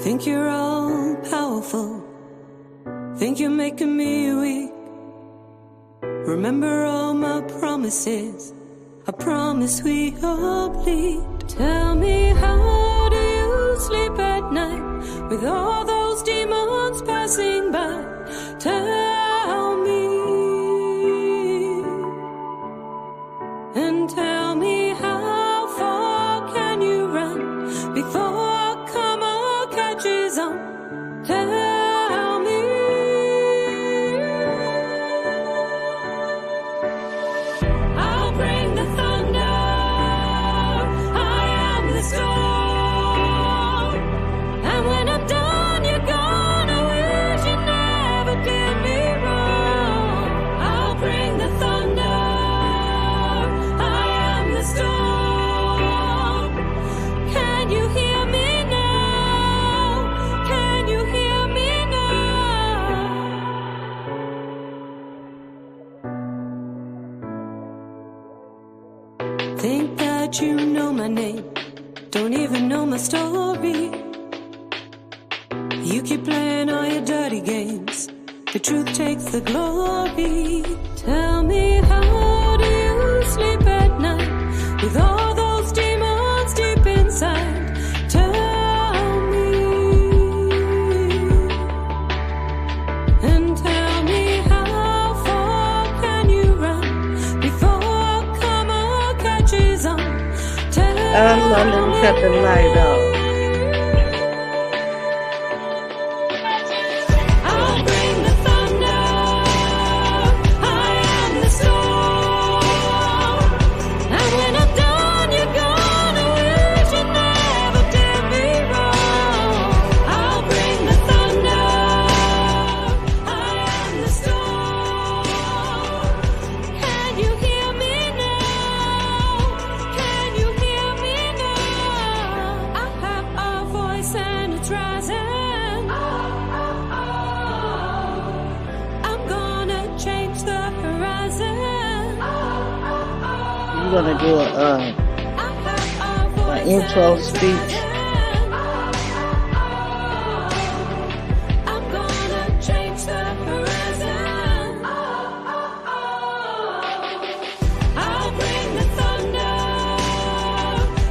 Think you're all powerful, think you're making me weak. Remember all my promises, I promise we all bleed. Tell me, how do you sleep at night with all those demons passing by? Tell me, and tell me, how far can you run before karma catches on? Tell me. I'll bring the thunder, I am the storm. And when I'm done, you're gonna wish you never did me wrong. I'll bring the thunder, I am the storm. Can you hear me now? Can you hear me now? Think that you know my name, don't even know my story. You keep playing all your dirty games, the truth takes the glory. Tell me, how do you sleep at night with all those demons deep inside? Tell me, and tell me, how far can you run before karma catches on? Let me cut the light off. I'll bring the thunder, I am the storm. And when I'm done, you're gonna wish you never did me wrong. I'll bring the thunder, I am the storm. Can you hear me now? Can you hear me now? I have a voice and it's rising. I'm gonna change the horizon. I'm gonna do an intro speech. I'm gonna change the horizon. I'll bring the thunder,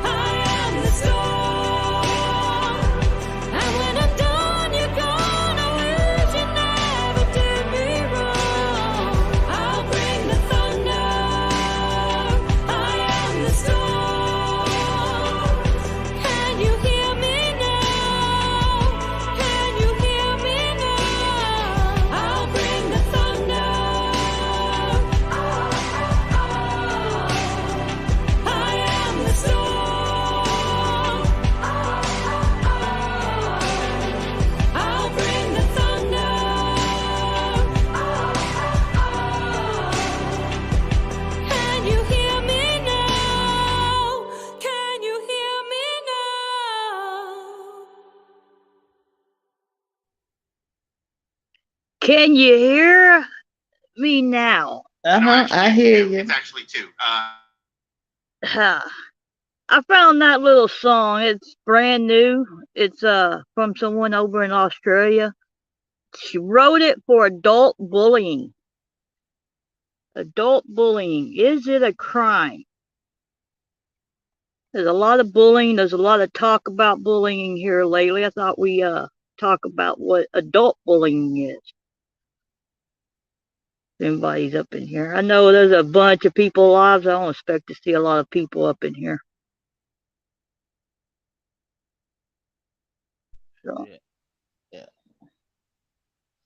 I am the storm. And when I'm done, you're gonna wish you never did me wrong. I'll bring the thunder, I am the storm. Can you hear me now? Can you hear me now? I'll bring the thunder, I am the storm. I'll bring the thunder, can you hear me now? Can you hear me now? Can you hear me now? I hear you. It's actually two. I found that little song. It's brand new. It's from someone over in Australia. She wrote it for adult bullying. Adult bullying. Is it a crime? There's a lot of bullying. There's a lot of talk about bullying here lately. I thought we talk about what adult bullying is. If anybody's up in here. I know there's a bunch of people live. I don't expect to see a lot of people up in here. So Yeah.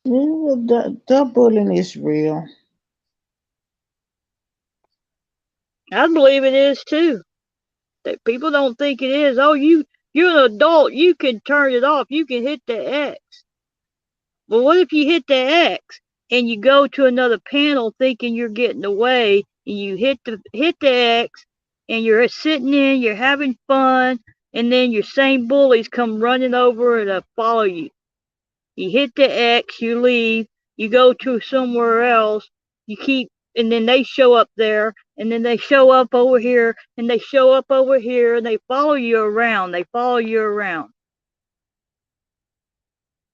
the bullying is real. I believe it is too. That people don't think it is. Oh, you're an adult. You can turn it off. You can hit the X. Well, what if you hit the X and you go to another panel thinking you're getting away, and you hit the X, and you're sitting in, you're having fun, and then your same bullies come running over and follow you. You hit the X, you leave, you go to somewhere else, you keep, and then they show up there, and then they show up over here, and they show up over here, and they follow you around.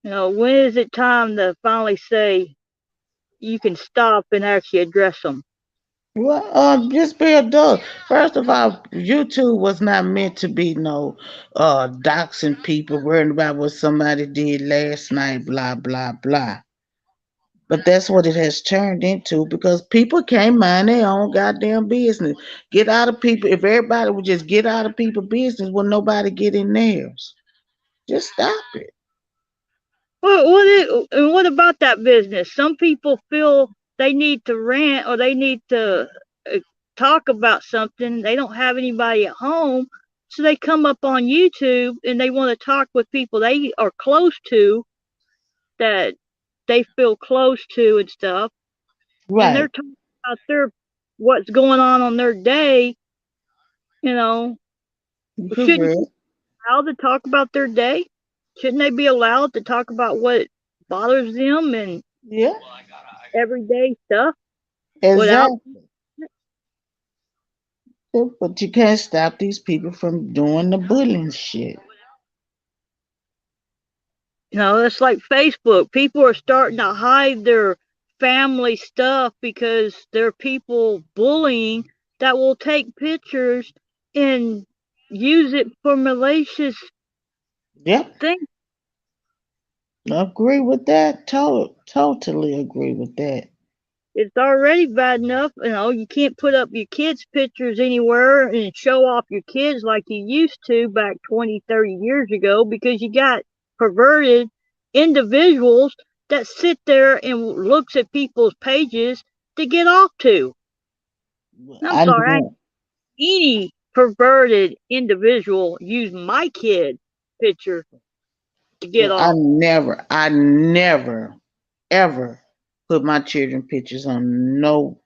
When is it time to finally say you can stop and actually address them? Well, just be adult. First of all, YouTube was not meant to be no doxing people, worrying about what somebody did last night, blah blah blah. But that's what it has turned into because people can't mind their own goddamn business. Get out of people. If everybody would just get out of people's business, will nobody get in theirs? Just stop it. What about that business? Some people feel they need to rant or they need to uh, talk about something. They don't have anybody at home, so they come up on YouTube and they want to talk with people they are close to, that they feel close to and stuff. And they're Right. talking about their what's going on their day. You know, well, shouldn't Correct. they be allowed to talk about their day? Shouldn't they be allowed to talk about what bothers them and Yeah. everyday stuff without, Exactly. But you can't stop these people from doing the bullying shit. it's like Facebook. People are starting to hide their family stuff because there are people bullying that will take pictures and use it for malicious Yep. things. Agree with that. Totally agree with that. It's already bad enough. You can't put up your kids' pictures anywhere and show off your kids like you used to back 20, 30 years ago because you got perverted individuals that sit there and looks at people's pages to get off to. I'm I sorry, I know. any perverted individual use my kid picture to get off. I never, ever put my children pictures on no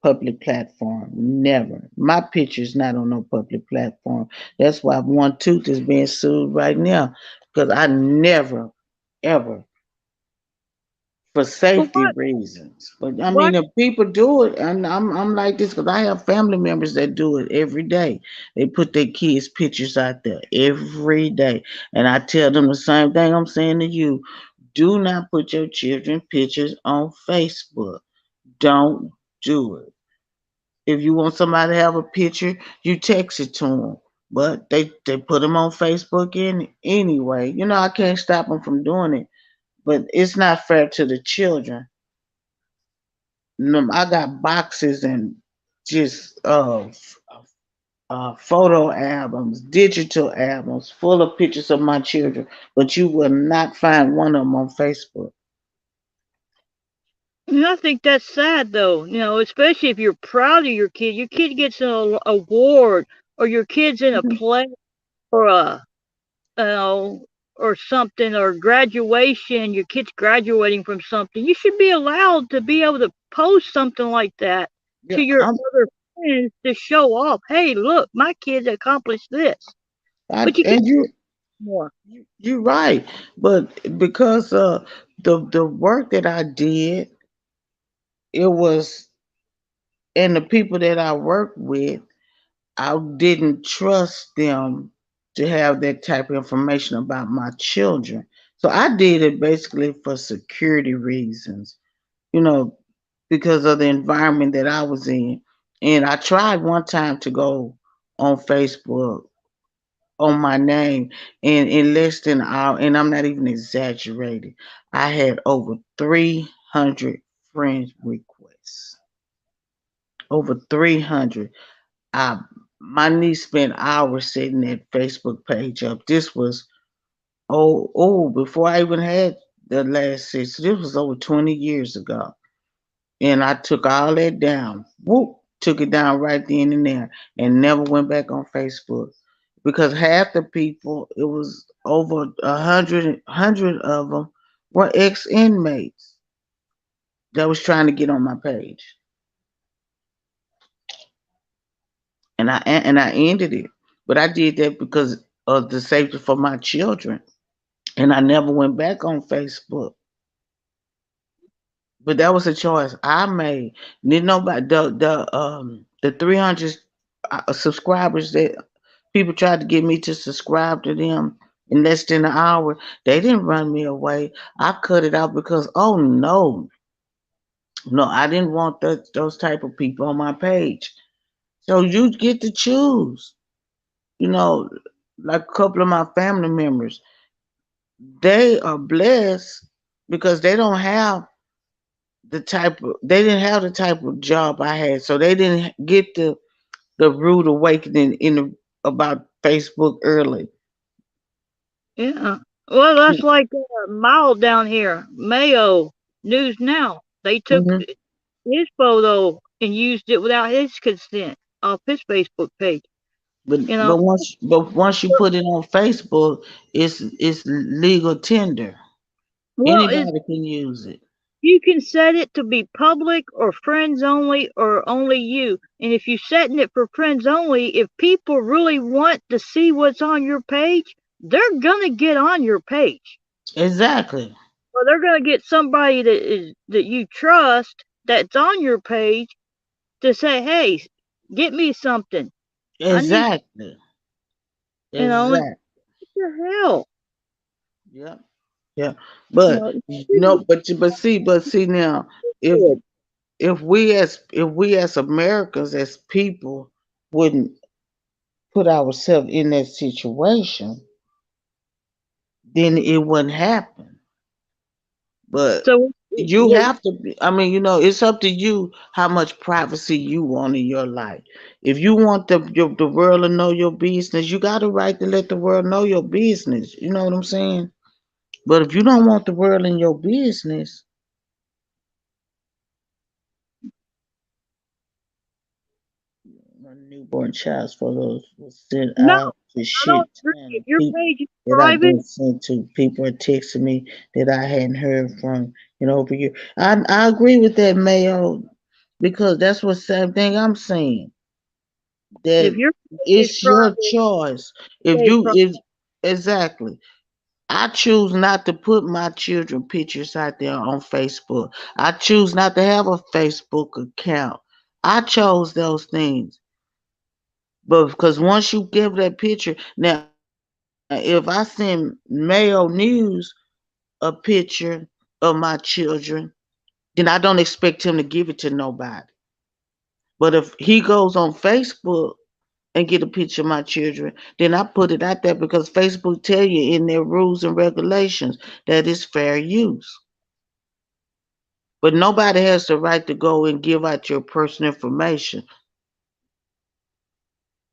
public platform. Never. My picture's not on no public platform. That's why One Tooth is being sued right now because I never, ever for But safety reasons. But I what mean, if people do it, and I'm like this because I have family members that do it every day. They put their kids' pictures out there every day, and I tell them the same thing I'm saying to you. Do not put your children pictures on Facebook. Don't do it. If you want somebody to have a picture, you text it to them. But they put them on Facebook anyway. I can't stop them from doing it, but it's not fair to the children. I got boxes and just photo albums, digital albums full of pictures of my children, but you will not find one of them on Facebook. I think that's sad though, especially if you're proud of your kid. Your kid gets an award, or your kid's in a Mhm. play, or you know, or something, or graduation. Your kid's graduating from something. You should be allowed to be able to post something like that to Yeah, your other friends to show off. Hey, look, my kid accomplished this. But you can't and more. you're right, but because the work that I did, it was and the people that I worked with, I didn't trust them to have that type of information about my children. So I did it basically for security reasons, you know, because of the environment that I was in. And I tried one time to go on Facebook on my name, and in less than an hour, and I'm not even exaggerating, I had over 300 friend requests. Over 300. I My niece spent hours setting that Facebook page up. This was before I even had the last six. This was over 20 years ago. And I took all that down. Whoop, took it down right then and there and never went back on Facebook. Because half the people, it was over a hundred of them were ex inmates that was trying to get on my page. And I ended it. But I did that because of the safety for my children. And I never went back on Facebook. But that was a choice I made. Didn't nobody the 300 subscribers that people tried to get me to subscribe to them. in less than an hour. They didn't run me away. I cut it out because, oh no, no, I didn't want those type of people on my page. So you get to choose. You know, like a couple of my family members, they are blessed because they didn't have the type of job I had, so they didn't get the rude awakening about Facebook early. Yeah. Well, that's like Mile down here, Mayo News Now. They took Hmm. his photo and used it without his consent off his Facebook page. But You know, once you put it on Facebook, it's legal tender. well, Anybody can use it. you can set it to be public or friends only or only you. And if you're setting it for friends only, if people really want to see what's on your page, they're gonna get on your page. Exactly. Or they're gonna get somebody that you trust that's on your page to say, "Hey, get me something. I need," Exactly. you know, and Exactly. what the hell, Yeah. Yeah. you But know, no, but see now, if if we as Americans as people wouldn't put ourselves in that situation, then it wouldn't happen. But so you have to be, I mean, it's up to you how much privacy you want in your life. If you want the world to know your business, you got a right to let the world know your business. You know what I'm saying? But if you don't want the world in your business, my newborn child's photos was sent no, out to I shit don't agree. ton If of your people page is that I've private, been sent to. People are texting me that I hadn't heard from in over a year. I agree with that, Mayo, because that's what same thing I'm saying. if That your page is it's your private, choice. If stay you private. if exactly. I choose not to put my children pictures out there on Facebook. I choose not to have a Facebook account. I chose those things. But because once you give that picture, now if I send Mayo News a picture of my children, then I don't expect him to give it to nobody. But if he goes on Facebook and get a picture of my children, then I put it out there because Facebook tell you in their rules and regulations that it's fair use. But nobody has the right to go and give out your personal information.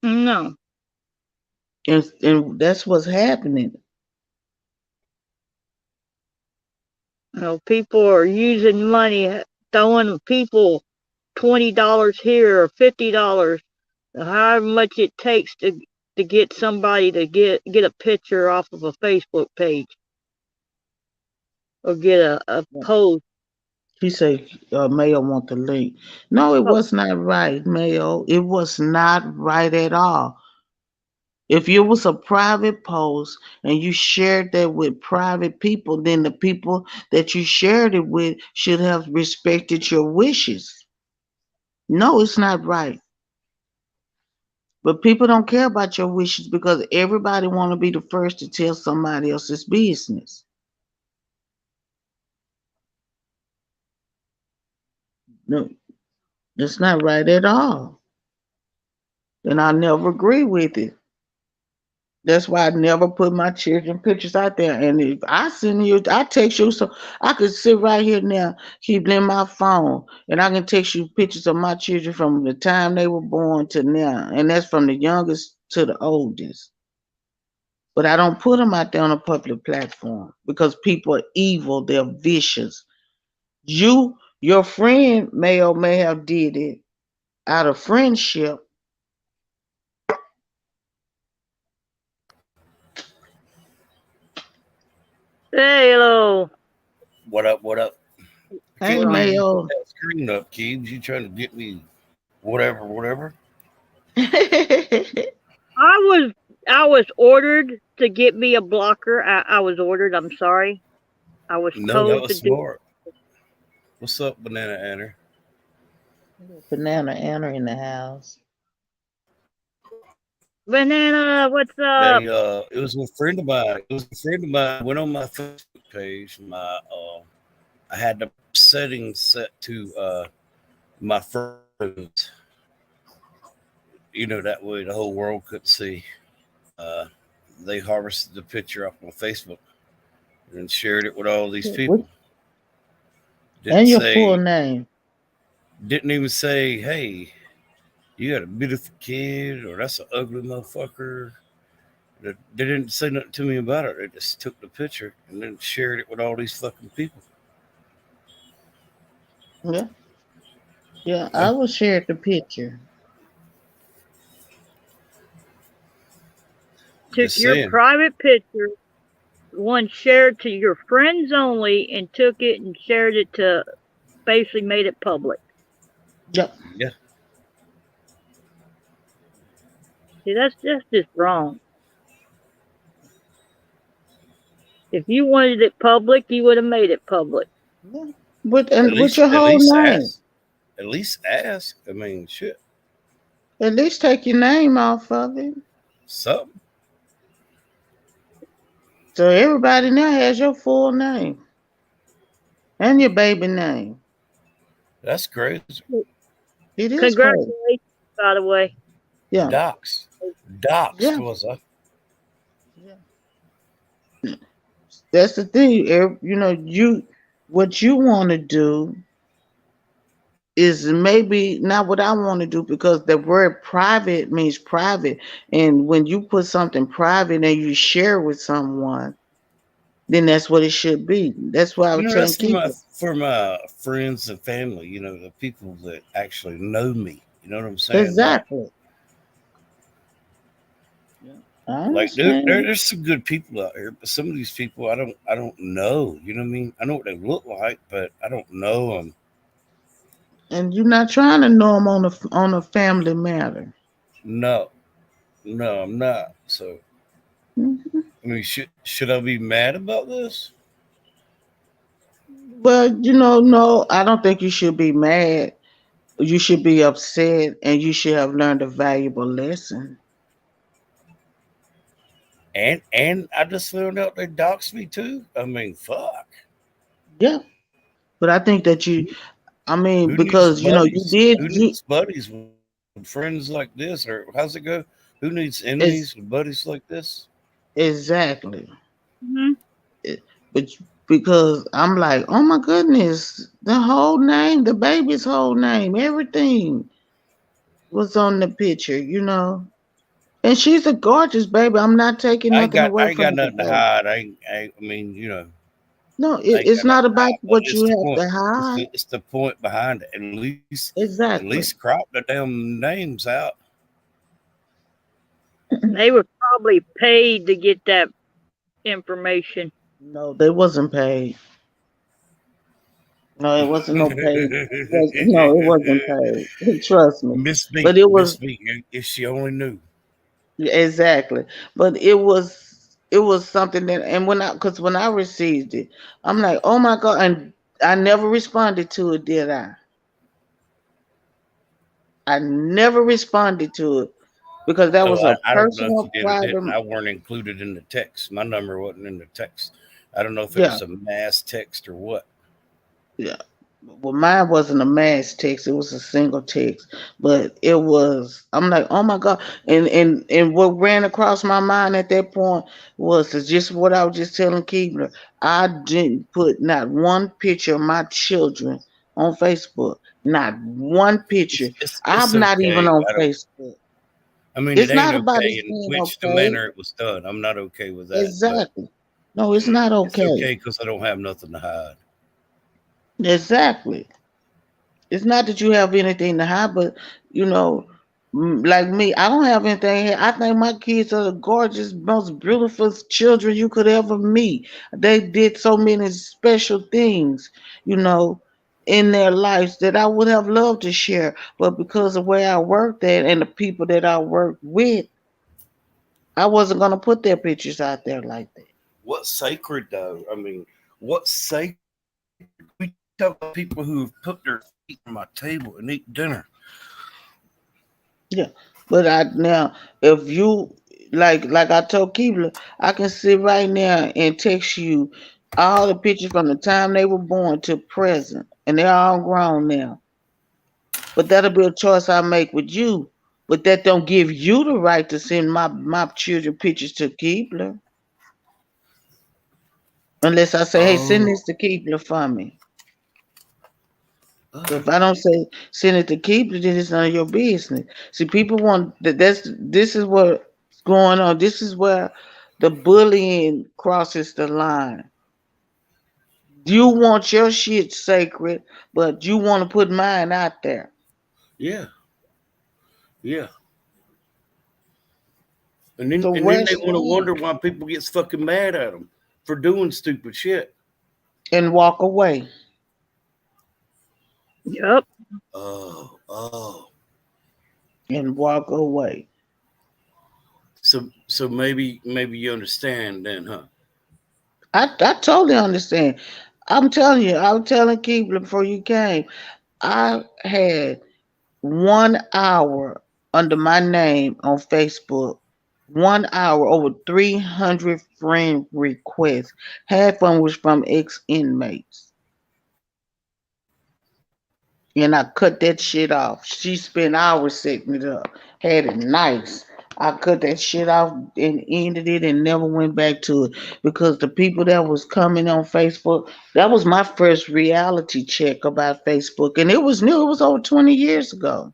No, And that's what's happening. people are using money, throwing people $20 here or $50, however much it takes to get somebody to get a picture off of a Facebook page or get a post. He said, Mayo want the link. No, it Oh, was not right, Mayo. It was not right at all. If it was a private post and you shared that with private people, then the people that you shared it with should have respected your wishes. No, it's not right. But people don't care about your wishes because everybody want to be the first to tell somebody else's business. No, it's not right at all. And I never agree with it. That's why I never put my children pictures out there. And if I send you, I text you, so I could sit right here now, keep in my phone, and I can text you pictures of my children from the time they were born to now, and that's from the youngest to the oldest. But I don't put them out there on a public platform because people are evil, they're vicious. Your friend may or may have did it out of friendship. hey, hello. What up? What up? I Hey, can't Well, believe you put Mayo. that screen up, Keebs. You trying to get me whatever, whatever? I was I was ordered to get me a blocker. I was ordered. I'm sorry. I was No, that told was to do. smart. What's up, Banana Anner? Banana Anna in the house. Banana, what's up? It was a friend of mine. It was a friend of mine. Went on my Facebook page. I had the settings set to my friends. You know, that way the whole world could see. Uh, they harvested the picture off on Facebook and shared it with all these people. Didn't And your full say, name. didn't even say, "Hey, you got a beautiful kid," or "That's an ugly motherfucker." They didn't say nothing to me about it. They just took the picture and then shared it with all these fucking people. Yeah. Yeah, I will share the picture. Took Just your saying. private picture, one shared to your friends only, and took it and shared it to, basically made it public. Yep. Yeah. See, that's just wrong. If you wanted it public, you would have made it public. Yeah. With your At whole least name. ask. At least ask. I mean, shit. At least take your name off of it. Something. So everybody now has your full name and your baby name. That's crazy. It is crazy. Congratulations, by the way. Yeah. Doxed. Yeah. Was I? Yeah. That's the thing. You know, what you want to do is maybe not what I want to do, because the word private means private. And when you put something private and you share with someone, then that's what it should be. That's why I You was know, telling that's keep it. for my friends and family. You know, the people that actually know me. You know what I'm saying? Exactly. Yeah. I Like understand. there's some good people out here, but some of these people I don't know. You know what I mean? I know what they look like, but I don't know them. And you're not trying to know them on a family matter. No, no, I'm not. So Mhm. I mean, should I be mad about this? Well, no, I don't think you should be mad. You should be upset, and you should have learned a valuable lesson. And I just found out they doxed me too. I mean, fuck. Yeah. But I think that I mean, Who needs because you buddies? did Who you needs buddies with friends like this? Or how's it go? Who needs is enemies with buddies like this? exactly. Hmm. But because I'm like, oh my goodness, the whole name, the baby's whole name, everything was on the picture. And she's a gorgeous baby. I'm not taking nothing away I ain't from got the nothing to baby. hide. I mean, you know, No, I ain't it's got nothing not to about hide. But what you it's the have point. to hide. It's the point behind it. At Exactly. least crop the damn names out. They were probably paid to get that information. No, they wasn't paid. No, it wasn't no paid. No, it wasn't paid. Trust me. But it was Miss me. If she only knew. exactly. But it was something that, and because when I received it, I'm like, oh my God, and I never responded to it, did I? I never responded to it because that Oh, was a I don't know if you personal, did or didn't. private. I weren't included in the text. My number wasn't in the text. I don't know if it Yeah, was a mass text or what. yeah. Well, mine wasn't a mass text; it was a single text. But it was. I'm like, oh my God! And what ran across my mind at that point was is just what I was just telling Keebler. I didn't put not one picture of my children on Facebook. Not one picture. It's I'm not even okay. on I don't. Facebook. I mean, it It's ain't not about okay it in being which the okay. manner it was done. I'm not okay with that. But Exactly. No, it's not it's okay. okay because I don't have nothing to hide. Exactly. It's not that you have anything to hide, but you know, like me, I don't have anything here. I think my kids are the gorgeous, most beautiful children you could ever meet. They did so many special things, you know, in their lives that I would have loved to share. But because of where I worked at and the people that I worked with, I wasn't gonna put their pictures out there like that. What's sacred though? I mean, what's sacred? We talk about people who have put their feet on my table and eat dinner. Yeah. But I now, if you like I told Keebler, I can sit right now and text you all the pictures from the time they were born to present, and they're all grown now. But that'll be a choice I make with you. But that don't give you the right to send my children pictures to Keebler. Unless I say, hey, send Oh, this to Keebler for me. uh, If I don't say send it to Keebler, then it's none of your business. See, people want that. This is what's going on. This is where the bullying crosses the line. You want your shit sacred, but you want to put mine out there. yeah, yeah. So And then where's they want to wonder why people gets fucking mad at them for doing stupid shit. and walk away Yep. Oh, oh. and walk away. So maybe you understand then, huh? I totally understand. I'm telling you, I was telling Keebler before you came. I had 1 hour under my name on Facebook. 1 hour, over 300 friend requests. Half of them was from ex inmates. And I cut that shit off. She spent hours setting it up, had it nice. I cut that shit off and ended it and never went back to it because the people that was coming on Facebook, that was my first reality check about Facebook. And it was new, it was over 20 years ago.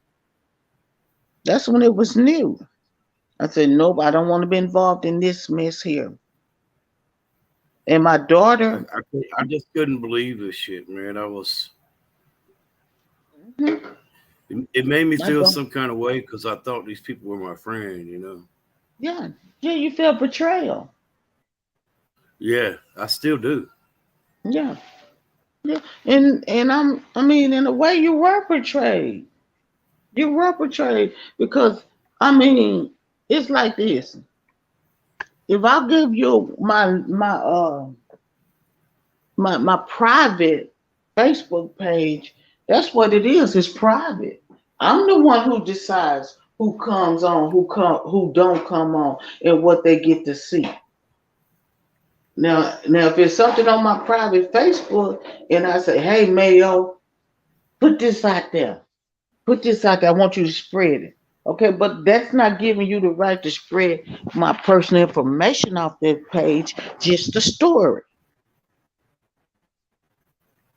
That's when it was new. I said, nope, I don't want to be involved in this mess here. And my daughter, I just couldn't believe this shit, man. I was. mhm, It made me my feel daughter, some kind of way because I thought these people were my friend. You know. yeah, yeah, you felt betrayal. Yeah, I still do. Yeah, yeah. And I mean, in a way you were betrayed. You were betrayed because I mean, it's like this. If I give you my private Facebook page, that's what it is. It's private. I'm the one who decides who comes on, who don't come on, and what they get to see. Now, if it's something on my private Facebook, and I say, "Hey, Mayo, put this out there. Put this out there. I want you to spread it." Okay, but that's not giving you the right to spread my personal information off that page. Just the story,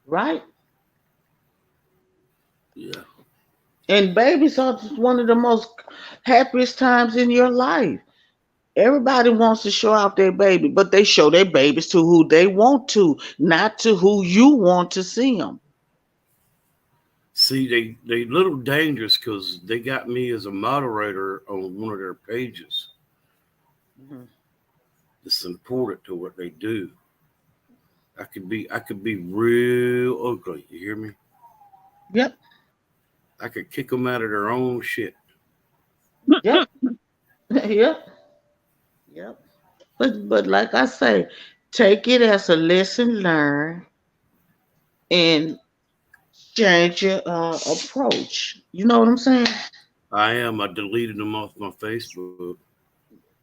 right? Yeah. And babies are one of the most happiest times in your life. Everybody wants to show off their baby, but they show their babies to who they want to, not to who you want to see them. See, they little dangerous because they got me as a moderator on one of their pages. Mhm. It's important to what they do. I could be real ugly. You hear me? Yep, I could kick them out of their own shit. yep, yep, yep. But like I say, take it as a lesson learned and change your approach. You know what I'm saying? I am. I deleted them off my Facebook.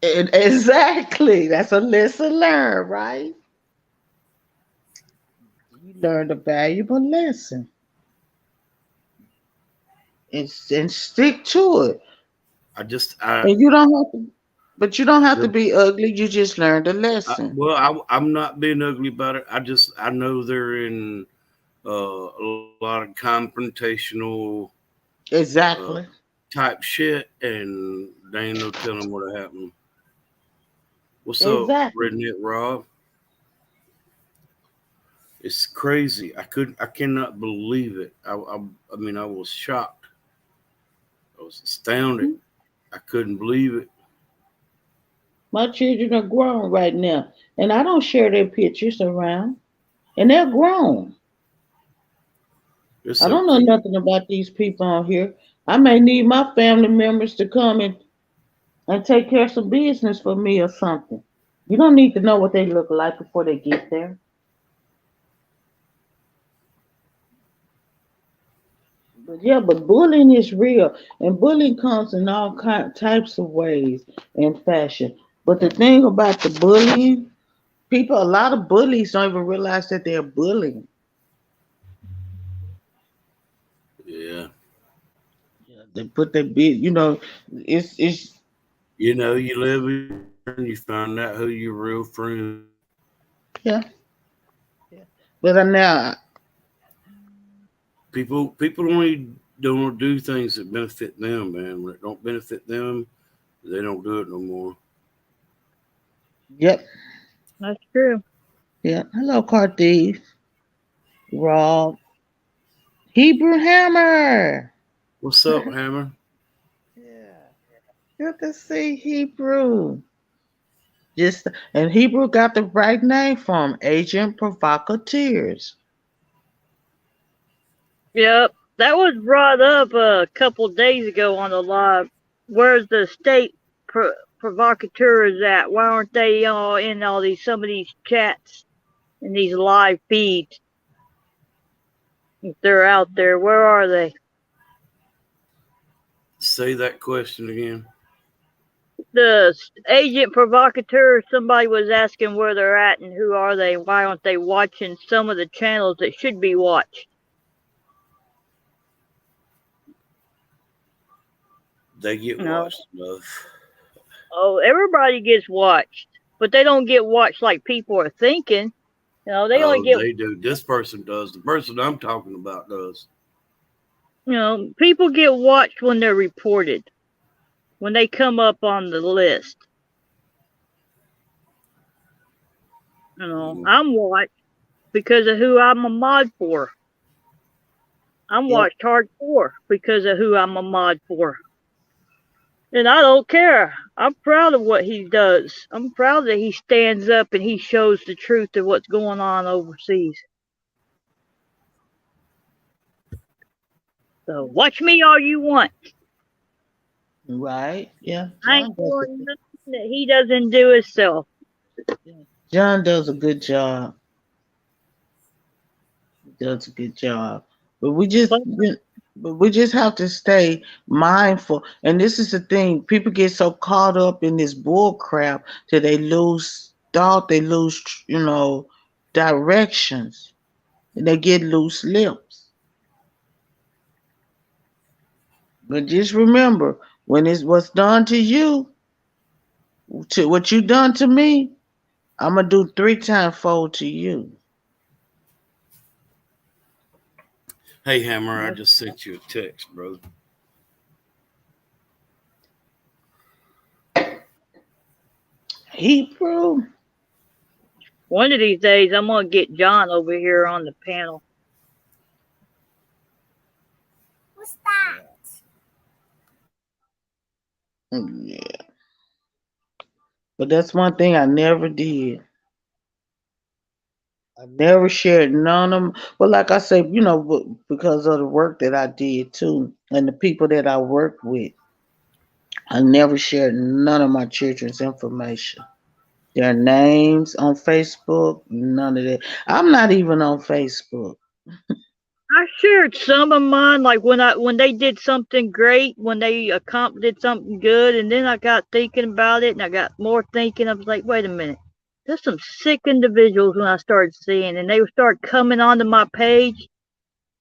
And exactly, that's a lesson learned, right? You learned a valuable lesson and stick to it. I just I And you don't have to, but you don't have to the be ugly. You just learned a lesson. I'm not being ugly about it. I know they're in a lot of confrontational uh, Exactly. type shit, and they ain't no telling what happened. What's up, Exactly. Redneck Rob? It's crazy. I cannot believe it. I mean, I was shocked. I was astounded. Mhm. I couldn't believe it. My children are grown right now, and I don't share their pictures around, and they're grown. It's I don't know okay. nothing about these people on here. I may need my family members to come and take care of some business for me or something. You don't need to know what they look like before they get there. Yeah, but bullying is real, and bullying comes in all types of ways and fashion. But the thing about the bullying, a lot of bullies don't even realize that they're bullying. Yeah. Yeah, they put their big, it's You know, you live with your friend, you find out who your real friend. yeah, yeah. But now, People only don't do things that benefit them, man. When it don't benefit them, they don't do it no more. yep, That's true. yeah. Hello, Carthy, Rob, Hebrew Hammer. What's up, Hammer? Yeah, good to see Hebrew. Just and Hebrew got the right name from Agent Provocateurs. Yep. That was brought up a couple days ago on the live. Where's the state provocateurs at? Why aren't they all in all these some of these chats and these live feeds? If they're out there, where are they? Say that question again. The agent provocateur, somebody was asking where they're at and who are they? Why aren't they watching some of the channels that should be watched? They get No. watched enough. Oh, everybody gets watched, but they don't get watched like people are thinking. They only Oh, get, they do. This person does. The person I'm talking about does. People get watched when they're reported, when they come up on the list. I'm watched because of who I'm a mod for. I'm watched hardcore because of who I'm a mod for. And I don't care. I'm proud of what he does. I'm proud that he stands up and he shows the truth of what's going on overseas. So watch me all you want. Right? Yeah. I ain't doing nothing that he doesn't do himself. John does a good job. He does a good job. But we just have to stay mindful. And this is the thing. People get so caught up in this bull crap that they lose thought, they lose, directions. And they get loose lips. But just remember, when it's what's done to you, to what you done to me, I'm gonna do 3 times fold to you. Hey, Hammer, I just sent you a text, bro. Hebrew. One of these days, I'm going to get John over here on the panel. What's that? Yeah. But that's one thing I never did. I never shared none of them. But like I said, because of the work that I did too, and the people that I worked with, I never shared none of my children's information. Their names on Facebook, none of that. I'm not even on Facebook. I shared some of mine, like when they did something great, when they did something good, and then I got thinking about it, and I got more thinking. I was like, wait a minute, there's some sick individuals when I started seeing, and they would start coming onto my page.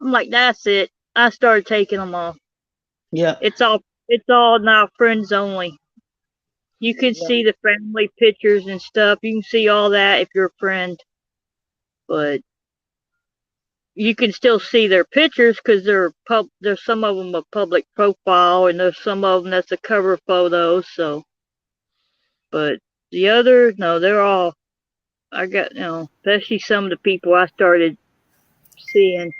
I'm like, that's it. I started taking them off. Yeah. It's all now friends only. You can see the family pictures and stuff. You can see all that if you're a friend, but you can still see their pictures because there's some of them a public profile, and there's some of them that's a cover photo. So, but the others, no, they're all. I got especially some of the people I started seeing.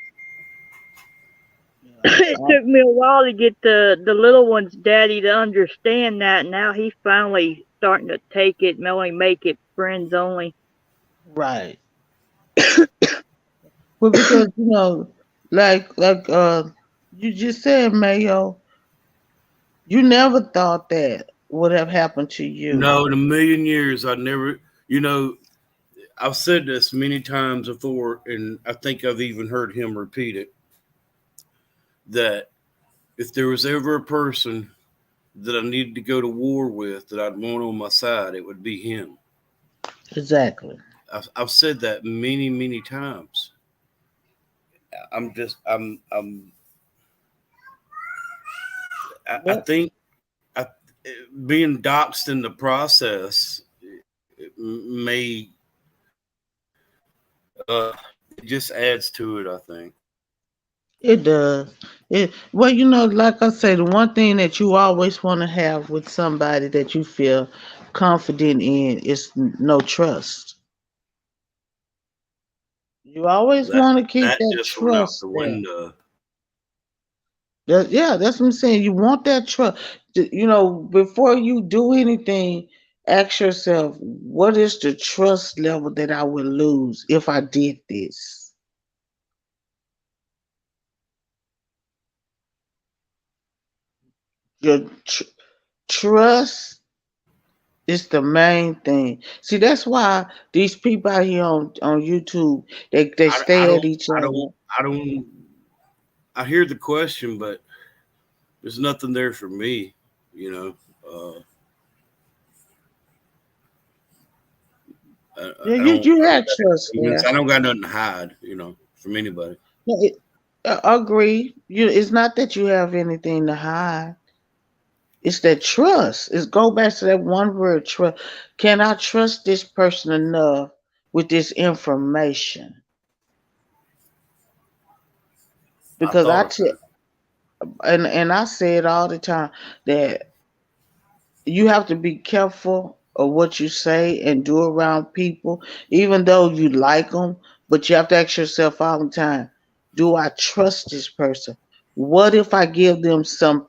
It took me a while to get the little one's daddy to understand that. Now he's finally starting to take it and only make it friends only. Right. Well, because like you just said, Mayo, you never thought that would have happened to you. No, in a million years, I never. I've said this many times before, and I think I've even heard him repeat it. that if there was ever a person that I needed to go to war with that I'd want on my side, it would be him. Exactly. I've said that many, many times. I What? think I, being doxxed in the process may it just adds to it. I think. It does. Well, like I say, the one thing that you always want to have with somebody that you feel confident in is no trust. You always That want to keep that that just went out trust the there. window. Yeah, that's what I'm saying. You want that trust. Before you do anything, ask yourself, what is the trust level that I would lose if I did this? Your trust is the main thing. See, that's why these people out here on YouTube, they I stay at don't. each I don't. other. I don't. I hear the question, but there's nothing there for me. You know. Yeah, I you don't. you have trust there. I don't got nothing to hide. From anybody. Yeah, I agree. It's not that you have anything to hide. It's that trust. It's go back to that one word, trust. Can I trust this person enough with this information? I Because thought of that. and I say it all the time that you have to be careful of what you say and do around people, even though you like them. But you have to ask yourself all the time: do I trust this person? What if I give them some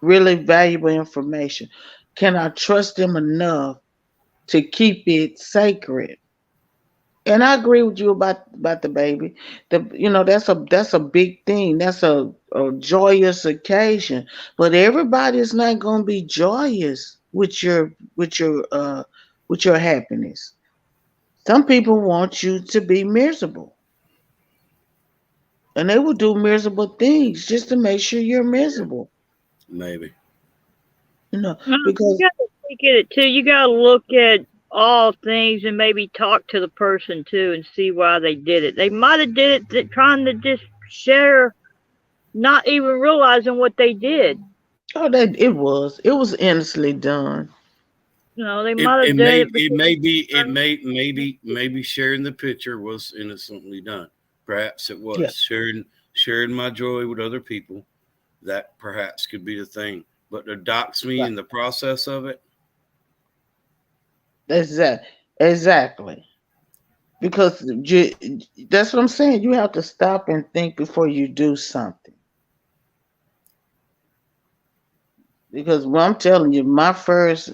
really valuable information? Can I trust them enough to keep it sacred? And I agree with you about the baby. That's a big thing. That's a joyous occasion. But everybody is not going to be joyous with your happiness. Some people want you to be miserable, and they will do miserable things just to make sure you're miserable. Maybe. You Because gotta look at it too. You gotta look at all things and maybe talk to the person too and see why they did it. They might have did it trying to just share, not even realizing what they did. that it was innocently done. They It might it have done may it it because may be it may maybe sharing the picture was innocently done. Perhaps it Yeah, was sharing my joy with other people. That perhaps could be the thing. But to dox me right. in the process of it, Exactly. Because that's what I'm saying. You have to stop and think before you do something. Because what I'm telling you, my first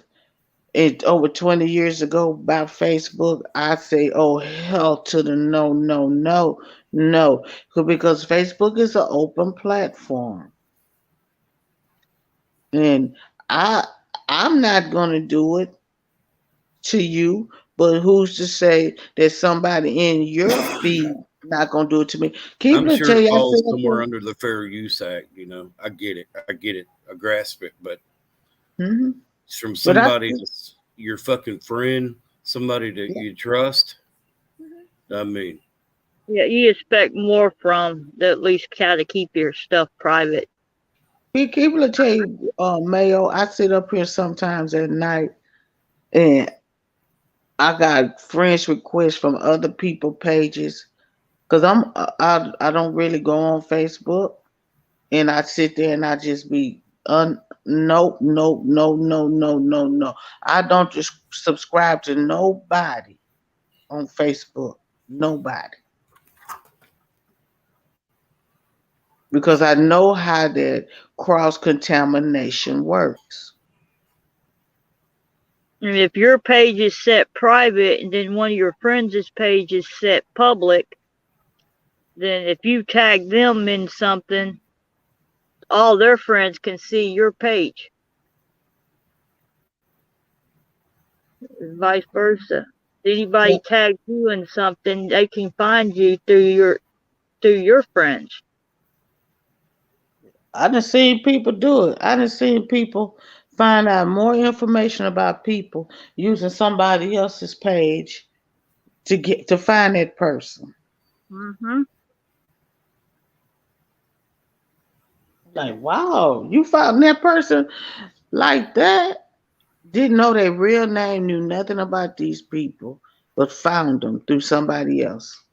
over 20 years ago about Facebook, I say, oh hell to the no, no, no, no, because Facebook is an open platform, and I I'm not gonna do it to you, but who's to say that somebody in your feed not gonna do it to me? I'm Keep sure tell it you, I falls said up somewhere under the Fair Use Act. I get it. I get it. I grasp it. But there. it's from But I somebody that's your fucking friend, somebody that yeah, you trust. I mean, yeah, you expect more from the at least try to keep your stuff private. people will tell you, Mayo. I sit up here sometimes at night, and I got friends requests from other people pages because I don't really go on Facebook, and I sit there and I just be no, no, no, no, no, no, no. I don't just subscribe to nobody on Facebook. Nobody. Because I know how that cross contamination works. And if your page is set private and then one of your friends' page is set public, then if you tag them in something, all their friends can see your page, and vice versa. If Yeah. anybody tags you in something, they can find you through your friends. I done seen people do it. I done seen people find out more information about people using somebody else's page to find that person. Mm-hmm. Like, wow, you found that person like that? Didn't know their real name, knew nothing about these people, but found them through somebody else.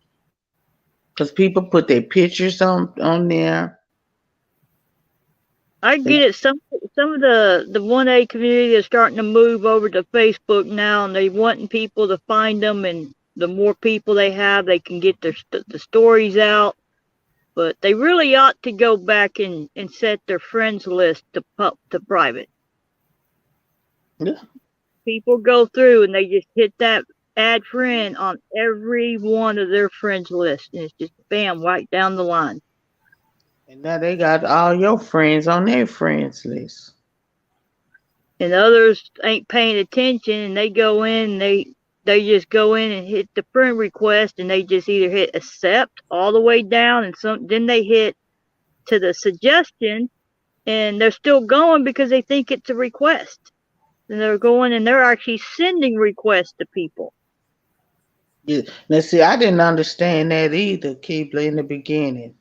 Because people put their pictures on there. I They, get it. Some of the 1A community is starting to move over to Facebook now, and they wanting people to find them, and the more people they have, they can get the stories out. But they really ought to go back and set their friends list to private. yeah. People go through and they just hit that add friend on every one of their friends list, and it's just bam right down the line. And now they got all your friends on their friends list. And others ain't paying attention, and they go in and they just go in and hit the friend request, and they just either hit accept all the way down, and then they hit to the suggestion, and they're still going because they think it's a request, and they're going and they're actually sending requests to people. Yeah. Now, see, I didn't understand that either, Keebler, in the beginning.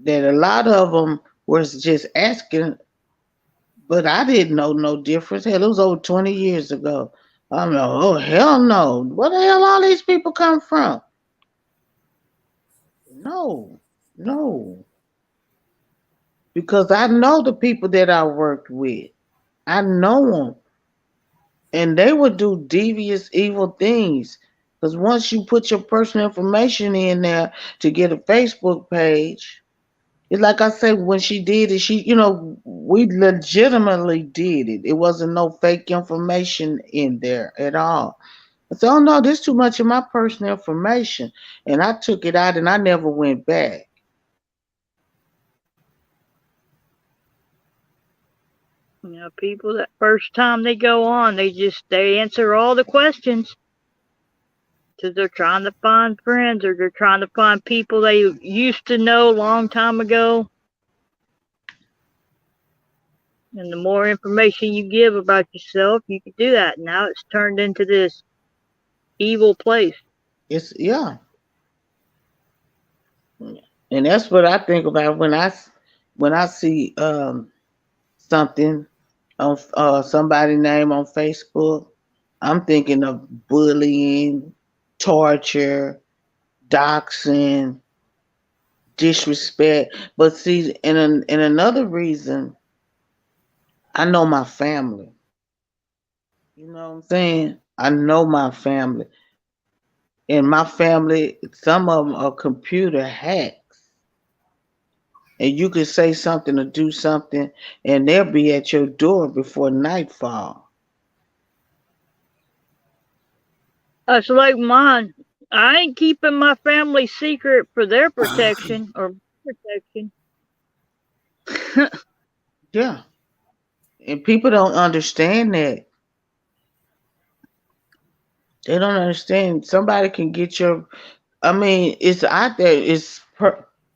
That a lot of them was just asking, but I didn't know no difference. Hell, it was over 20 years ago. I'm like, oh, hell no. Where the hell all these people come from? No, no. Because I know the people that I worked with. I know them. And they would do devious, evil things. Because once you put your personal information in there to get a Facebook page, it's like I said, when she did it, we legitimately did it. It wasn't no fake information in there at all. I said, oh no, this is too much of my personal information. And I took it out and I never went back. People that first time they go on, they answer all the questions because they're trying to find friends, or they're trying to find people they used to know a long time ago. And the more information you give about yourself, you can do that. Now it's turned into this evil place. It's, yeah. And that's what I think about when I see something on somebody's name on Facebook. I'm thinking of bullying, torture, doxing, disrespect. But see, in another reason, I know my family. You know what I'm saying? I know my family. And my family, some of them are computer hacks. And you could say something or do something, and they'll be at your door before nightfall. It's like mine. I ain't keeping my family secret for their protection or protection. Yeah. And people don't understand that. They don't understand. Somebody can get I mean, it's out there. It's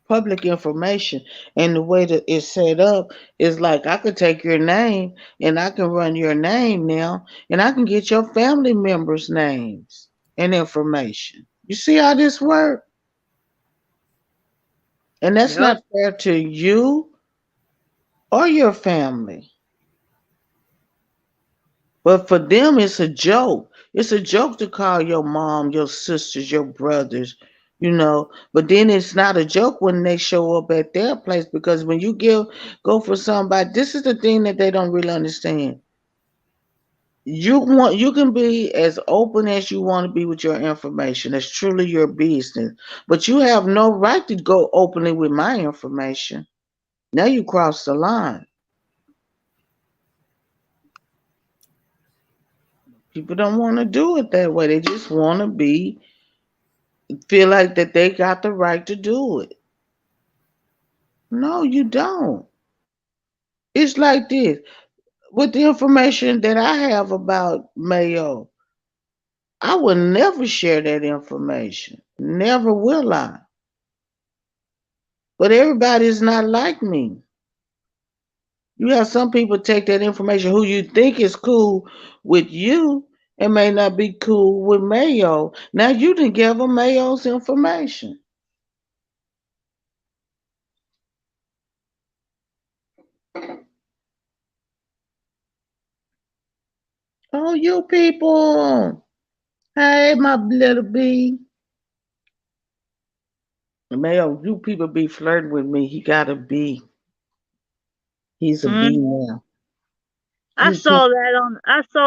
public information. And the way that it's set up is like I could take your name and I can run your name now and I can get your family members' names and information. You see how this works? And that's Yep. not fair to you or your family. But for them, it's a joke. It's a joke to call your mom, your sisters, your brothers, But then it's not a joke when they show up at their place because when you go for somebody, this is the thing that they don't really understand. You can be as open as you want to be with your information. It's truly your business. But you have no right to go openly with my information. Now you cross the line. People don't want to do it that way. They just want to feel like that they got the right to do it. No, you don't. It's like this. With the information that I have about Mayo, I will never share that information. Never will I. But everybody is not like me. You have some people take that information who you think is cool with you and may not be cool with Mayo. Now you didn't give them Mayo's information. Oh, you people. Hey, my little bee. Mayo, you people be flirting with me. He got a bee. He's a bee now. I saw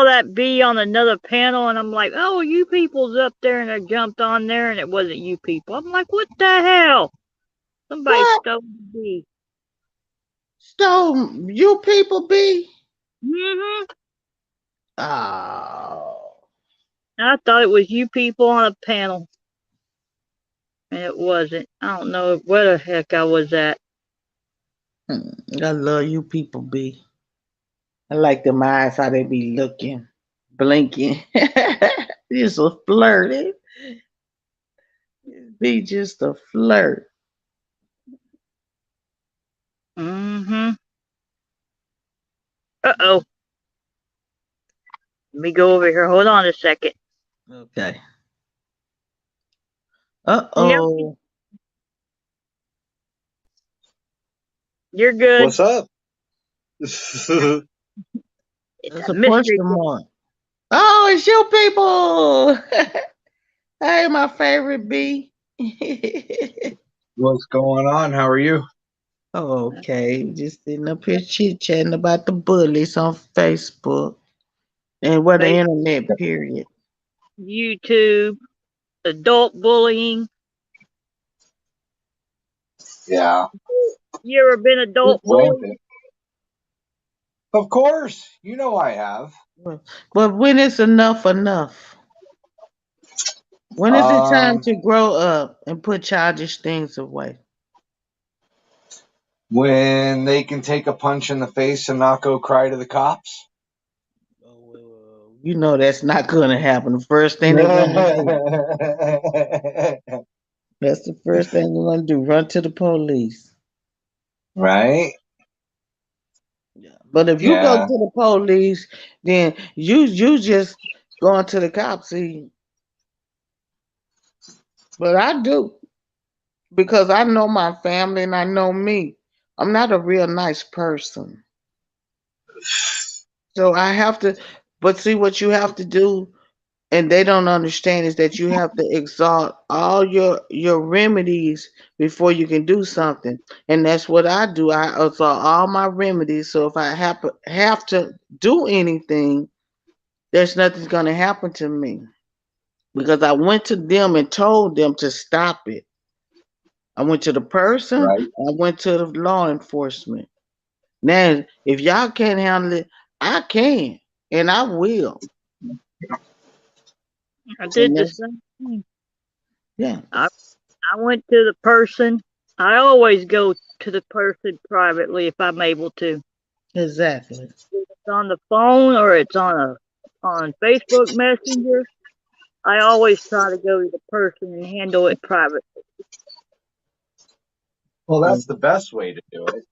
that bee on another panel, and I'm like, oh, you people's up there, and I jumped on there, and it wasn't you people. I'm like, what the hell? Somebody What? stole the bee. So you people be? Mm-hmm. Oh. I thought it was you people on a panel, and it wasn't. I don't know where the heck I was at. I love you people be. I like them eyes, how they be looking, blinking. Just a flirty. Be just a flirt. Mm-hmm. Uh-oh. Let me go over here. Hold on a second. Okay. Yep, Uh-oh. you're good. What's up? It's That's a a mystery. question mark. Oh, it's you people. Hey, my favorite bee. What's going on? How are you? Okay, just sitting up here chit chatting about the bullies on Facebook and what the internet, period. YouTube, adult bullying. Yeah. You ever been adult bullied? Rampant. Of course. You know I have. But when is enough enough? When is it time to grow up and put childish things away? When they can take a punch in the face and not go cry to the cops. You know that's not going to happen. The first thing they're going to do. That's the first thing they're going to do. Run to the police. Right? Yeah. But if you go Yeah. to the police, then you just going to the cops. See, but I do because I know my family and I know me. I'm not a real nice person, so I have to. But see what you have to do, and they don't understand is that you have to exalt all your remedies before you can do something, and that's what I do. I exalt all my remedies. So if I have to do anything, there's nothing's going to happen to me because I went to them and told them to stop it. I went to the person, Right. I went to the law enforcement. Now, if y'all can't handle it, I can and I will. I did And the that's, same thing. yeah, I went to the person. I always go to the person privately if I'm able to. exactly. If it's on the phone or it's on Facebook Messenger, I always try to go to the person and handle it privately. Well, that's the best way to do it.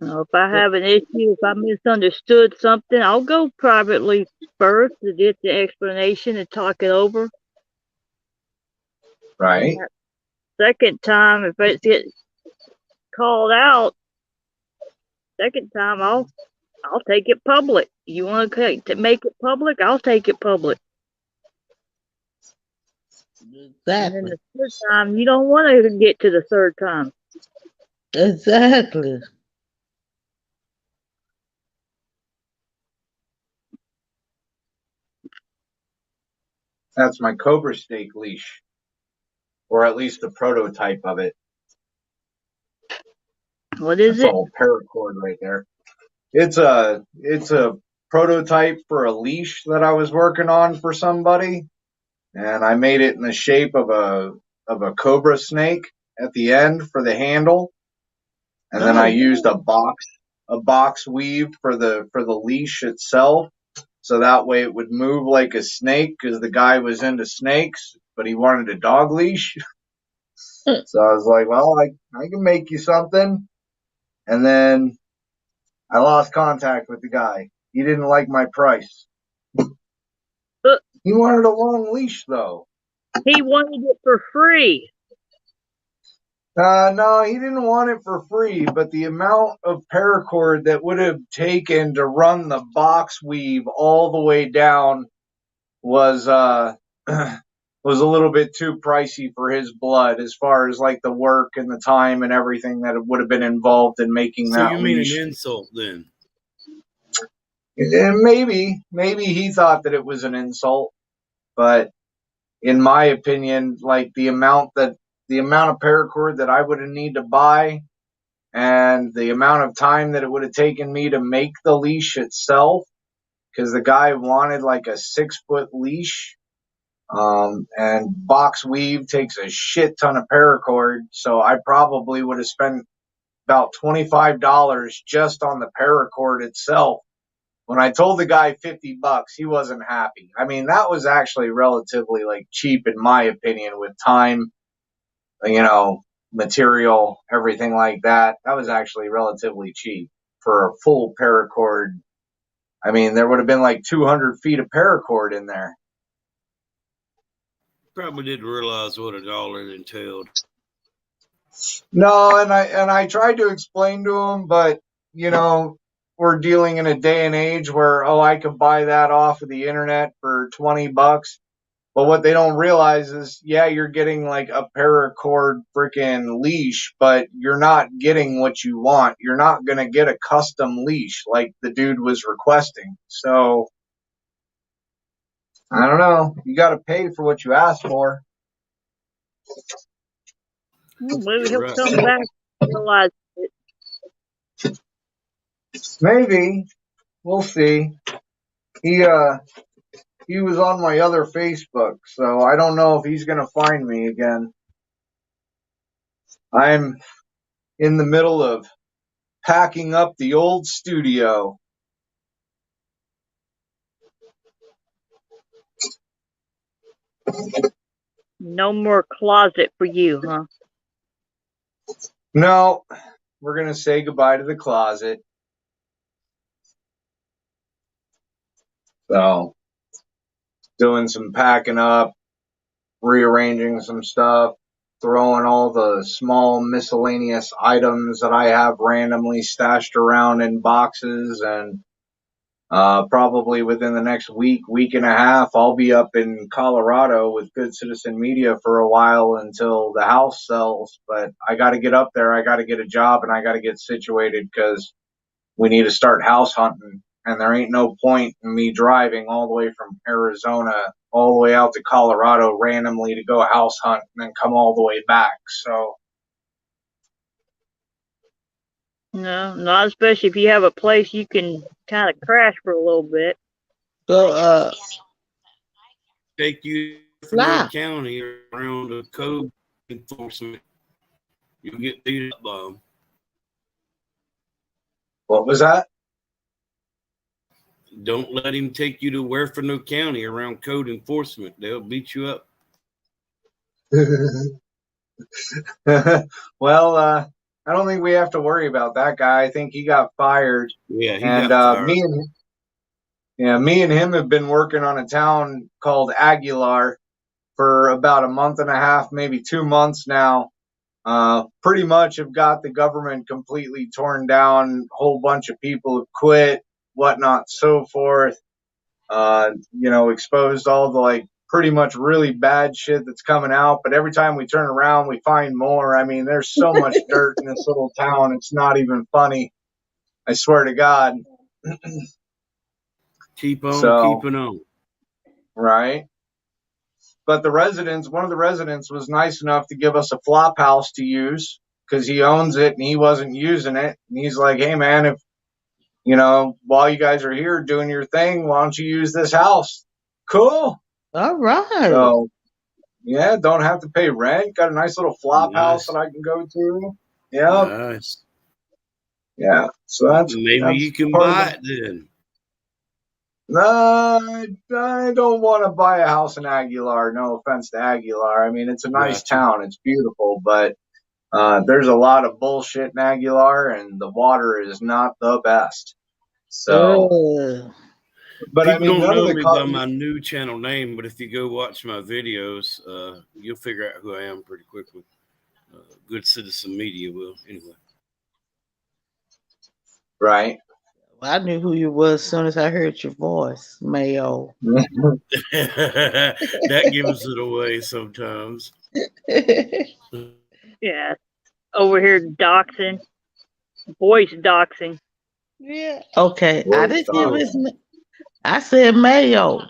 If I have an issue, if I misunderstood something, I'll go privately first to get the explanation and talk it over. Right? Second time, if it gets called out, second time I'll take it public. You want to make it public? I'll take it public. And then Exactly. the third time, you don't want to get to the third time. Exactly. That's my Cobra Snake leash. Or at least the prototype of it. What is That's it? all paracord right there. It's a prototype for a leash that I was working on for somebody, and I made it in the shape of a cobra snake at the end for the handle, and then I used a box weave for the leash itself. so that way it would move like a snake because the guy was into snakes, but he wanted a dog leash. So I was like, well, I can make you something. And then I lost contact with the guy. He didn't like my price. But He wanted a long leash, though. he wanted it for free. No, he didn't want it for free, but the amount of paracord that would have taken to run the box weave all the way down was was a little bit too pricey for his blood, as far as like the work and the time and everything that would have been involved in making So that you mean leash. an insult then? And maybe he thought that it was an insult, but in my opinion, like the amount of paracord that I would need to buy and the amount of time that it would have taken me to make the leash itself, because the guy wanted like a 6-foot leash, and box weave takes a shit ton of paracord, so I probably would have spent about $25 just on the paracord itself. When I told the guy $50, he wasn't happy. I mean, that was actually relatively like cheap in my opinion, with time, material, everything like that. That was actually relatively cheap for a full paracord. I mean, there would have been like 200 feet of paracord in there. Probably didn't realize what it all entailed. No, and I tried to explain to him, but we're dealing in a day and age where, I could buy that off of the internet for $20. But what they don't realize is, yeah, you're getting like a paracord freaking leash, but you're not getting what you want. You're not going to get a custom leash like the dude was requesting. So, I don't know. You got to pay for what you ask for. Well, maybe he'll Right. come back and realize it. Maybe. We'll see. He was on my other Facebook, so I don't know if he's going to find me again. I'm in the middle of packing up the old studio. No more closet for you, huh? No, we're going to say goodbye to the closet. So, doing some packing up, rearranging some stuff, throwing all the small miscellaneous items that I have randomly stashed around in boxes, and probably within the next week and a half, I'll be up in Colorado with Good Citizen Media for a while until the house sells. But I got to get up there. I got to get a job, and I got to get situated because we need to start house hunting. And there ain't no point in me driving all the way from Arizona all the way out to Colorado randomly to go house hunt and then come all the way back. So, No, not especially if you have a place you can kind of crash for a little bit. So, Take you from Fly. the county around the code enforcement. You'll get beat up by them. what was that? Don't let him take you to Werfeno County around code enforcement. They'll beat you up. Well, I don't think we have to worry about that guy. I think he got fired. Yeah, he And got fired. me and him have been working on a town called Aguilar for about a month and a half, maybe 2 months now. Pretty much have got the government completely torn down. A whole bunch of people have quit, whatnot, so forth. Exposed all the like pretty much really bad shit that's coming out. But every time we turn around, we find more. I mean, there's so much dirt in this little town. It's not even funny. I swear to God. Keep on So- keeping on. Right. But one of the residents was nice enough to give us a flop house to use because he owns it and he wasn't using it. And he's like, hey, man, if, while you guys are here doing your thing, why don't you use this house? Cool. all right. So, yeah, don't have to pay rent. Got a nice little flop Nice. house that I can go to. Yeah. Nice. Yeah. So that's Maybe that's you can part of buy it then. I don't want to buy a house in Aguilar. No offense to Aguilar. I mean, it's a nice Gotcha. town. It's beautiful, but there's a lot of bullshit in Aguilar, and the water is not the best. So, Ugh. but I People mean, don't none of know the me by my new channel name, but if you go watch my videos, you'll figure out who I am pretty quickly. Good Citizen Media will, anyway. right. I knew who you was as soon as I heard your voice, Mayo. That gives it away sometimes. Yeah. Over here doxing. Voice doxing. Yeah. Okay. I Voice didn't give doxing. his name. I said Mayo.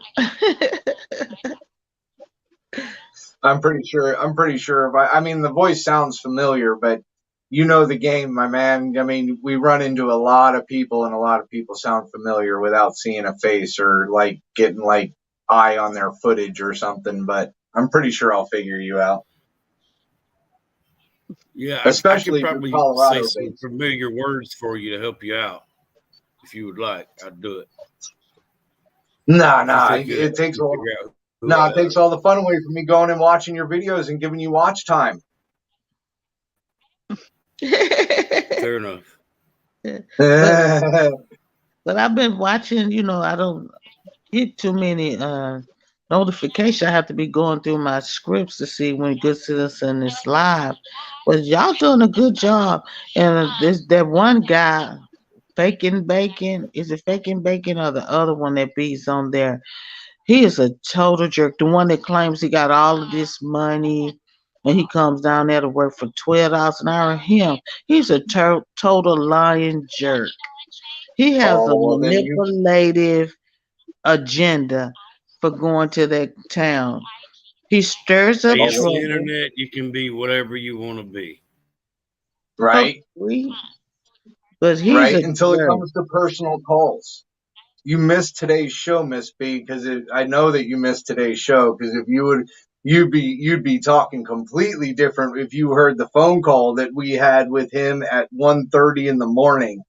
I'm pretty sure. I mean, the voice sounds familiar, but you know the game, my man. I mean, we run into a lot of people, and a lot of people sound familiar without seeing a face or like getting like eye on their footage or something. But I'm pretty sure I'll figure you out. Yeah, I Especially could if you're probably say Colorado some based. familiar words for you to help you out. If you would like, I'd do it. Nah. If you It takes all. figure out who No, I it takes all the fun away from me going and watching your videos and giving you watch time. Fair enough. But I've been watching, I don't get too many notifications. I have to be going through my scripts to see when Good Citizen is live. But y'all doing a good job. And there's that one guy, Faking Bacon. Is it Faking Bacon or the other one that beats on there? He is a total jerk. The one that claims he got all of this money and he comes down there to work for $12 an hour. He's a total lying jerk. He has a Oh, well, then you. manipulative agenda for going to that town. He stirs up Hey, it's the trouble. internet. You can be whatever you want to be. Right. But he's right a until it jerk. comes to personal calls. You missed today's show, Miss B, because I know that you missed today's show because if you would, you'd be talking completely different if you heard the phone call that we had with him at 1:30 in the morning.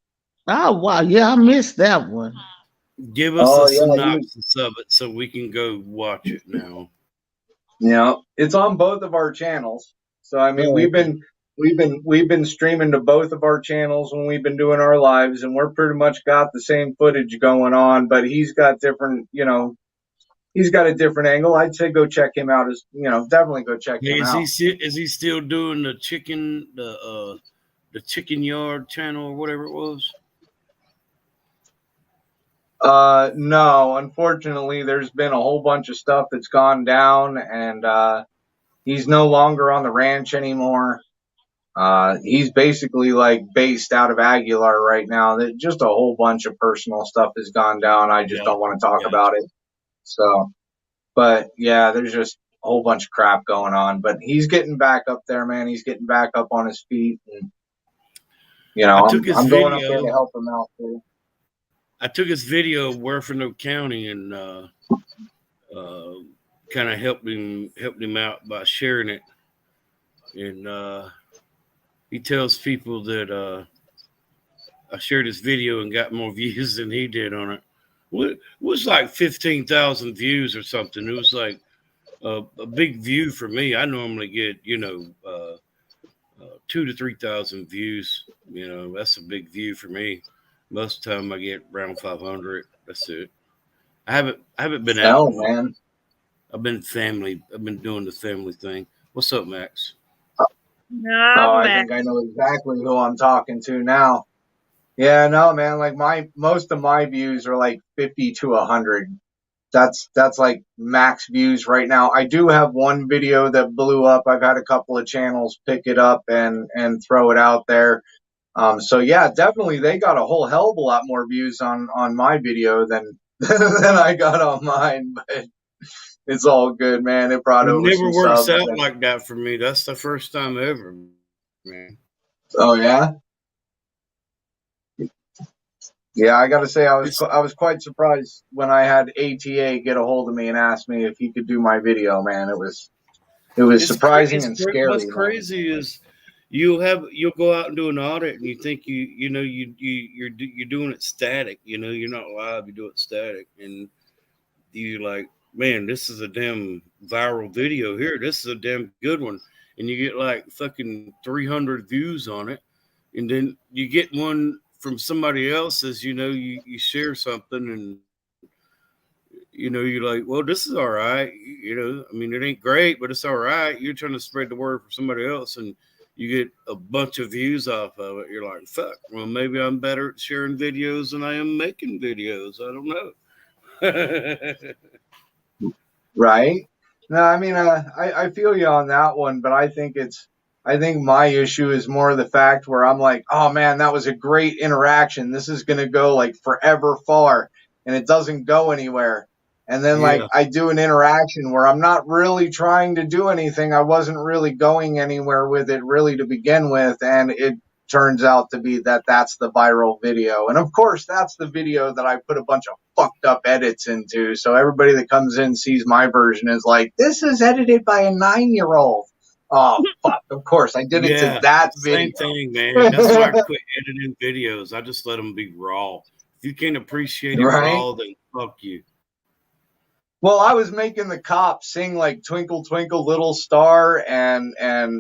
Oh wow, yeah, I missed that one. Give us Oh, a yeah, synopsis of it so we can go watch it now. Yeah, it's on both of our channels. So I mean, Oh, we've been streaming to both of our channels when we've been doing our lives, and we're pretty much got the same footage going on, but he's got different, he's got a different angle. I'd say go check him out. Definitely go check Hey, him out. is he still doing the chicken yard channel or whatever it was? No, unfortunately, there's been a whole bunch of stuff that's gone down, and he's no longer on the ranch anymore. He's basically like based out of Aguilar right now. That just a whole bunch of personal stuff has gone down. I just don't want to talk about it. So, but yeah, there's just a whole bunch of crap going on. But he's getting back up there, man. He's getting back up on his feet, and I'm going up there to help him out too. I took his video of Werfenau County and kind of helped him out by sharing it. And he tells people that I shared his video and got more views than he did on it. It was like 15,000 views or something. It was like a big view for me. I normally get 2,000 to 3,000 views. That's a big view for me. Most of the time I get around 500. That's it. I haven't been out. Man. I've been doing the family thing. What's up, Max? I think I know exactly who I'm talking to now. Yeah, no, man. Like most of my views are like 50 to 100. That's like max views right now. I do have one video that blew up. I've had a couple of channels pick it up and throw it out there. So yeah, definitely they got a whole hell of a lot more views on my video than I got on mine, but it's all good, man. It brought over some subs. It never works out like that for me. That's the first time ever, man. Oh yeah? Yeah, I gotta say I was quite surprised when I had ATA get a hold of me and ask me if he could do my video, man. It was surprising and scary. What's crazy is you'll go out and do an audit, and you think you're doing it static. You know, you're not live. You do it static, and you like, man, this is a damn viral video here. This is a damn good one, and you get like fucking 300 views on it, and then you get one from somebody else's. You know, you share something, and you know, you're like, well, this is all right. You know, I mean, it ain't great, but it's all right. You're trying to spread the word for somebody else, and you get a bunch of views off of it. You're like, fuck, well, maybe I'm better at sharing videos than I am making videos. I don't know. Right? No, I mean, I feel you on that one, but I think my issue is more the fact where I'm like, oh man, that was a great interaction. This is going to go like forever far, and it doesn't go anywhere. And then like I do an interaction where I'm not really trying to do anything. I wasn't really going anywhere with it really to begin with. And it turns out to be that's the viral video. And of course, that's the video that I put a bunch of fucked up edits into. So everybody that comes in sees my version is like, this is edited by a 9-year-old. Oh, fuck. Of course, I did it to that video. Same thing, man. That's why I quit editing videos. I just let them be raw. If you can't appreciate it raw, then fuck you. Well, I was making the cops sing like Twinkle, Twinkle, Little Star and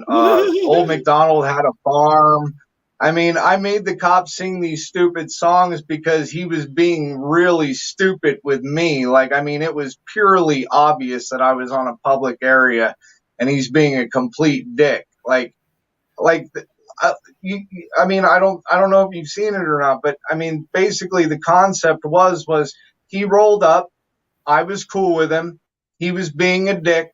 Old MacDonald Had a Farm. I mean, I made the cops sing these stupid songs because he was being really stupid with me. Like, I mean, it was purely obvious that I was on a public area and he's being a complete dick. I mean, I don't know if you've seen it or not, but I mean, basically the concept was he rolled up. I was cool with him. He was being a dick.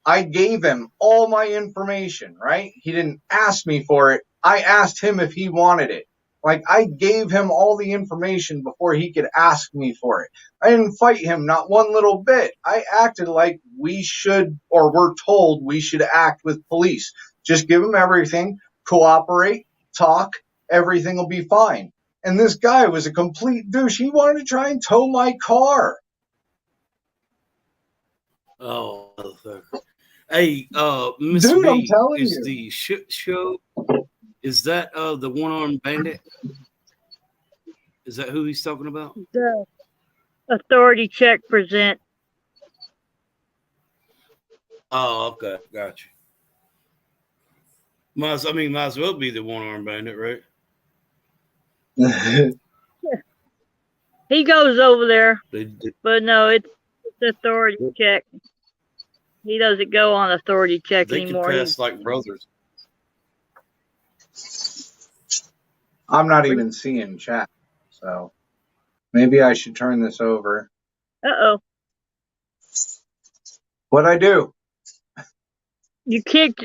I gave him all my information, right? He didn't ask me for it. I asked him if he wanted it. Like, I gave him all the information before he could ask me for it. I didn't fight him, not one little bit. I acted like we should, or we're told we should act with police. Just give him everything, cooperate, talk, everything will be fine. And this guy was a complete douche. He wanted to try and tow my car. Oh, hey, Miss Dude, I'm B, telling is you. the shit show? Is that the one-armed bandit? Is that who he's talking about? The Authority Check present. Oh, okay, gotcha. Might as well be the one-armed bandit, right? He goes over there, They but no, it's Authority Check. He doesn't go on Authority Check can anymore. pass like brothers. I'm not even seeing chat, so maybe I should turn this over. Uh-oh. What'd I do? You kicked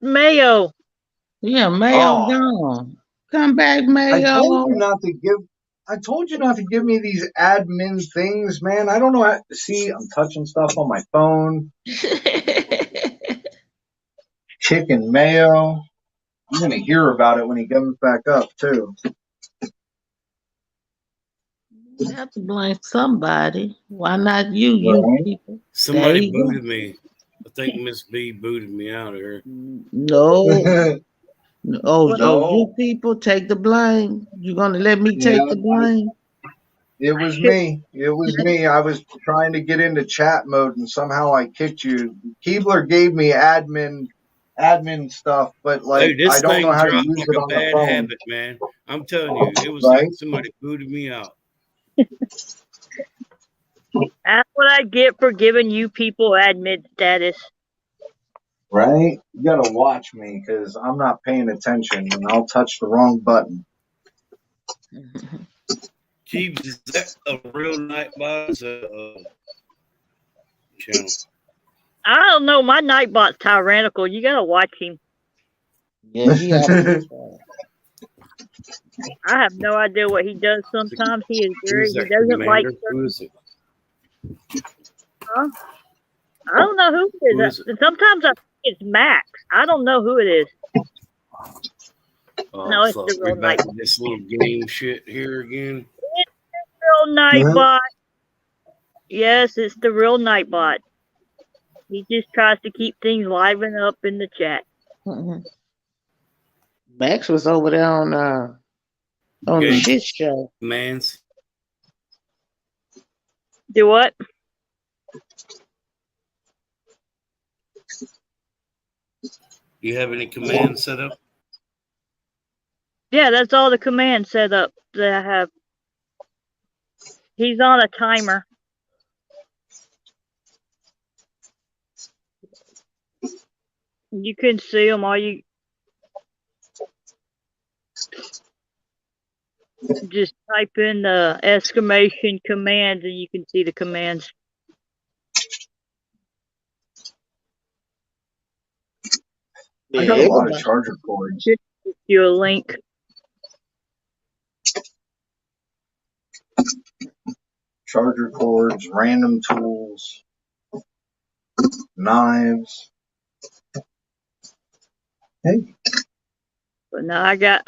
Mayo. Yeah, Mayo gone. Come back, Mayo. I told you not to give me these admin things, man. I don't know how to see. I'm touching stuff on my phone. Chicken Mayo. I'm going to hear about it when he comes back up, too. You have to blame somebody. Why not you Right. people? Somebody There you booted me. I think Miss B booted me out of here. No. No. You people take the blame. You gonna let me take the blame? It was me. It was me. I was trying to get into chat mode and somehow I kicked you. Keebler gave me admin stuff, but like Hey, this I don't thing know how to dropped use like it a on the bad phone. habit, man. I'm telling you, it was Right? like somebody booted me out. That's what I get for giving you people admin status. Right? You gotta watch me because I'm not paying attention and I'll touch the wrong button. Keebs, is that a real Nightbot channel? I don't know. My Nightbot's tyrannical. You gotta watch him. Yeah, he I have no idea what he does. Sometimes he is very. Who's He that doesn't like. commander? Who is it? I don't know who it Who is. is it? Sometimes I think it's Max. I don't know who it is. Oh, No, it's fuck. the We're real back Nightbot. to this little game shit here again. Real Nightbot. Yes, it's the real Nightbot. He just tries to keep things liven up in the chat. Max was over there on the Okay. shit show. Commands. Do what? You have any commands set up? Yeah, that's all the command set up that I have. He's on a timer. You can see him. All you just type in the exclamation commands, and you can see the commands. I Yeah, got a lot of everybody. charger cords. Give you a link. Charger cords, random tools, knives. Hey, But no, I got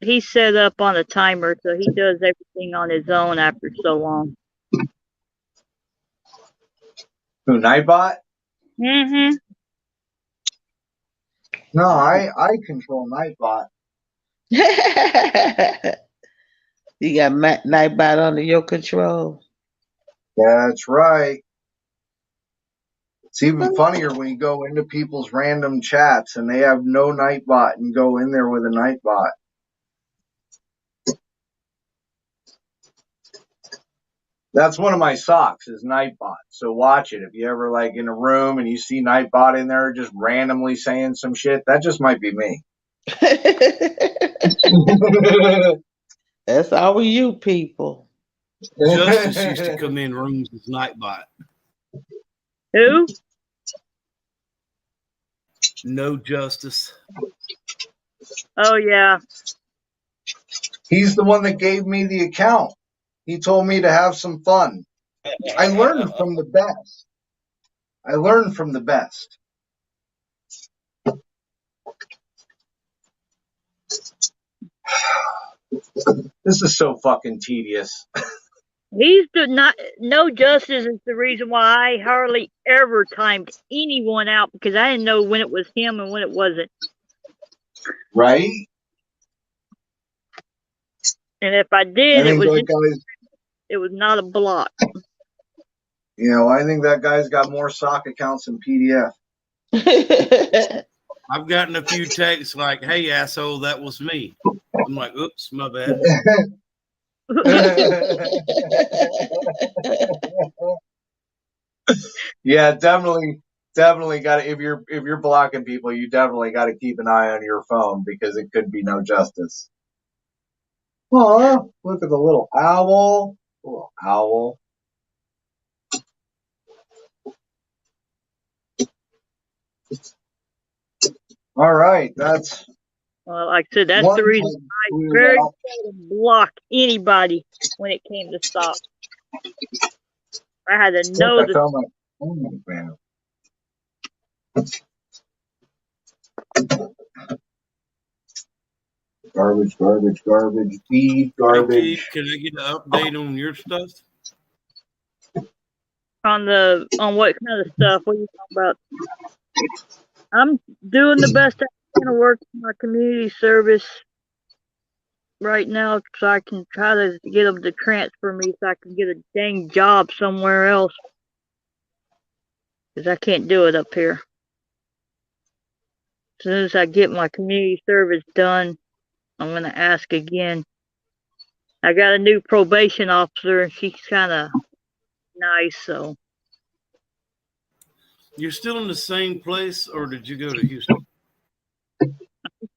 he's set up on a timer, so he does everything on his own after so long. who, Nightbot? Mm-hmm. No, I control Nightbot. You got Nightbot under your control. That's right. It's even funnier when you go into people's random chats and they have no Nightbot and go in there with a Nightbot. That's one of my socks is Nightbot. So watch it. If you ever like in a room and you see Nightbot in there just randomly saying some shit, that just might be me. That's all you people. Justice used to come in rooms as Nightbot. Who? No Justice. Oh yeah. He's the one that gave me the account. He told me to have some fun. I learned from the best. I learned from the best. This is so fucking tedious. He's the not no justice is the reason why I hardly ever timed anyone out because I didn't know when it was him and when it wasn't. Right? And if I I did, think that guy's, it was not a block. I think that guy's got more sock accounts than PDF. I've gotten a few texts like, "Hey, asshole, that was me." I'm like, "Oops, my bad." Yeah, definitely got to, if you're blocking people, you definitely got to keep an eye on your phone because it could be no justice. Oh, look at the little owl. Little owl. All right, that's Well, like I said, that's one the reason thing I cleared very out. seldom block anybody when it came to stop. I had to know I the found my phone, man. Garbage, beef, Hey, garbage. Keith, can I get an update on your stuff? on what kind of stuff. What are you talking about? I'm doing the best I can to work my community service right now so I can try to get them to transfer me so I can get a dang job somewhere else. Because I can't do it up here. As soon as I get my community service done, I'm going to ask again. I got a new probation officer and she's kind of nice, so. You're still in the same place, or did you go to Houston?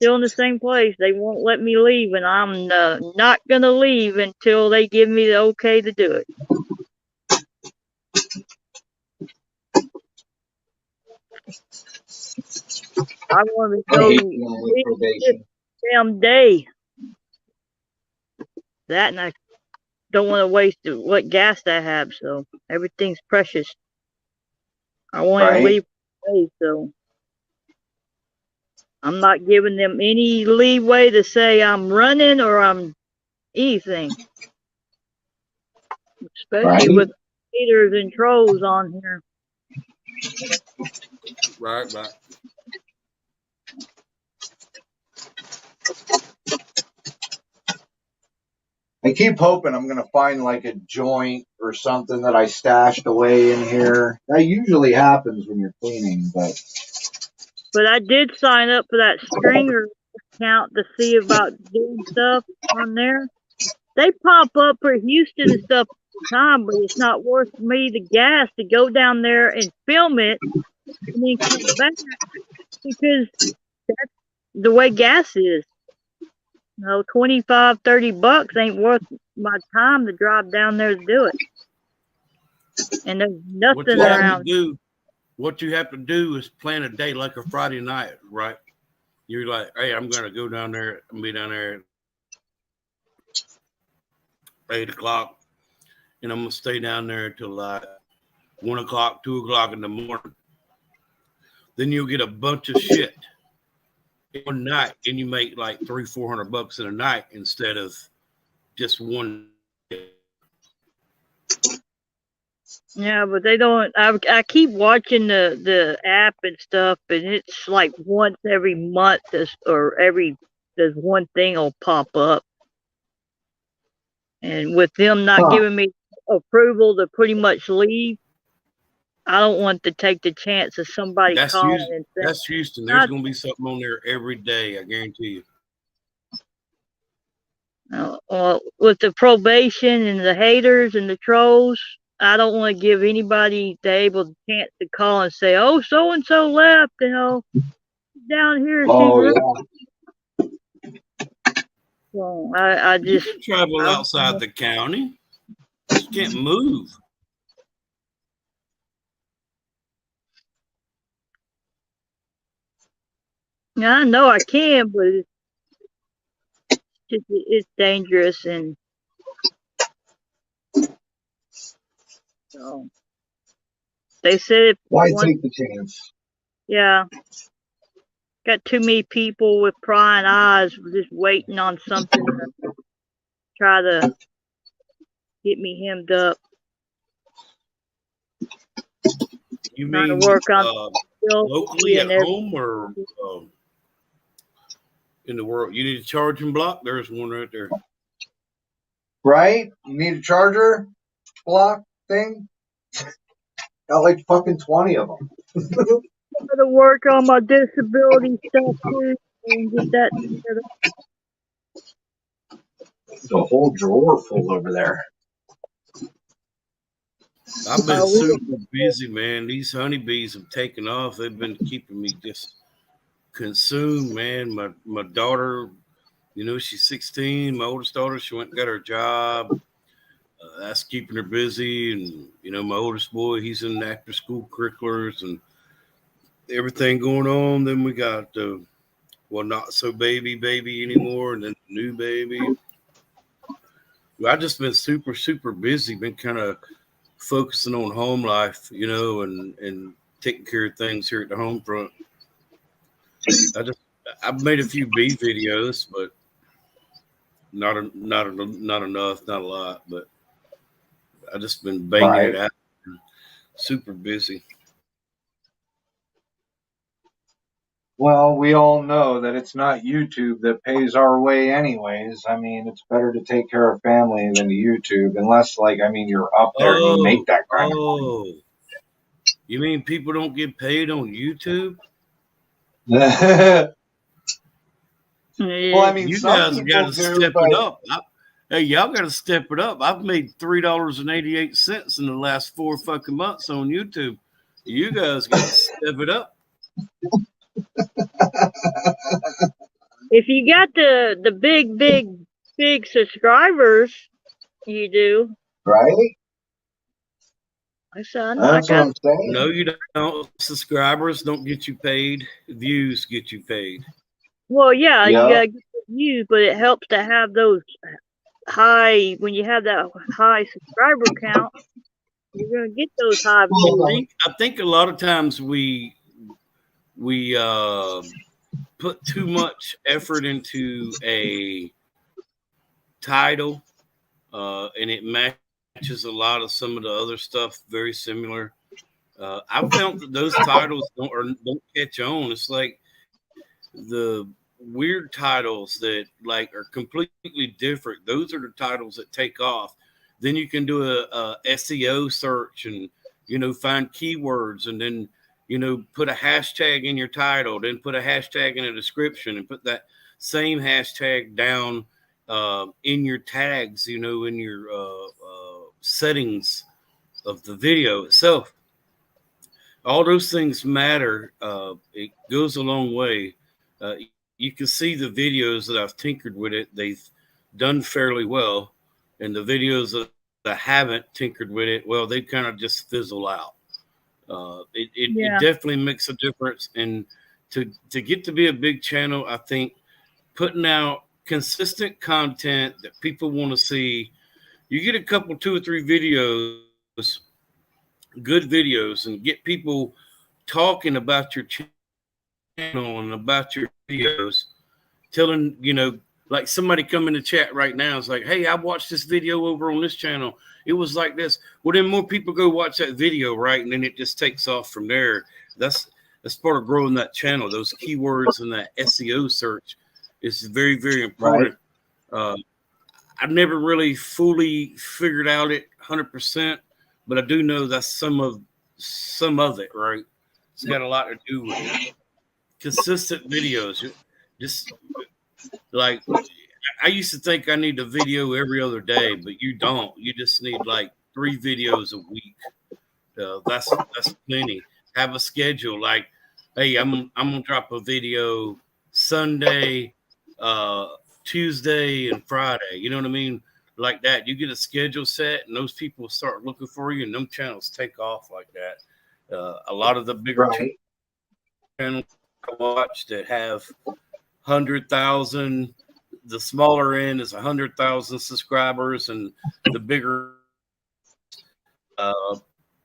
Still in the same place. They won't let me leave, and I'm not going to leave until they give me the okay to do it. I want to I go hate dealing with probation. damn day. That, and I don't want to waste what gas I have, so everything's precious. I want to Right. leave today, so I'm not giving them any leeway to say I'm running or I'm anything. Especially Right. with haters and trolls on here. Right. I keep hoping I'm gonna find like a joint or something that I stashed away in here. That usually happens when you're cleaning, but But I did sign up for that Stringer account to see about doing stuff on there. They pop up for Houston and stuff all the time, but it's not worth me the gas to go down there and film it and then come back because that's the way gas is. You know, $25-$30 ain't worth my time to drive down there to do it. And there's What nothing you have to around. do, what you have to do is plan a day like a Friday night, right? You're like, hey, I'm gonna go down there and be down there at 8 o'clock, and I'm gonna stay down there till like 1 o'clock, 2 o'clock in the morning. Then you'll get a bunch of shit one night, and you make like $300-$400 in a night instead of just one. Yeah, but they don't. I keep watching the app and stuff, and it's like once every month, there's one thing will pop up. And with them not giving me approval to pretty much leave, I don't want to take the chance of somebody calling and saying, That's Houston. There's going to be something on there every day, I guarantee you. With the probation and the haters and the trolls, I don't want to give anybody the chance to call and say, oh, so-and-so left, down here. So I just you can travel outside the county. You can't move. Yeah, I know I can, but it's dangerous, and so they said why take the chance? Yeah, got too many people with prying eyes just waiting on something to try to get me hemmed up. You Trying mean to work on locally at and home or in the world? You need a charging block? There's one right there. Right? You need a charger block thing? Got like fucking 20 of them. to work on my disability stuff too and get that together. There's a whole drawer full over there. I've been super busy, man. These honeybees have taken off. They've been keeping me just consumed, man. My daughter, she's 16. My oldest daughter, she went and got her job. That's keeping her busy. And, my oldest boy, he's in after school curriculars and everything going on. Then we got, not so baby anymore. And then new baby. I've just been super, super busy. Been kind of focusing on home life, and taking care of things here at the home front. I've made a few bee videos, but not enough, not a lot. But I just been banging it out. Super busy. Well, we all know that it's not YouTube that pays our way anyways. I mean, it's better to take care of family than to YouTube, unless, you're up there and you make that kind of money. You mean people don't get paid on YouTube? Well, I mean, you some guys people got to do, step but it up. Hey, y'all got to step it up. I've made $3.88 in the last 4 fucking months on YouTube. You guys got to step it up. If you got the big subscribers, you do. Right? I said, That's what I'm saying. No, you don't. Subscribers don't get you paid. Views get you paid. Well, yeah, you gotta get the views, but it helps to have those high. When you have that high subscriber count, you're gonna get those high views. I think a lot of times we put too much effort into a title, and it matches a lot of some of the other stuff very similar. I found that those titles don't catch on. It's like weird titles that like are completely different, those are the titles that take off. Then you can do a SEO search and, you know, find keywords, and then, you know, put a hashtag in your title, then put a hashtag in a description, and put that same hashtag down in your tags, you know, in your settings of the video itself. All those things matter. It goes a long way. You can see the videos that I've tinkered with it. They've done fairly well. And the videos that I haven't tinkered with it, well, they kind of just fizzle out. It definitely makes a difference. And to get to be a big channel, I think putting out consistent content that people want to see. You get a couple, 2 or 3 videos, good videos, and get people talking about your channel and about your videos, telling, you know, like somebody come in the chat right now is like, hey, I watched this video over on this channel. It was like this. Well, then more people go watch that video, right? And then it just takes off from there. That's part of growing that channel. Those keywords and that SEO search is very, very important. Right. I've never really fully figured out it 100%, but I do know that's some of it, right? It's got a lot to do with it. Consistent videos. Just like, I used to think I need a video every other day, but you don't. You just need like 3 videos a week. That's plenty. Have a schedule. Like, hey, I'm gonna drop a video Sunday, Tuesday, and Friday. You know what I mean? Like that. You get a schedule set, and those people start looking for you, and them channels take off like that. A lot of the bigger channels I watch that have 100,000. The smaller end is 100,000 subscribers, and the bigger,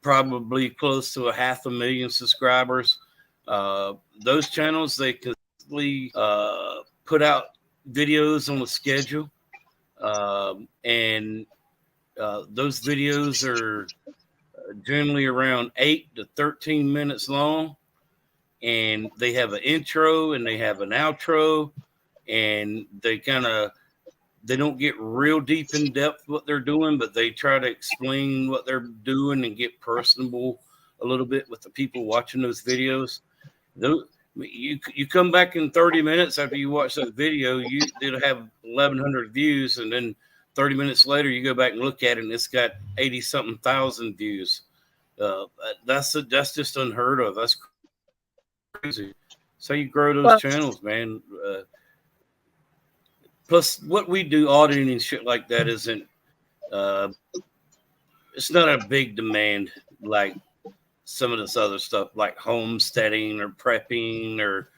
probably close to 500,000 subscribers. Those channels, they consistently put out videos on a schedule, and those videos are generally around 8 to 13 minutes long, and they have an intro and they have an outro, and they don't get real deep in depth what they're doing, but they try to explain what they're doing and get personable a little bit with the people watching those videos. You come back in 30 minutes after you watch that video, it'll have 1,100 views, and then 30 minutes later you go back and look at it and it's got 80-something thousand views. That's just unheard of. That's crazy. So you grow those channels, man. Plus, what we do, auditing and shit like that, isn't. It's not a big demand like some of this other stuff, like homesteading or prepping or,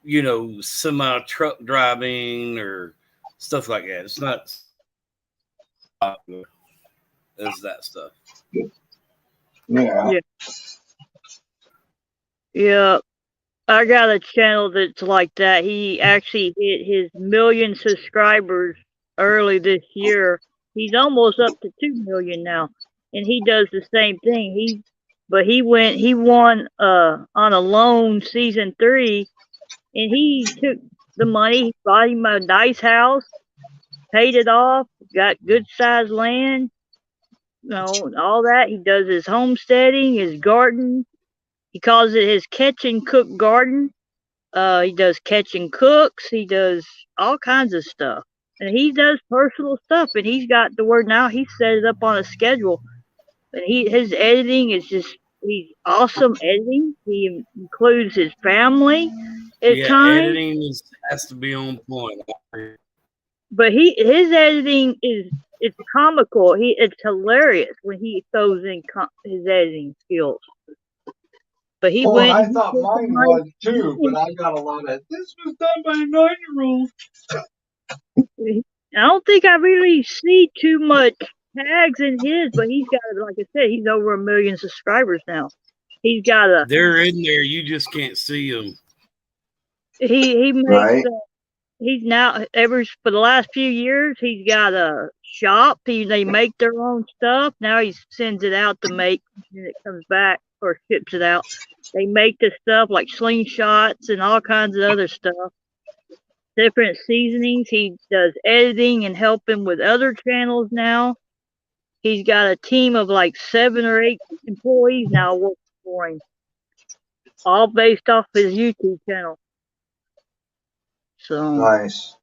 you know, semi truck driving or stuff like that. It's not popular as that stuff. Yeah. I got a channel that's like that. He actually hit his 1 million subscribers early this year. He's almost up to 2 million now, and he does the same thing. He won on a loan season 3, and he took the money, bought him a nice house, paid it off, got good sized land, you know, all that. He does his homesteading, his garden. He calls it his catch and cook garden. He does catch and cooks. He does all kinds of stuff. And he does personal stuff. And he's got the word now. He set it up on a schedule. And his editing is just, he's awesome editing. He includes his family at times. Editing has to be on point. But his editing it's comical. It's hilarious when he throws in his editing skills. But I thought mine was too, but I got a lot of, this was done by a 9-year-old. I don't think I really see too much tags in his, but he's got, like I said, he's over 1 million subscribers now. He's got they're in there, you just can't see them. He makes he's now for the last few years he's got a shop. They make their own stuff. Now he sends it out to make, and it comes back or ships it out. They make the stuff like slingshots and all kinds of other stuff. Different seasonings. He does editing and helping with other channels now. He's got a team of like 7 or 8 employees now working for him, all based off his YouTube channel. So, Nice.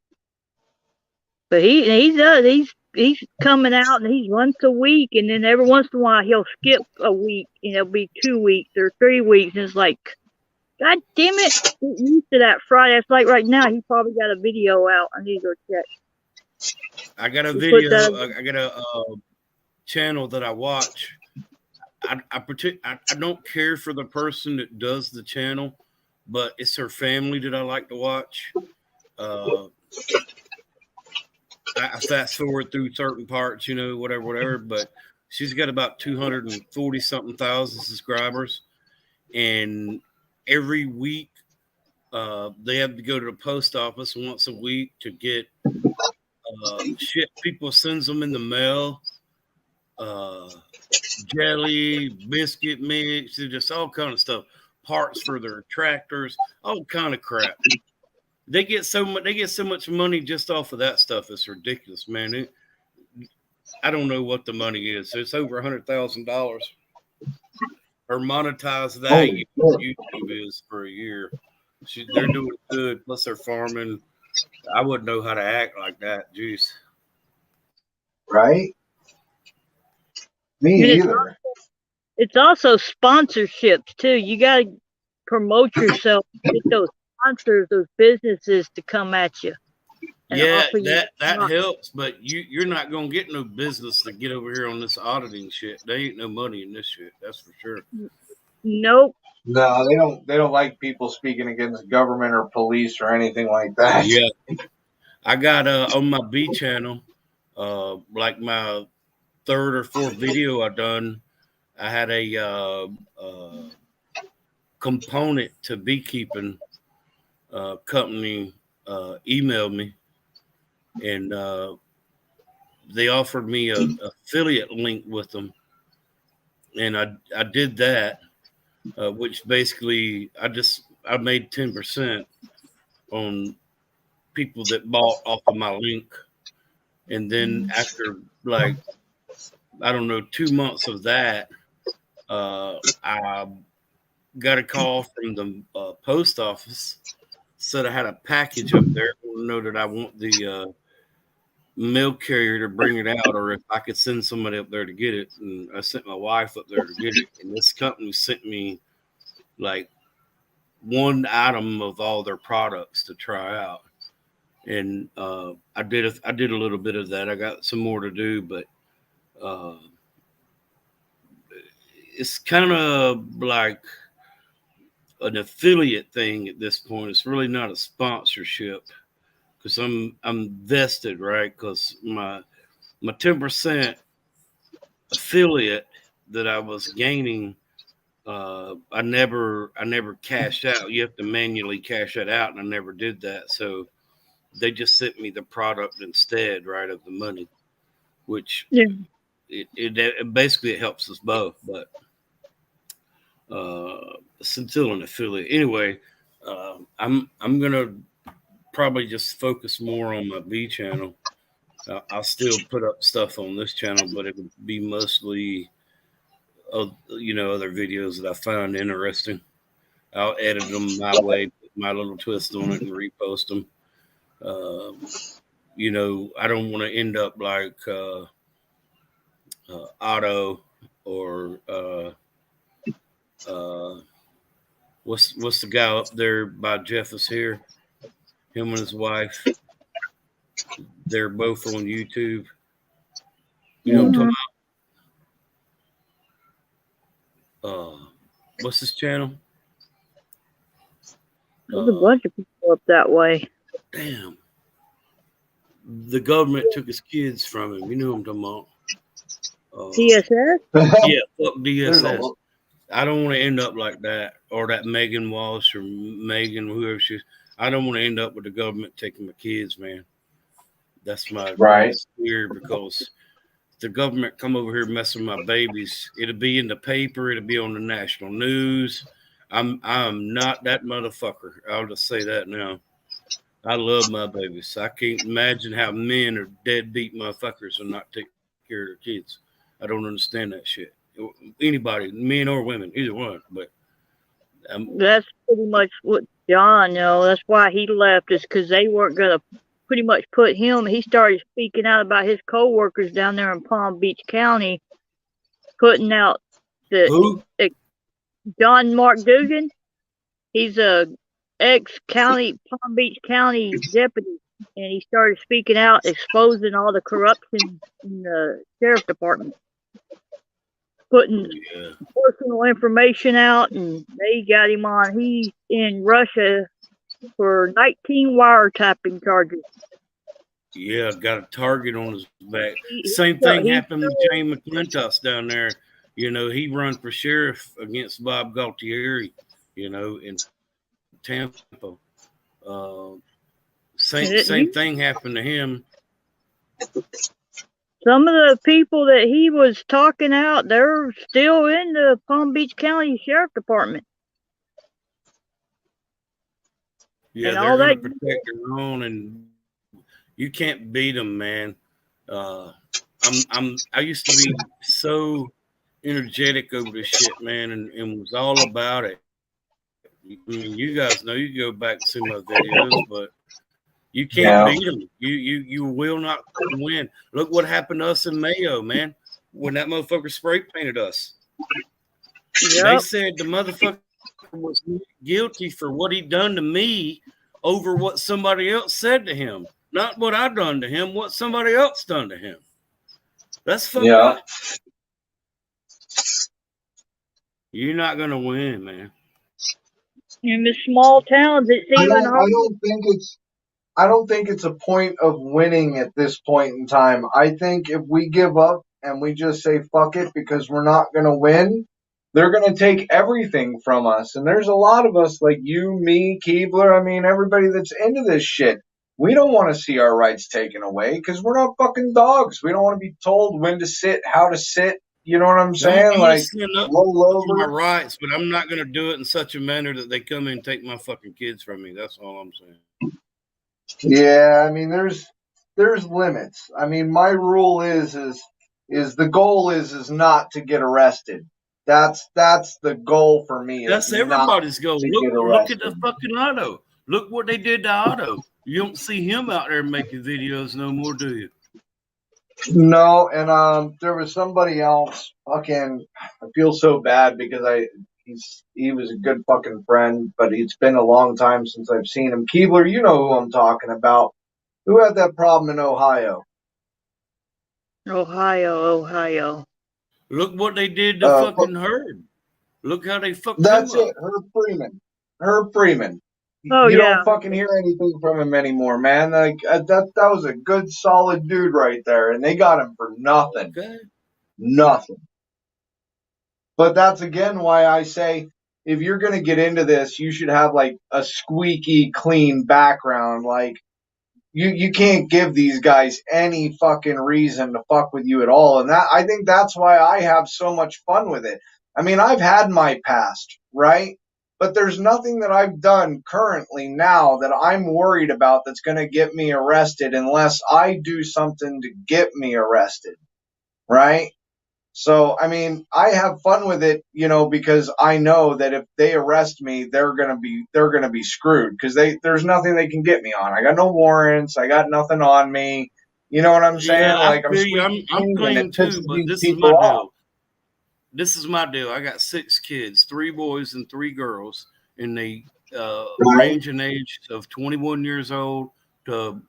but he's coming out and he's once a week, and then every once in a while he'll skip a week, and it'll be 2 weeks or 3 weeks, and it's like, God damn it, get used to that Friday. It's like right now he probably got a video out. I need to go check. I got a You put video. that- I got a channel that I watch. I don't care for the person that does the channel, but it's her family that I like to watch. I fast forward through certain parts, you know, whatever. But she's got about 240 something thousand subscribers, and every week they have to go to the post office once a week to get shit people sends them in the mail. Jelly, biscuit mix, just all kind of stuff, parts for their tractors, all kind of crap. They get so much money just off of that stuff. It's ridiculous, man. I don't know what the money is. It's over $100,000 or monetize that. Holy YouTube is for a year. They're doing good. Plus they're farming. I wouldn't know how to act like that. Jeez. Right? Me And either. it's also sponsorships too. You got to promote yourself, get those sponsors, those businesses to come at you. and Yeah, offer you that not- helps, but you're not gonna get no business to get over here on this auditing shit. There ain't no money in this shit. That's for sure. Nope. No, they don't like people speaking against government or police or anything like that. Yeah, I got on my B channel, like my third or fourth video I done. I had a component to beekeeping company emailed me, and they offered me a affiliate link with them, and I did that, which basically I made 10% on people that bought off of my link, and then after like I don't know 2 months of that, I got a call from the post office. Said I had a package up there. I want to know that I want the mail carrier to bring it out, or if I could send somebody up there to get it. And I sent my wife up there to get it. And this company sent me like one item of all their products to try out. And I did a little bit of that. I got some more to do, but it's kind of like an affiliate thing at this point. It's really not a sponsorship because I'm vested, right? Because my 10% affiliate that I was gaining, I never cashed out. You have to manually cash that out, and I never did that. So they just sent me the product instead, right, of the money, which it basically it helps us both, but it's still an affiliate. Anyway, I'm gonna probably just focus more on my B channel. I'll still put up stuff on this channel, but it would be mostly other videos that I find interesting. I'll edit them my way, put my little twist on it, and repost them. I don't want to end up like Otto or what's the guy up there by Jeff is here? Him and his wife. They're both on YouTube. You know what I'm talking about? What's his channel? There's a bunch of people up that way. Damn. The government took his kids from him. You know what I'm talking about? TSS? Yeah, fuck DSS. I don't want to end up like that, or that Megan Walsh or Megan, whoever she is. I don't want to end up with the government taking my kids, man. That's my Right. fear, because if the government come over here messing with my babies, it'll be in the paper, it'll be on the national news. I'm not that motherfucker. I'll just say that now. I love my babies. I can't imagine how men are deadbeat motherfuckers and not take care of their kids. I don't understand that shit. Anybody, men or women, either one. But That's pretty much what John, that's why he left, is because they weren't going to pretty much put him. He started speaking out about his co-workers down there in Palm Beach County, putting out who? John Mark Dugan. He's a ex-county Palm Beach County deputy, and he started speaking out, exposing all the corruption in the sheriff department, putting personal information out, and they got him on. He's in Russia for 19 wiretapping charges. Yeah, got a target on his back. Same thing happened with James McClintock down there. He run for sheriff against Bob Galtieri, in Tampa. Same thing happened to him. Some of the people that he was talking out, they're still in the Palm Beach County Sheriff Department. Yeah, and they're going to protect their own, and you can't beat them, man. I used to be so energetic over this shit, man, and was all about it. I mean, you guys know, you go back to see my videos, but you can't beat them. You will not win. Look what happened to us in Mayo, man, when that motherfucker spray painted us. Yep. They said the motherfucker was guilty for what he done to me over what somebody else said to him. Not what I done to him, what somebody else done to him. That's fucked up. You're not gonna win, man. In the small towns, it's even harder. I don't think it's a point of winning at this point in time. I think if we give up and we just say fuck it because we're not gonna win, they're gonna take everything from us. And there's a lot of us like you, me, Keebler. I mean, everybody that's into this shit. We don't want to see our rights taken away because we're not fucking dogs. We don't want to be told when to sit, how to sit. You know what I'm saying? Like, roll over my rights, but I'm not going to do it in such a manner that they come in and take my fucking kids from me. That's all I'm saying. Yeah, I mean, there's limits. I mean, my rule is the goal is not to get arrested. That's the goal for me. That's everybody's goal. Look at the fucking Otto. Look what they did to Otto. You don't see him out there making videos no more, do you? No, and there was somebody else. Fucking, I feel so bad because he was a good fucking friend, but it's been a long time since I've seen him. Keebler, you know who I'm talking about. Who had that problem in Ohio? Ohio. Look what they did to fucking Herb. Look how they fucked him up. That's it, Herb Freeman. Oh, you don't fucking hear anything from him anymore, man. Like that was a good, solid dude right there, and they got him for nothing. Okay. Nothing. But that's again why I say if you're gonna get into this, you should have like a squeaky clean background. Like you can't give these guys any fucking reason to fuck with you at all. And I think that's why I have so much fun with it. I mean, I've had my past, right? But there's nothing that I've done currently now that I'm worried about that's going to get me arrested unless I do something to get me arrested, right? So, I mean, I have fun with it, because I know that if they arrest me, they're going to be screwed because there's nothing they can get me on. I got no warrants. I got nothing on me. You know what I'm saying? Yeah, like I'm clean too, but this is my deal. This is my deal. I got 6 kids, 3 boys and 3 girls, and they range in age of 21 years old to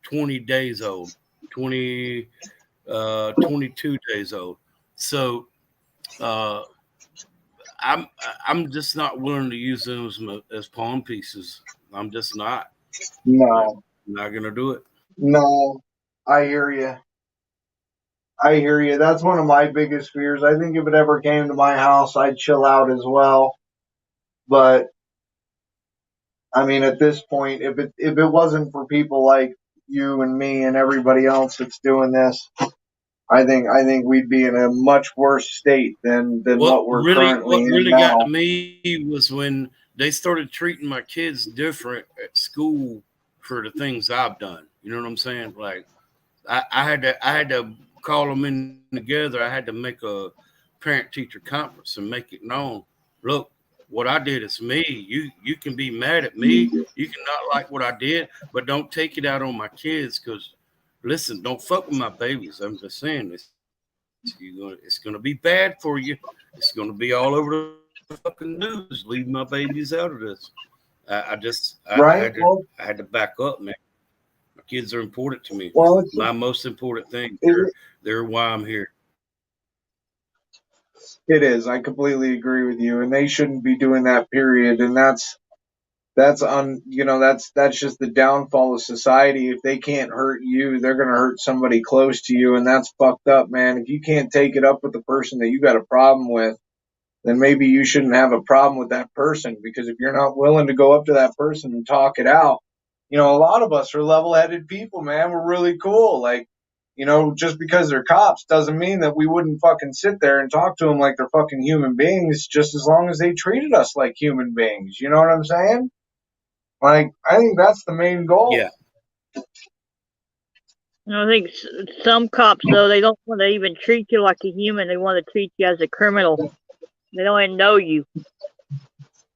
20 days old, 22 days old. So I'm just not willing to use them as pawn pieces. I'm just not. No. I'm not going to do it. No, I hear you. That's one of my biggest fears. I think if it ever came to my house, I'd chill out as well. But I mean, at this point, if it wasn't for people like you and me and everybody else that's doing this, I think we'd be in a much worse state than what we're currently in really now. got to me was when they started treating my kids different at school for the things I've done. You know what I'm saying? Like I had to call them in together. I had to make a parent teacher conference and make it known. Look, what I did is me. You can be mad at me. You can not like what I did, but don't take it out on my kids. Because listen, don't fuck with my babies. I'm just saying this. It's gonna be bad for you. It's gonna be all over the fucking news. Leave my babies out of this. I had to back up, man. My kids are important to me. Well, My most important thing. They're why I'm here. It is. I completely agree with you, and they shouldn't be doing that. Period. And that's that's just the downfall of society. If they can't hurt you, they're gonna hurt somebody close to you, and that's fucked up, man. If you can't take it up with the person that you got a problem with, then maybe you shouldn't have a problem with that person. Because if you're not willing to go up to that person and talk it out, a lot of us are level-headed people, man. We're really cool. Like, just because they're cops doesn't mean that we wouldn't fucking sit there and talk to them like they're fucking human beings, just as long as they treated us like human beings. You know what I'm saying? Like, I think that's the main goal. Yeah. I think some cops, though, they don't want to even treat you like a human. They want to treat you as a criminal. They don't even know you.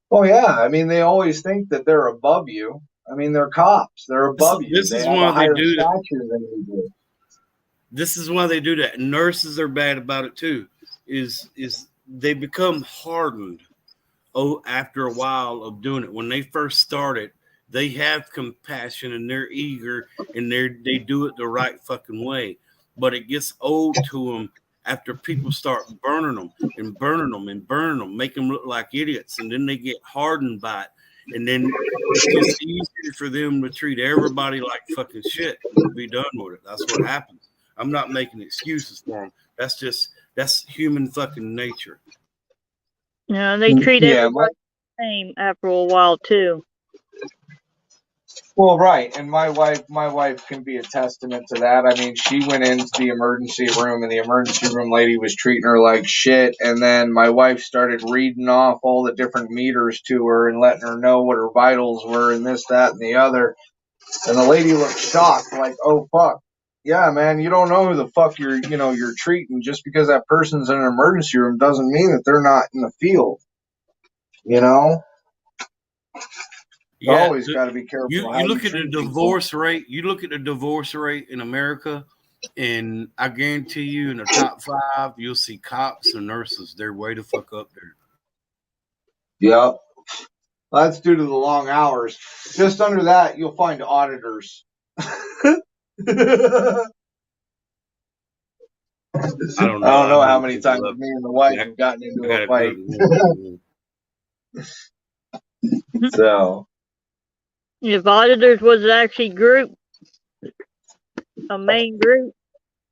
Oh, yeah. I mean, they always think that they're above you. I mean, they're cops. They're above you. This is have why a higher they do that. stature than you do. This is why they do that. Nurses are bad about it too. Is they become hardened after a while of doing it. When they first started, they have compassion and they're eager and they do it the right fucking way. But it gets old to them after people start burning them and burning them and burning them, make them look like idiots, and then they get hardened by it. And then it's just easier for them to treat everybody like fucking shit and be done with it. That's what happens. I'm not making excuses for them. That's human fucking nature. Yeah, they treat everybody the same after a while too. Well, right, and my wife can be a testament to that. I mean, she went into the emergency room, and the emergency room lady was treating her like shit. And then my wife started reading off all the different meters to her and letting her know what her vitals were, and this, that, and the other. And the lady looked shocked, like, "Oh fuck, yeah, man, you don't know who the fuck you're treating. Just because that person's in an emergency room doesn't mean that they're not in the field, you know." Yeah, always got to be careful. You look at the divorce rate. You look at the divorce rate in America, and I guarantee you, in the top 5, you'll see cops and nurses. They're way the fuck up there. Yep, that's due to the long hours. Just under that, you'll find auditors. I don't know how many times me and the wife have gotten into a fight. So, if auditors was actually a main group,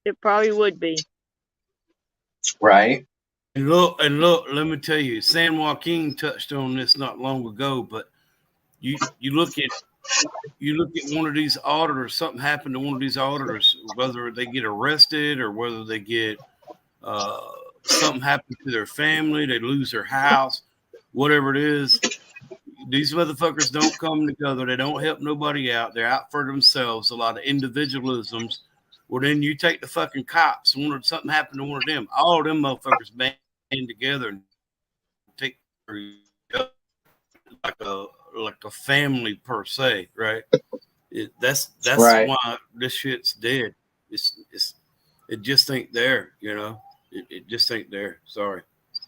it probably would be. Right. And look, let me tell you, San Joaquin touched on this not long ago, but you look at one of these auditors, something happened to one of these auditors, whether they get arrested or whether they get something happened to their family, they lose their house, whatever it is. These motherfuckers don't come together. They don't help nobody out. They're out for themselves. A lot of individualisms. Well, then you take the fucking cops. Something happened to one of them. All of them motherfuckers band together and take like a family per se, right? That's right. Why this shit's dead. It just ain't there, you know. It just ain't there. Sorry,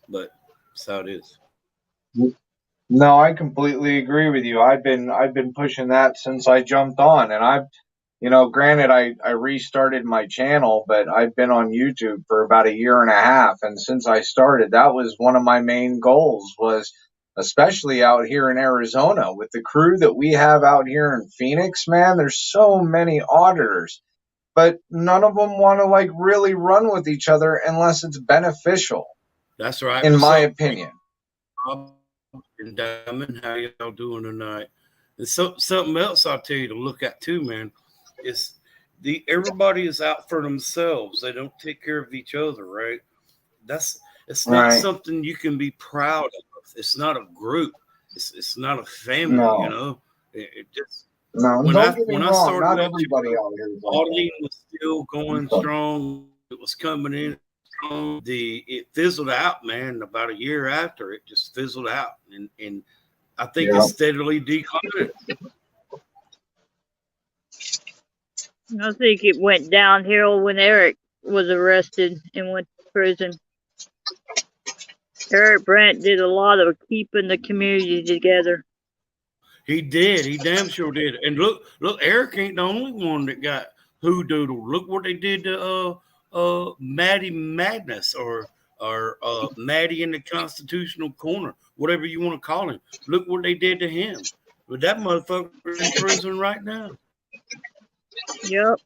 but that's how it is. No, I completely agree with you. I've been pushing that since I jumped on, and granted, I restarted my channel, but I've been on YouTube for about 1.5 years, and since I started, that was one of my main goals, was especially out here in Arizona with the crew that we have out here in Phoenix, man, there's so many auditors, but none of them want to like really run with each other unless it's beneficial. That's right. In my opinion. And Diamond, how y'all doing tonight? And something else I'll tell you to look at too, man, is everybody is out for themselves. They don't take care of each other, right? It's not Right. something you can be proud of. It's not a group. It's not a family. No. You know, it just No, when don't get me I wrong. started Not watching, everybody out here is like auditing was still going that. strong. It was coming in strong. It fizzled out, man. About a year after, it just fizzled out, and I think Yeah. it's steadily declining. I think it went downhill when Eric was arrested and went to prison. Eric Brandt did a lot of keeping the community together. He did. He damn sure did. And look, Eric ain't the only one that got hoodooed. Look what they did to Maddie Madness or Maddie in the Constitutional Corner, whatever you want to call him. Look what they did to him. But that motherfucker's in prison right now. Yep.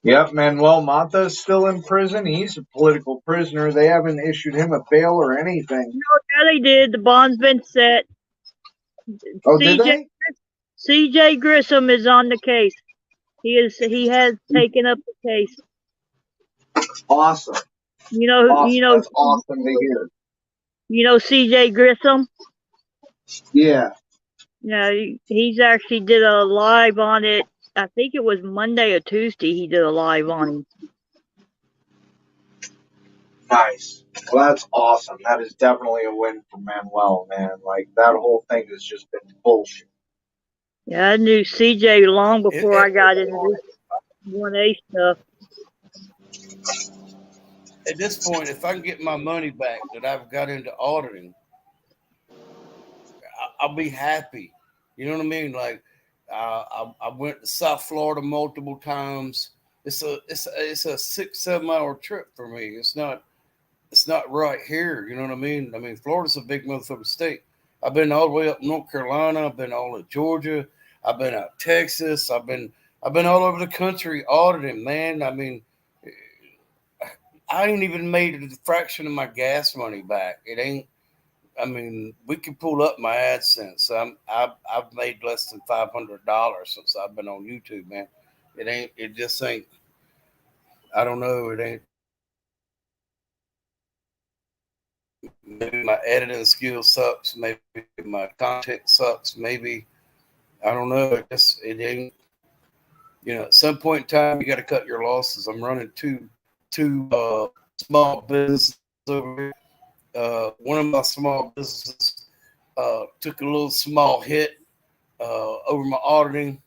Yep, Manuel Mata's still in prison. He's a political prisoner. They haven't issued him a bail or anything. Yeah, they did. The bond's been set. Oh, did they? CJ Grissom is on the case. He has taken up the case. Awesome. Awesome. That's awesome to hear. CJ Grissom? Yeah. Yeah, he's actually did a live on it. I think it was Monday or Tuesday he did a live on him. Nice. Well, that's awesome. That is definitely a win for Manuel, man. Like, that whole thing has just been bullshit. Yeah, I knew CJ long before I got into this 1A stuff. At this point, if I can get my money back that I've got into auditing, I'll be happy. You know what I mean? Like, I went to South Florida multiple times. It's a 6-7 hour trip for me. It's not right here. You know what I mean? I mean, Florida's a big motherfucking state. I've been all the way up North Carolina. I've been all of Georgia. I've been out Texas. I've been all over the country auditing, man. I mean, I ain't even made a fraction of my gas money back. It ain't. I mean, we can pull up my AdSense. I've made less than $500 since I've been on YouTube, man. It just ain't. I don't know. It ain't. Maybe my editing skill sucks. Maybe my content sucks. Maybe I don't know. It ain't. At some point in time, you got to cut your losses. I'm running two small businesses over here. One of my small businesses took a little small hit over my auditing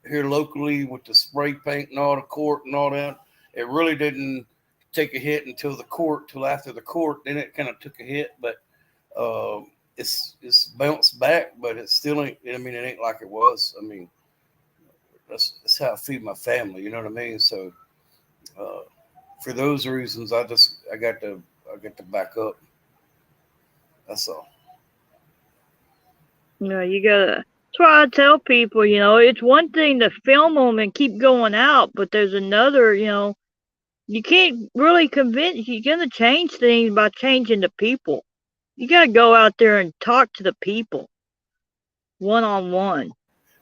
here locally with the spray paint and all the court and all that. It really didn't take a hit till after the court. Then it kind of took a hit, but it's bounced back, but it still ain't. I mean, it ain't like it was. I mean, that's how I feed my family. You know what I mean? So for those reasons, I got to back up. That's all. You gotta. That's why I tell people, it's one thing to film them and keep going out, but there's another, you can't really convince. You're gonna change things by changing the people. You gotta go out there and talk to the people, one-on-one.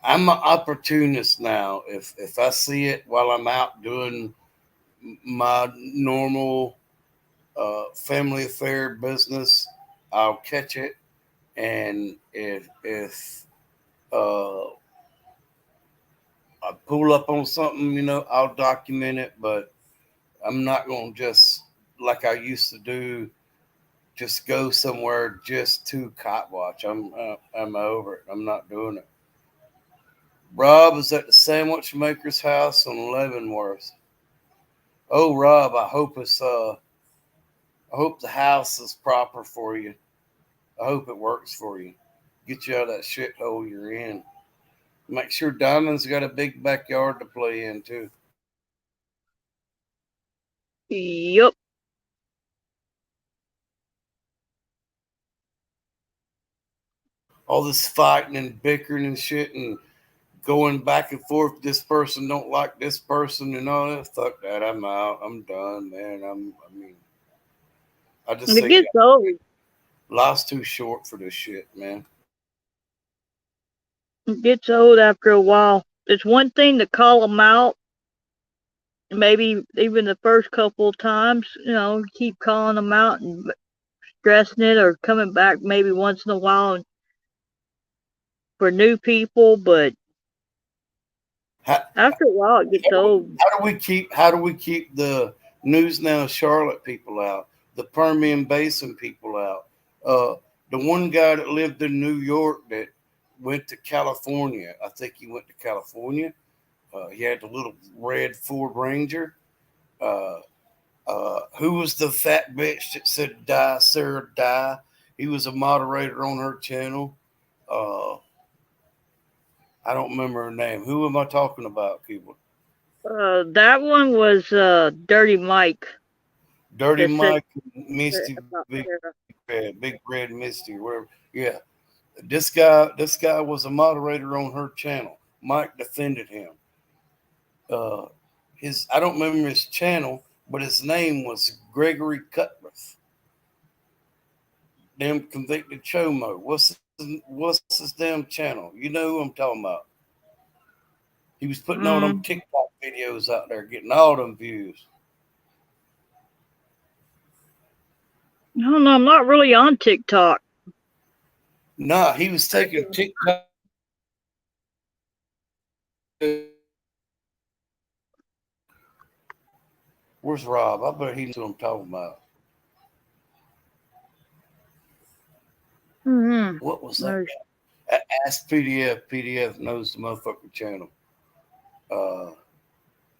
I'm an opportunist now. If I see it while I'm out doing my normal family affair business, I'll catch it, and if I pull up on something, I'll document it, but I'm not gonna just like I used to do, just go somewhere just to cop watch. I'm over it. I'm not doing it. Rob is at the sandwich maker's house on Leavenworth. Oh, Rob, I hope the house is proper for you. I hope it works for you. Get you out of that shithole you're in. Make sure Diamond's got a big backyard to play in too. Yup. All this fighting and bickering and shit and going back and forth. This person don't like this person and all that. Fuck that. I'm out. I'm done, man. I just It think gets old. life's too short for this shit, man. It gets old after a while. it's one thing to call them out, maybe even the first couple of times, keep calling them out and stressing it, or coming back maybe once in a while for new people, but How, after a while it gets old. how do we keep the News Now Charlotte people out, the Permian Basin people out? The one guy that lived in New York that went to California, I think he went to California. He had the little red Ford Ranger. Who was the fat bitch that said die, Sarah, die? He was a moderator on her channel. I don't remember her name. Who am I talking about, people? That one was Dirty Mike. Dirty that said Mike, Misty, about Big Sarah. Big Red Misty, whatever. Yeah, this guy was a moderator on her channel. Mike defended him. I don't remember his channel, but his name was Gregory Cutlass. Damn convicted chomo. What's his damn channel? You know who I'm talking about. He was putting all them TikTok videos out there, getting all them views. No, I'm not really on TikTok. Nah, he was taking TikTok. Where's Rob? I bet he knows what I'm talking about. Mm-hmm. What was that? Ask PDF. PDF knows the motherfucking channel.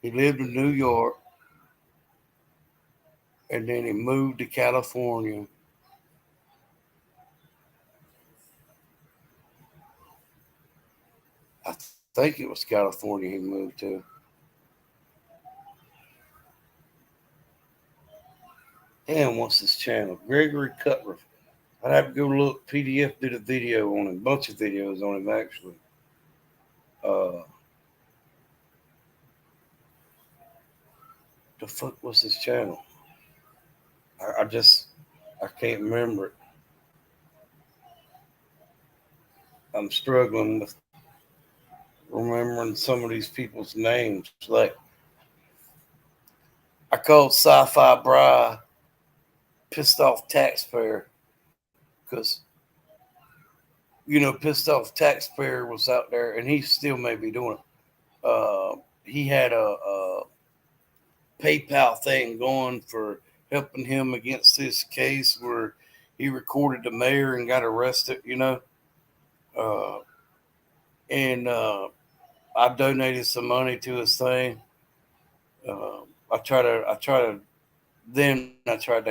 He lived in New York, and then he moved to California. I think it was California he moved to. Damn, what's his channel? Gregory Cutler. I'd have to go look. PDF did a video on him, a bunch of videos on him, actually. The fuck was his channel? I can't remember it. I'm struggling with remembering some of these people's names. Like, I called Sci-Fi Bri Pissed Off Taxpayer because, Pissed Off Taxpayer was out there, and he still may be doing it. He had a PayPal thing going for helping him against this case where he recorded the mayor and got arrested, and I donated some money to his thing. I tried to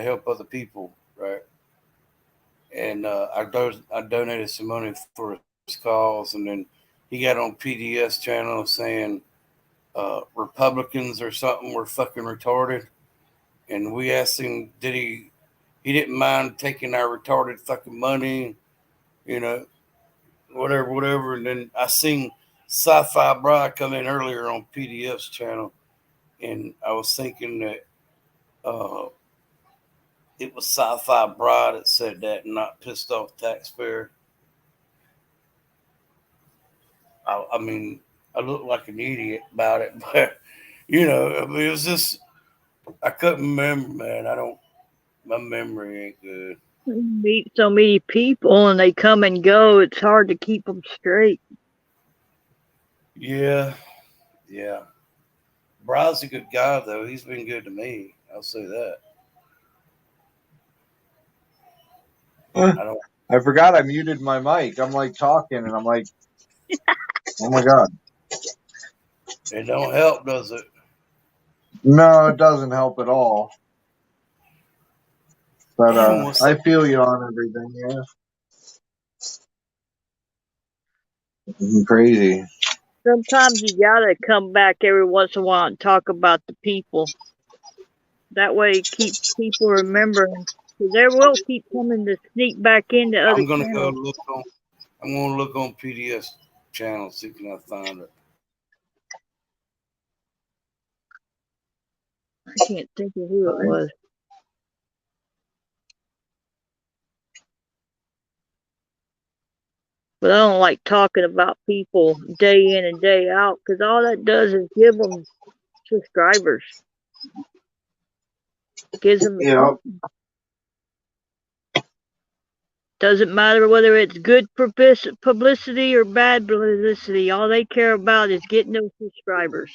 help other people, right? And I donated some money for his cause, and then he got on PDS channel saying Republicans or something were fucking retarded, and we asked him, he didn't mind taking our retarded fucking money, whatever. And then I seen Sci-Fi Bri come in earlier on PDF's channel, and I was thinking that it was Sci-Fi Bri that said that, and not Pissed Off Taxpayer. I mean, I look like an idiot about it, but it was just, I couldn't remember, man. My memory ain't good. You meet so many people and they come and go, it's hard to keep them straight. Yeah. Bri's a good guy, though. He's been good to me. I'll say that. I forgot I muted my mic. I'm like talking and I'm like, oh my God. It don't help, does it? No, it doesn't help at all. But I feel you on everything, yeah. Crazy. Sometimes you gotta come back every once in a while and talk about the people. That way it keeps people remembering. Because they will keep coming to sneak back into other I'm gonna channels. I'm gonna look on PDS channel, see if I can find it. I can't think of who it was. But I don't like talking about people day in and day out because all that does is give them subscribers. Gives them Yeah. Doesn't matter whether it's good publicity or bad publicity. All they care about is getting those subscribers.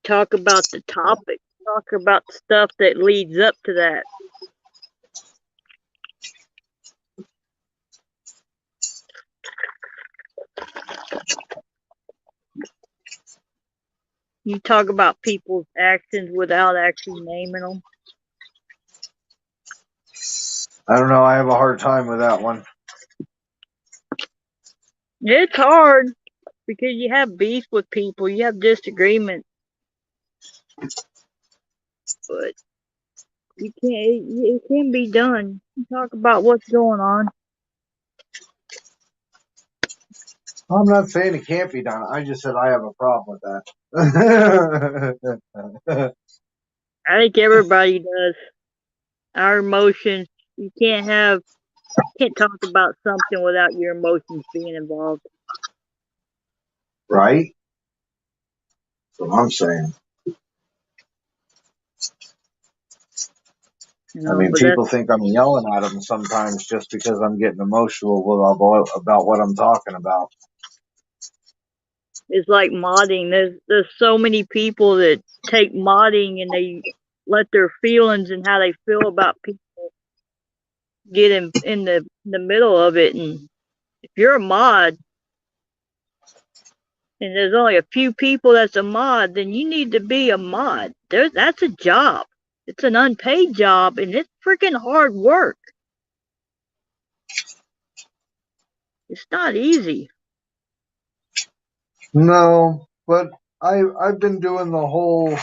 Talk about the topic. Talk about stuff that leads up to that. You talk about people's actions without actually naming them. I don't know. I have a hard time with that one. It's hard because you have beef with people, you have disagreement, but you can't. It can be done. You talk about what's going on. I'm not saying it can't be done. I just said I have a problem with that. I think everybody does. Our emotions. You can't talk about something without your emotions being involved. Right? That's what I'm saying. You I know, mean, but people think I'm yelling at them sometimes just because I'm getting emotional about what I'm talking about. it's like modding. There's so many people that take modding and they let their feelings and how they feel about people get in the middle of it. And if you're a mod and there's only a few people that's a mod, then you need to be a mod. That's a job. It's an unpaid job and it's freaking hard work. It's not easy. No, but I've been doing the whole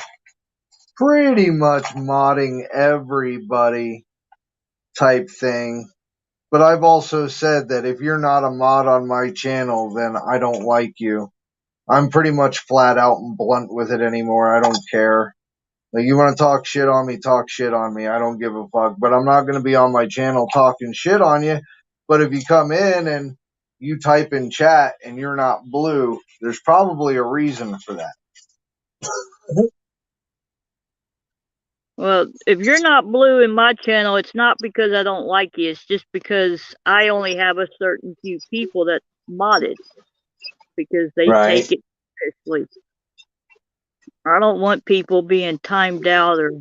pretty much modding everybody type thing. But I've also said that if you're not a mod on my channel, then I don't like you. I'm pretty much flat out and blunt with it anymore. I don't care. Like, you want to talk shit on me, talk shit on me. I don't give a fuck. But I'm not going to be on my channel talking shit on you. But if you come in and you type in chat and you're not blue, there's probably a reason for that. Well, if you're not blue in my channel, it's not because I don't like you. It's just because I only have a certain few people that modded because they Right. take it seriously. I don't want people being timed out or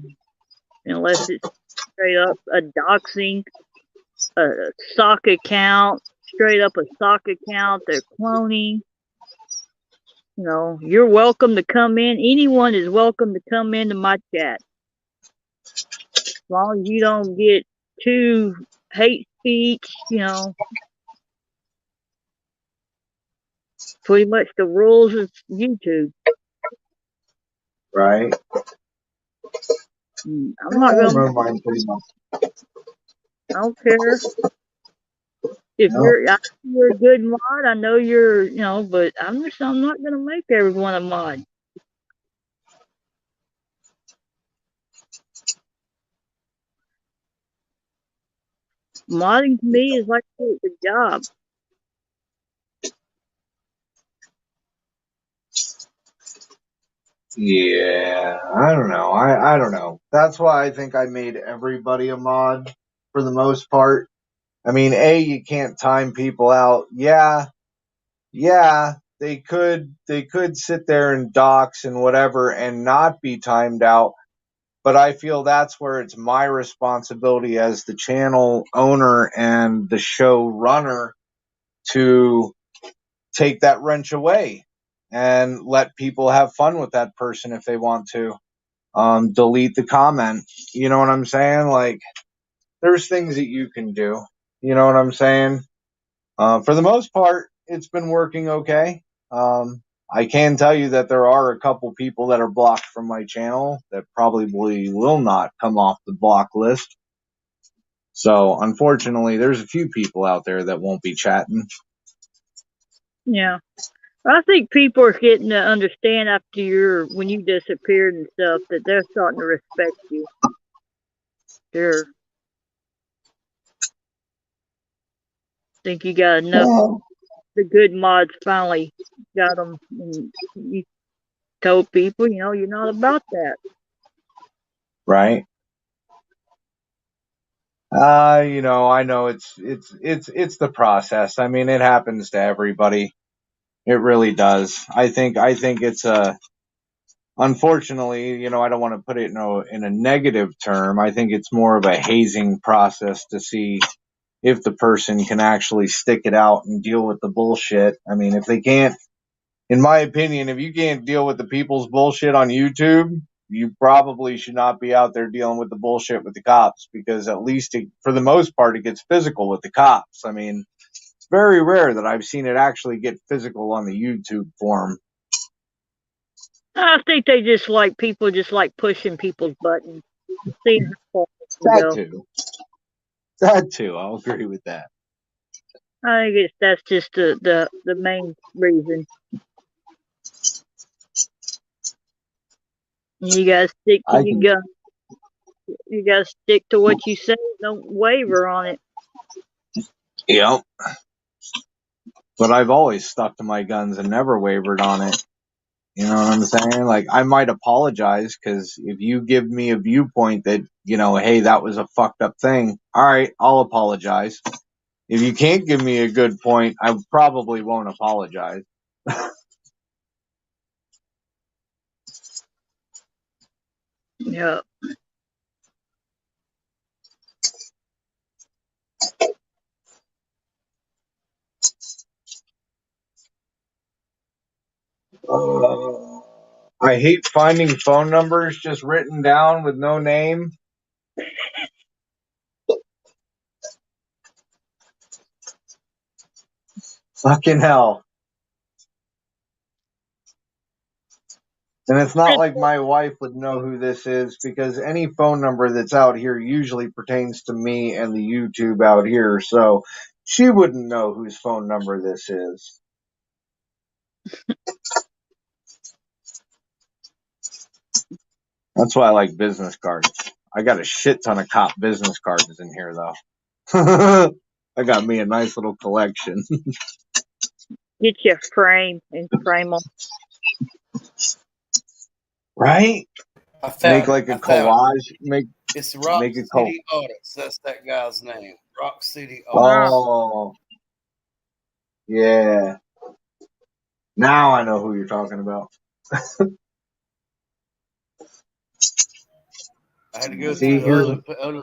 unless it's straight up a doxing, a sock account, straight up a sock account, they're cloning. You know, you're welcome to come in. Anyone is welcome to come into my chat. As long as you don't get too hate speech, you know. Pretty much the rules of YouTube. Right. I'm not gonna. I mind pretty much. I don't care if No. you're a good mod. I know you're, you know, but I'm not gonna make everyone a mod. Modding to me is like a job. Yeah, I don't know. I don't know. That's why I think I made everybody a mod for the most part. I mean, you can't time people out. Yeah, they could sit there and dox and whatever and not be timed out. But I feel that's where it's my responsibility as the channel owner and the show runner to take that wrench away and let people have fun with that person if they want to. Delete the comment. You know what I'm saying? Like, there's things that you can do. You know what I'm saying? For the most part, it's been working okay. I can tell you that there are a couple people that are blocked from my channel that probably will not come off the block list. So, unfortunately, there's a few people out there that won't be chatting. Yeah. I think people are getting to understand after when you disappeared and stuff that they're starting to respect you. They're think you got enough. Well, The good mods finally got them. And you told people, you're not about that. right. I know it's the process. I mean, it happens to everybody. It really does. I think it's unfortunately, I don't want to put it in a negative term. I think it's more of a hazing process to see if the person can actually stick it out and deal with the bullshit. I mean, if they can't, in my opinion, if you can't deal with the people's bullshit on YouTube, you probably should not be out there dealing with the bullshit with the cops, because at least for the most part, it gets physical with the cops. I mean, it's very rare that I've seen it actually get physical on the YouTube forum. I think they just like people just like pushing people's buttons, seeing how far they can go. That too. I'll agree with that. I think that's just the main reason. You gotta stick to your gun. You gotta stick to what you say. Don't waver on it. Yep. But I've always stuck to my guns and never wavered on it. You know what I'm saying? Like, I might apologize, because if you give me a viewpoint that, hey, that was a fucked up thing, all right, I'll apologize. If you can't give me a good point, I probably won't apologize. Yeah. I hate finding phone numbers just written down with no name. Fucking hell. And it's not like my wife would know who this is, because any phone number that's out here usually pertains to me and the YouTube out here. So she wouldn't know whose phone number this is. That's why I like business cards. I got a shit ton of cop business cards in here, though. I got me a nice little collection. Get your frame and frame them. Right? Make like a collage. It's Rock make a City Audits. That's that guy's name. Rock City Audits. Oh, yeah. Now I know who you're talking about. I had to go through the other channel to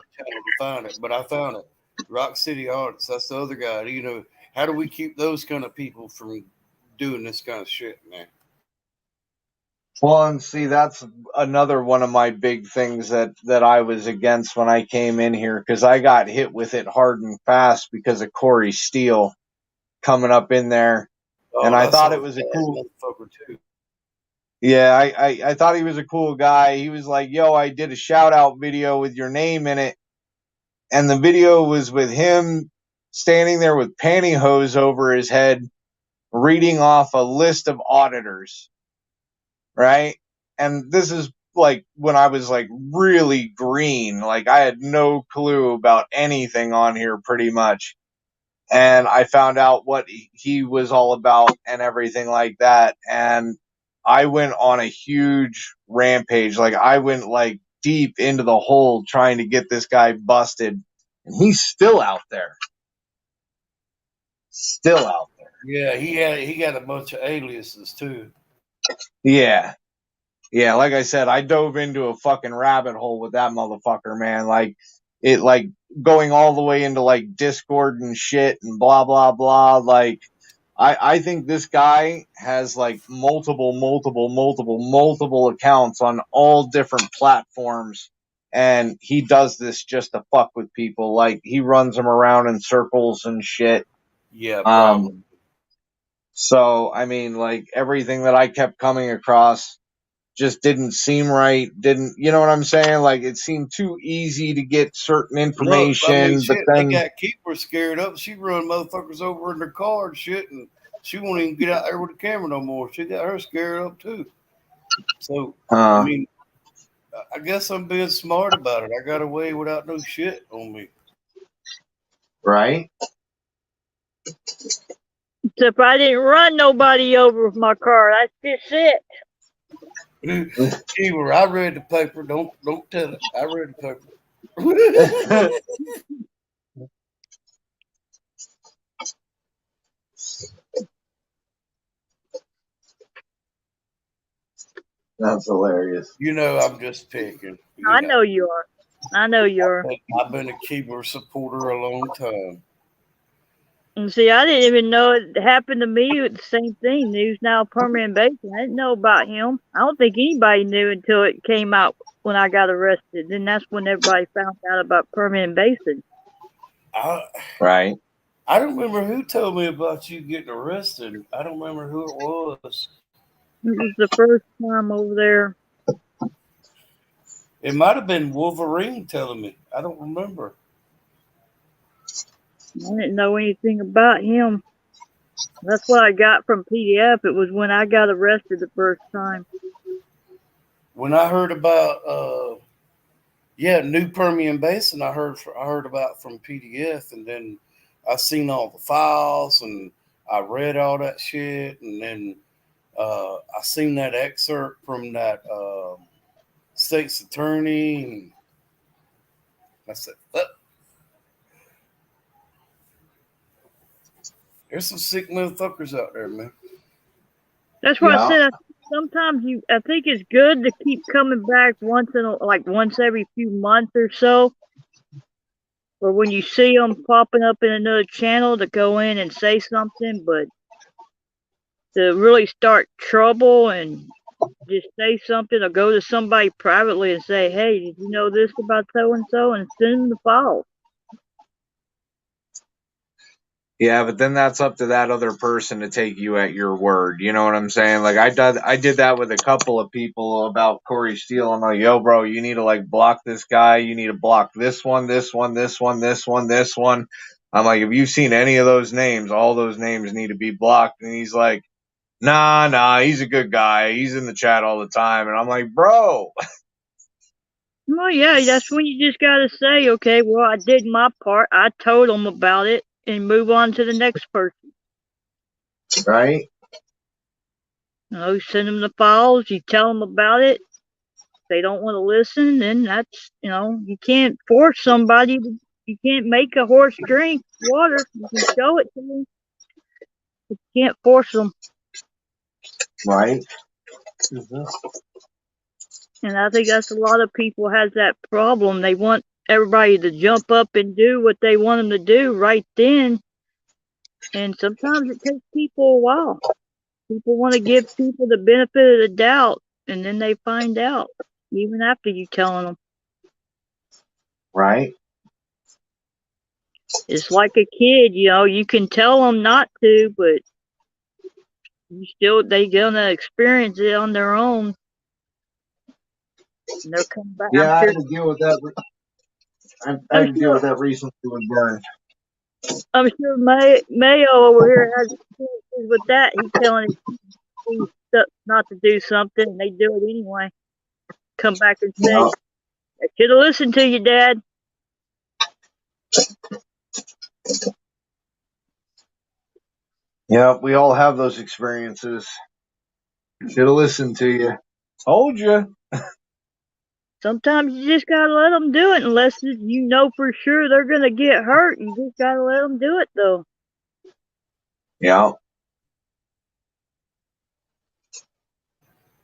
find it, but I found it. Rock City Audits. That's the other guy. How do we keep those kind of people from doing this kind of shit, man? Well, and see, that's another one of my big things that I was against when I came in here, because I got hit with it hard and fast because of Corey Steele coming up in there. And I thought it was a cool motherfucker too. Yeah, I thought he was a cool guy. He was like, yo, I did a shout out video with your name in it. And the video was with him standing there with pantyhose over his head, reading off a list of auditors. Right? And this is like when I was like really green. Like, I had no clue about anything on here pretty much. And I found out what he was all about and everything like that. And I went on a huge rampage. Like, I went like deep into the hole trying to get this guy busted. And he's still out there. Still out there. Yeah, he got a bunch of aliases too. Yeah. Yeah, like I said, I dove into a fucking rabbit hole with that motherfucker, man. Like, it, like, going all the way into, like, Discord and shit and blah, blah, blah. Like, I think this guy has, like, multiple accounts on all different platforms. And he does this just to fuck with people. Like, he runs them around in circles and shit. Yeah, probably. So, I mean, like, everything that I kept coming across just didn't seem right. You know what I'm saying? Like, it seemed too easy to get certain information. Look, I mean, shit, they got Keeper scared up. She run motherfuckers over in their car and shit, and She won't even get out there with the camera no more. She got her scared up too. So I Uh, mean, I guess I'm being smart about it. I got away without no shit on me. right? Except I didn't run nobody over with my car. That's just it. Keeper, I read the paper. Don't tell it. I read the paper. That's hilarious. You know, I'm just picking. You I know you are. I know you are. I've been a Keeper supporter a long time. And see, I didn't even know it happened to me with the same thing. News Now Permanent Basin. I didn't know about him. I don't think anybody knew until it came out when I got arrested. Then that's when everybody found out about Permanent Basin. Right. I don't remember who told me about you getting arrested. I don't remember who it was. It was the first time over there. It might have been Wolverine telling me. I don't remember. I didn't know anything about him. That's what I got from PDF. It was when I got arrested the first time. When I heard about New Permian Basin, I heard about from PDF, and then I seen all the files and I read all that shit, and then I seen that excerpt from that state's attorney, and I said, there's some sick motherfuckers out there, man. That's what I Yeah. said. Sometimes I think it's good to keep coming back once every few months or so. Or when you see them popping up in another channel, to go in and say something, but to really start trouble and just say something, or go to somebody privately and say, hey, did you know this about so-and-so, and send them the file. Yeah, but then that's up to that other person to take you at your word. You know what I'm saying? Like I did that with a couple of people about Corey Steele. I'm like, yo, bro, you need to like block this guy. You need to block this one, this one, this one, this one, this one. I'm like, if you've seen any of those names, all those names need to be blocked. And he's like, nah, he's a good guy. He's in the chat all the time. And I'm like, bro. Well, yeah, that's when you just gotta say, okay, well, I did my part. I told them about it, and move on to the next person. Right? You send them the files. You tell them about it. If they don't want to listen, then that's, you can't force somebody. You can't make a horse drink water. You can show it to them. You can't force them. Right? And I think that's a lot of people has that problem. They want everybody to jump up and do what they want them to do right then. And sometimes it takes people a while. People want to give people the benefit of the doubt, and then they find out, even after you telling them. Right? It's like a kid, you can tell them not to, but they gonna experience it on their own. And they'll come back. Yeah, I had to deal with that. I had to deal with that recently with Burn. I'm sure Mayo over here has experiences with that. He's telling his not to do something, and they do it anyway. Come back and say, Yeah. I should have listened to you, Dad. Yeah, we all have those experiences. Should have listened to you. Told you. Sometimes you just gotta let them do it, unless you know for sure they're gonna get hurt. You just gotta let them do it, though. Yeah.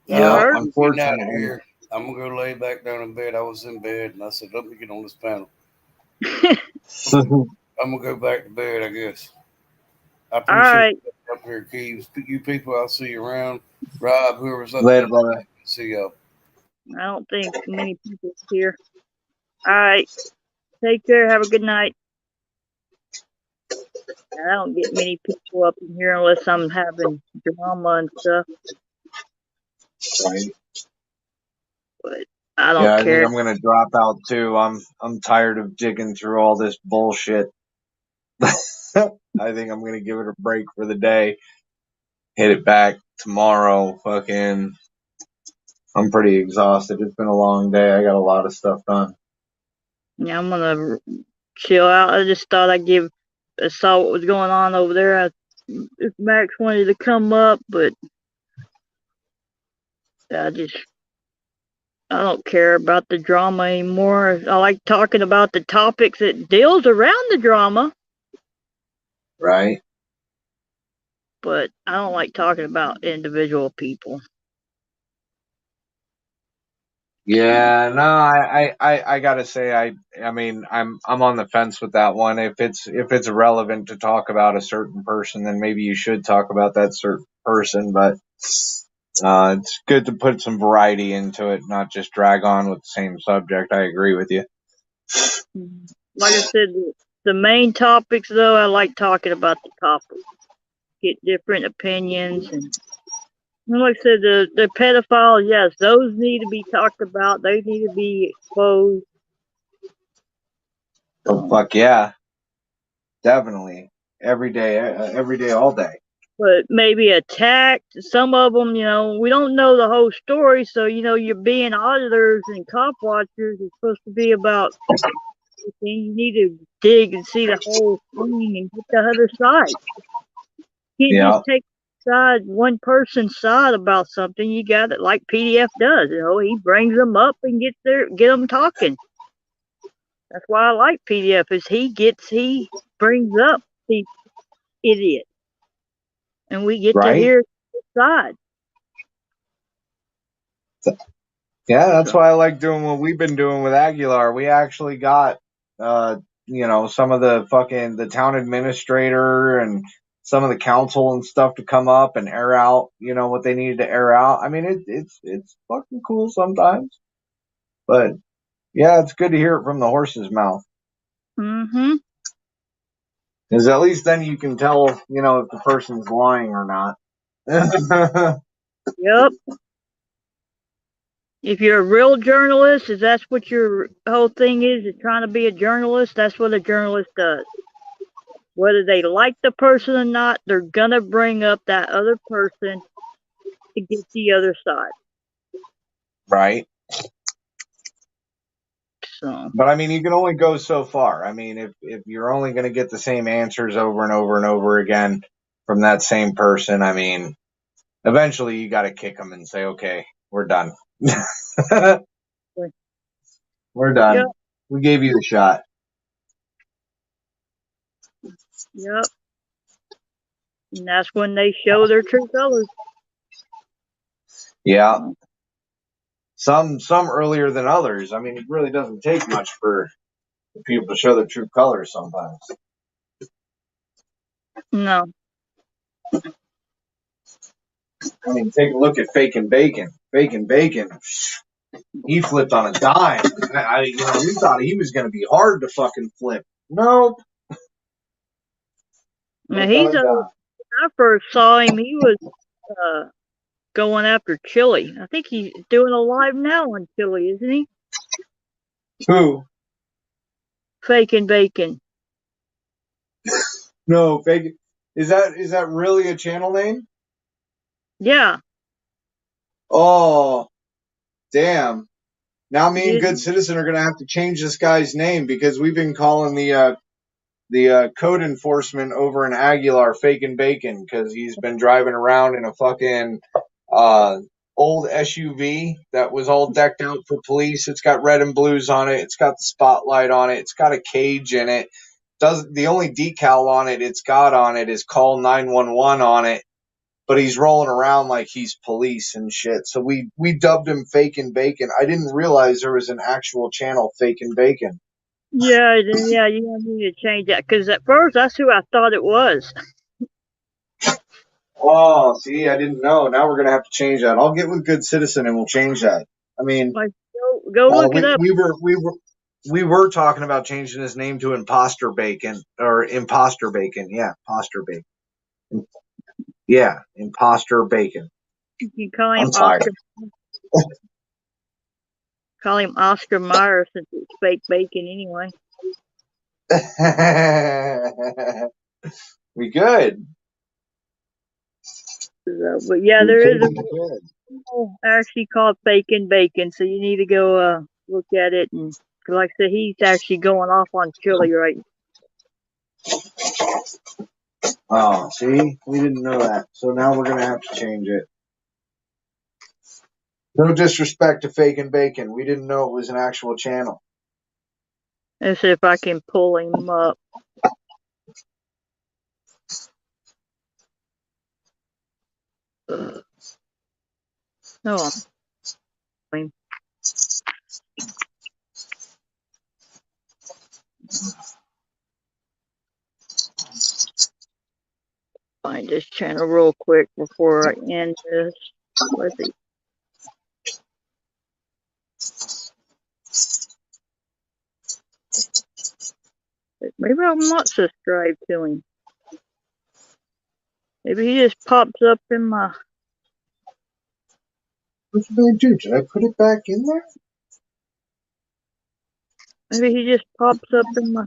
Yeah, I'm getting out of unfortunately. here. I'm gonna go lay back down in bed. I was in bed, and I said, "Let me get on this panel." I'm gonna go back to bed, I guess. I appreciate Alright. you up here, Keeves. You people, I'll see you around. Rob, whoever's up Later, there. brother. See y'all. I don't think many people here. Alright. Take care. Have a good night. I don't get many people up in here unless I'm having drama and stuff. Right. But I don't Yeah, I care. think I'm gonna drop out too. I'm tired of digging through all this bullshit. I think I'm gonna give it a break for the day. hit it back tomorrow. Fucking, I'm pretty exhausted. It's been a long day. I got a lot of stuff done. Yeah, I'm gonna chill out. I just thought I saw what was going on over there. If Max wanted to come up, but I don't care about the drama anymore. I like talking about the topics that deals around the drama, Right? but I don't like talking about individual people. Yeah, no, I gotta say, I mean, I'm on the fence with that one. If it's relevant to talk about a certain person, then maybe you should talk about that certain person. But it's good to put some variety into it, not just drag on with the same subject. I agree with you. Like I said, the main topics, though, I like talking about the topics. Get different opinions. And like I said, the pedophiles, yes, those need to be talked about. They need to be exposed. Oh fuck yeah, definitely every day, all day. But maybe attacked. Some of them, we don't know the whole story. So, you're being auditors and cop watchers. It's supposed to be about everything. You need to dig and see the whole thing and get the other side. You can't Yeah, just take one person's side about something. You got it like PDF does. He brings them up and get them talking. That's why I like PDF. Is he brings up the idiot, and we get to right. hear his side. Yeah, that's why I like doing what we've been doing with Aguilar. We actually got, some of the town administrator and some of the council and stuff to come up and air out, what they needed to air out. I mean, it's fucking cool sometimes, but yeah, it's good to hear it from the horse's mouth. Mm-hmm. Because at least then you can tell, if the person's lying or not. Yep. If you're a real journalist, if that's what your whole thing is trying to be a journalist, that's what a journalist does. Whether they like the person or not, they're gonna bring up that other person to get the other side. Right. So, But I mean, you can only go so far. I mean, if you're only going to get the same answers over and over and over again from that same person, I mean, eventually you got to kick them and say, okay, we're done. We're done. yep, We gave you the shot. yep. And that's when they show their true colors. Yeah. Some earlier than others. I mean, it really doesn't take much for people to show their true colors sometimes. No. I mean, take a look at Faking Bacon. Faking Bacon, he flipped on a dime. We thought he was going to be hard to fucking flip. Nope. Now when I first saw him, he was going after Chili. I think he's doing a live now on Chili, isn't he? Who? Faking Bacon. No, Bacon. Is that really a channel name? Yeah. Oh, damn. Now me and Good Citizen are going to have to change this guy's name because we've been calling the code enforcement over in Aguilar Faking Bacon because he's been driving around in a fucking old SUV that was all decked out for police. It's got red and blues on it. It's got the spotlight on it. It's got a cage in it. The only decal on it it's got on it is call 911 on it. But he's rolling around like he's police and shit. So we dubbed him Faking Bacon. I didn't realize there was an actual channel, Faking Bacon. Yeah, you need to change that because at first that's who I thought it was. Oh, see, I didn't know. Now we're gonna have to change that. I'll get with Good Citizen and we'll change that. I mean, Like, go look it up. We were talking about changing his name to Imposter Bacon or Imposter Bacon. Yeah, Imposter Bacon. Yeah, Imposter Bacon. You can call him I'm tired. Call him Oscar Mayer since it's fake bacon anyway. We good. But yeah, We there is a couldn't good. channel actually called Faking Bacon, so you need to go look at it. And 'cause like I said, he's actually going off on chili right. Oh, see, we didn't know that, so now we're gonna have to change it. No disrespect to Faking Bacon, we didn't know it was an actual channel. Let's see if I can pull him up. No, I'm find this channel real quick before I end this. Let's see. Maybe I'm not subscribed to him. Maybe he just pops up in my. What did I do? Did I put it back in there? Maybe he just pops up in my.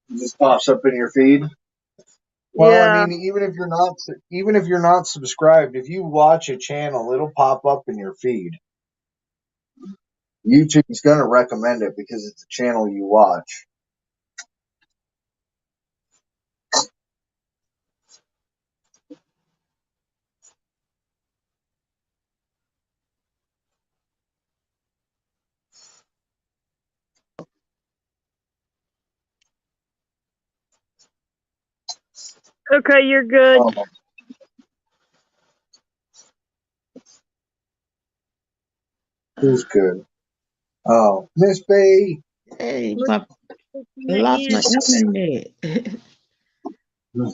It just pops up in your feed. Well, Yeah. I mean, even if you're not subscribed, if you watch a channel, it'll pop up in your feed. YouTube's gonna recommend it because it's a channel you watch. Okay, you're good. Oh, who's good? Oh, Miss Bay. Hey, Look I at lost my internet.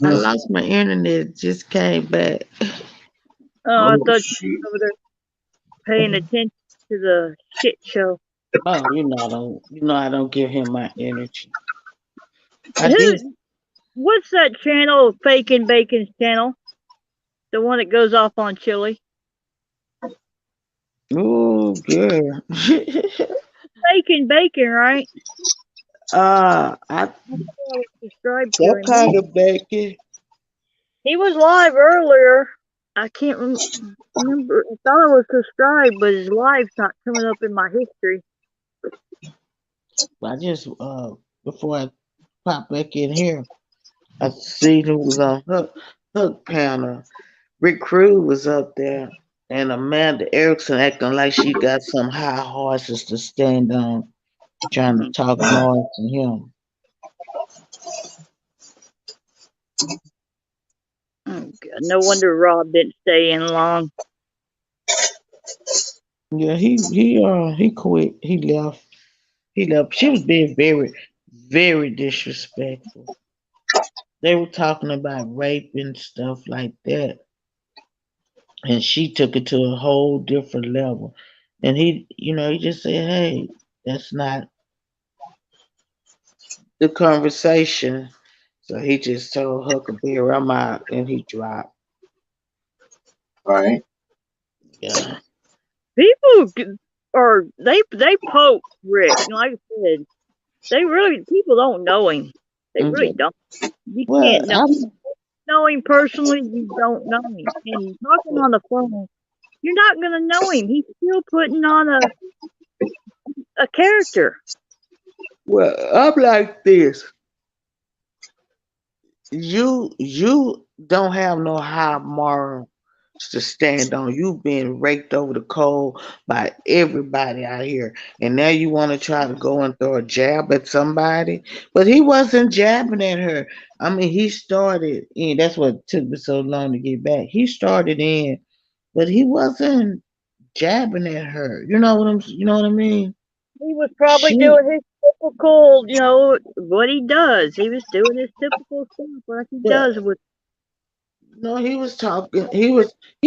I lost my internet. Just came back. Oh, I Oh, thought you shoot. were over there paying attention to the shit show. Oh, I don't give him my energy. I did. Who? What's that channel? Faking Bacon's channel, the one that goes off on chili. Oh, girl. Faking Bacon, right? I I was subscribed to that him. kind of bacon. He was live earlier. I can't remember. I thought I was subscribed, but his live's not coming up in my history. I just before I pop back in here, I seen who was on Hook panel. Rick Crew was up there, and Amanda Erickson acting like she got some high horses to stand on, trying to talk noise to him. Oh, God. No wonder Rob didn't stay in long. Yeah, he quit. He left. He left. She was being very, very disrespectful. They were talking about rape and stuff like that, and she took it to a whole different level. And he just said, "Hey, that's not the conversation." So he just told Huckleberry, "I'm out," and he dropped. Right. Yeah. People are they poke Rick. Like I said, people don't know him. They really Mhm. don't. You Well, can't know him personally. You don't know him. And talking on the phone, you're not gonna know him. He's still putting on a character. I'm like this. You don't have no high moral to stand on. You've been raked over the coal by everybody out here, and now you want to try to go and throw a jab at somebody. But he wasn't jabbing at her. I mean, he started in. That's what took me so long to get back. He started in, but he wasn't jabbing at her. You know what I mean? He was probably She doing his typical, what he does. He was doing his typical stuff like he well, does with no, he was talking. He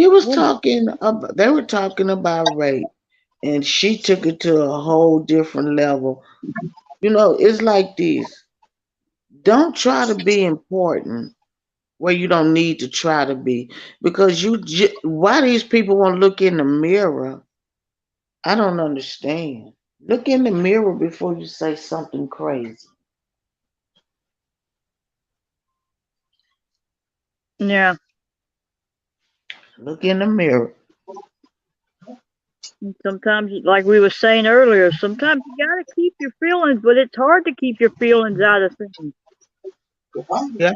was women. talking. They were talking about rape, and she took it to a whole different level. It's like this. Don't try to be important where you don't need to try to be, because why these people want to look in the mirror? I don't understand. Look in the mirror before you say something crazy. Yeah. Look in the mirror. And sometimes, like we were saying earlier, sometimes you gotta keep your feelings, but it's hard to keep your feelings out of things. Yeah.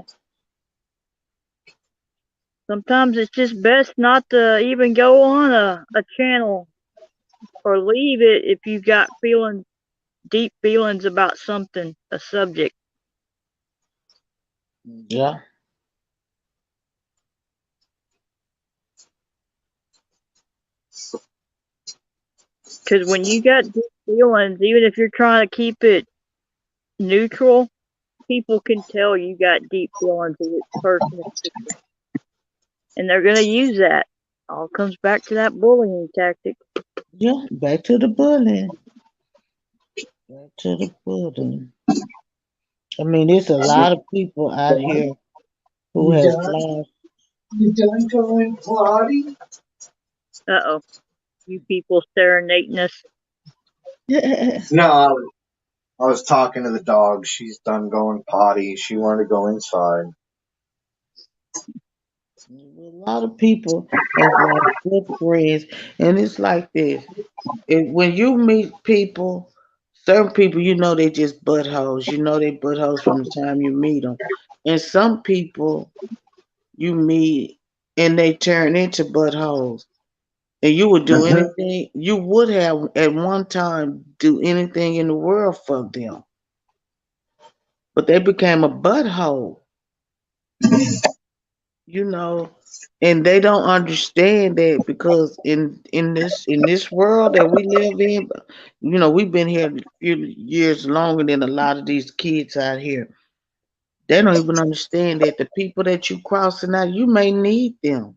Sometimes it's just best not to even go on a channel or leave it if you've got feelings, deep feelings about something, a subject. Yeah. Because when you got deep feelings, even if you're trying to keep it neutral, people can tell you got deep feelings if it's personal. And they're going to use that. All comes back to that bullying tactic. Yeah. Back to the bullying. Back to the bullying. I mean, there's a lot of people out here who You has done? lost. You done going potty? Uh-oh. You people serenading us. No, I was talking to the dog. She's done going potty. She wanted to go inside. A lot of people have lost good friends, and it's like this. When you meet people, certain people, you know they just buttholes. You know they buttholes from the time you meet them. And some people you meet and they turn into buttholes. And you would do anything, you would have at one time do anything in the world for them. But they became a butthole, you know, and they don't understand that because in this world that we live in, you know, we've been here a few years longer than a lot of these kids out here. They don't even understand that the people that you crossing out, you may need them,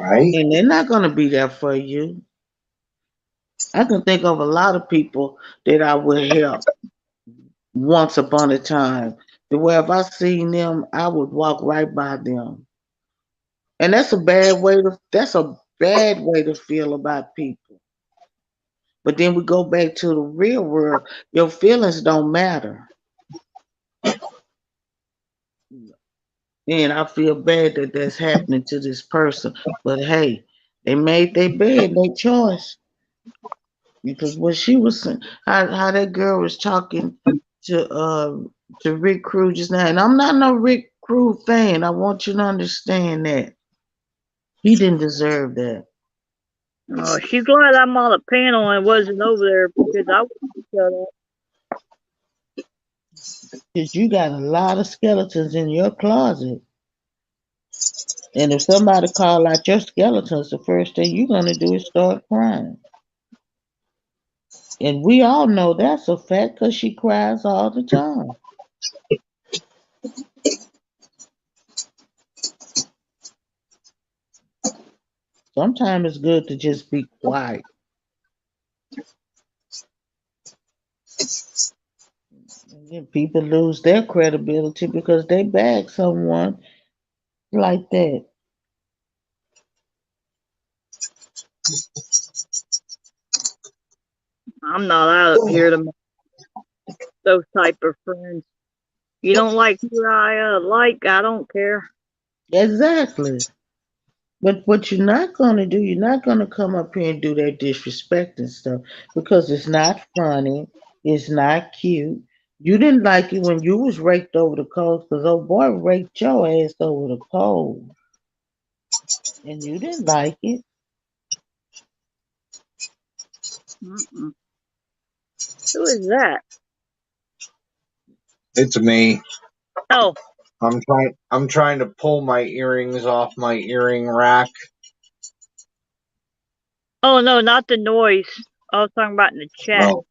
Right? and they're not gonna be there for you. I can think of a lot of people that I would help once upon a time. The way if I seen them, I would walk right by them. And that's a bad way to feel about people. But then we go back to the real world. Your feelings don't matter. And I feel bad that that's happening to this person. But hey, they made their bed, their choice. Because what she was saying, how that girl was talking to uh to Rick Crew just now, and I'm not no Rick Crew fan. I want you to understand that he didn't deserve that. She's glad I'm on the panel and wasn't over there because I wouldn't shut up. Because you got a lot of skeletons in your closet. And if somebody call out your skeletons, the first thing you're gonna do is start crying. And we all know that's a fact because she cries all the time. Sometimes it's good to just be quiet. And then people lose their credibility because they bag someone like that. I'm not out here to make those type of friends. You don't like who I like, I don't care. Exactly. But what you're not gonna do, you're not gonna come up here and do that disrespecting stuff because it's not funny, it's not cute. You didn't like it when you was raked over the coals because old boy raked your ass over the coals, and you didn't like it. Mm-mm. Who is that? It's me. Oh, I'm trying to pull my earrings off my earring rack. oh no, not the noise. I was talking about in the chat. Oh,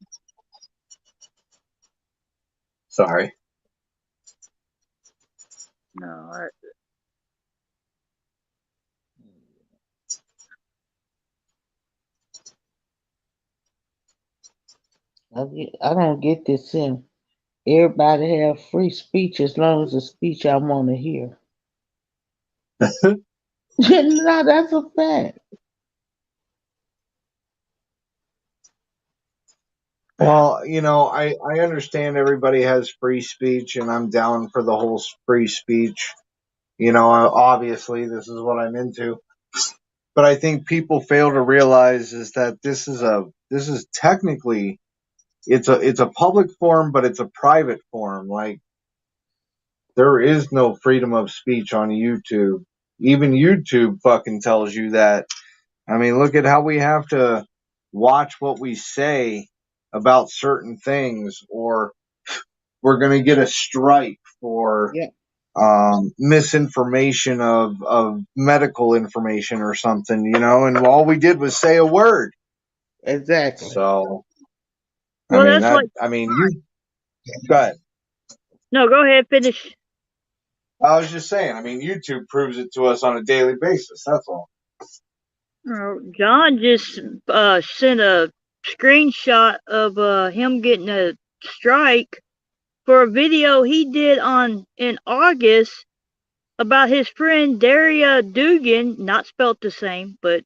sorry. No, I don't get this in. Everybody have free speech as long as the speech I want to hear. No, that's a fact. Well, I understand everybody has free speech, and I'm down for the whole free speech. Obviously, this is what I'm into. But I think people fail to realize is that this is technically it's a public forum, but it's a private forum. Like there is no freedom of speech on YouTube. Even YouTube fucking tells you that. I mean, look at how we have to watch what we say about certain things, or we're going to get a strike for Yeah, misinformation of medical information or something, and all we did was say a word. exactly. So, Well, that's like you go ahead. no. Go ahead, finish. I was just saying, YouTube proves it to us on a daily basis. That's all. John just sent a screenshot of him getting a strike for a video he did in August about his friend Daria Dugan, not spelt the same, but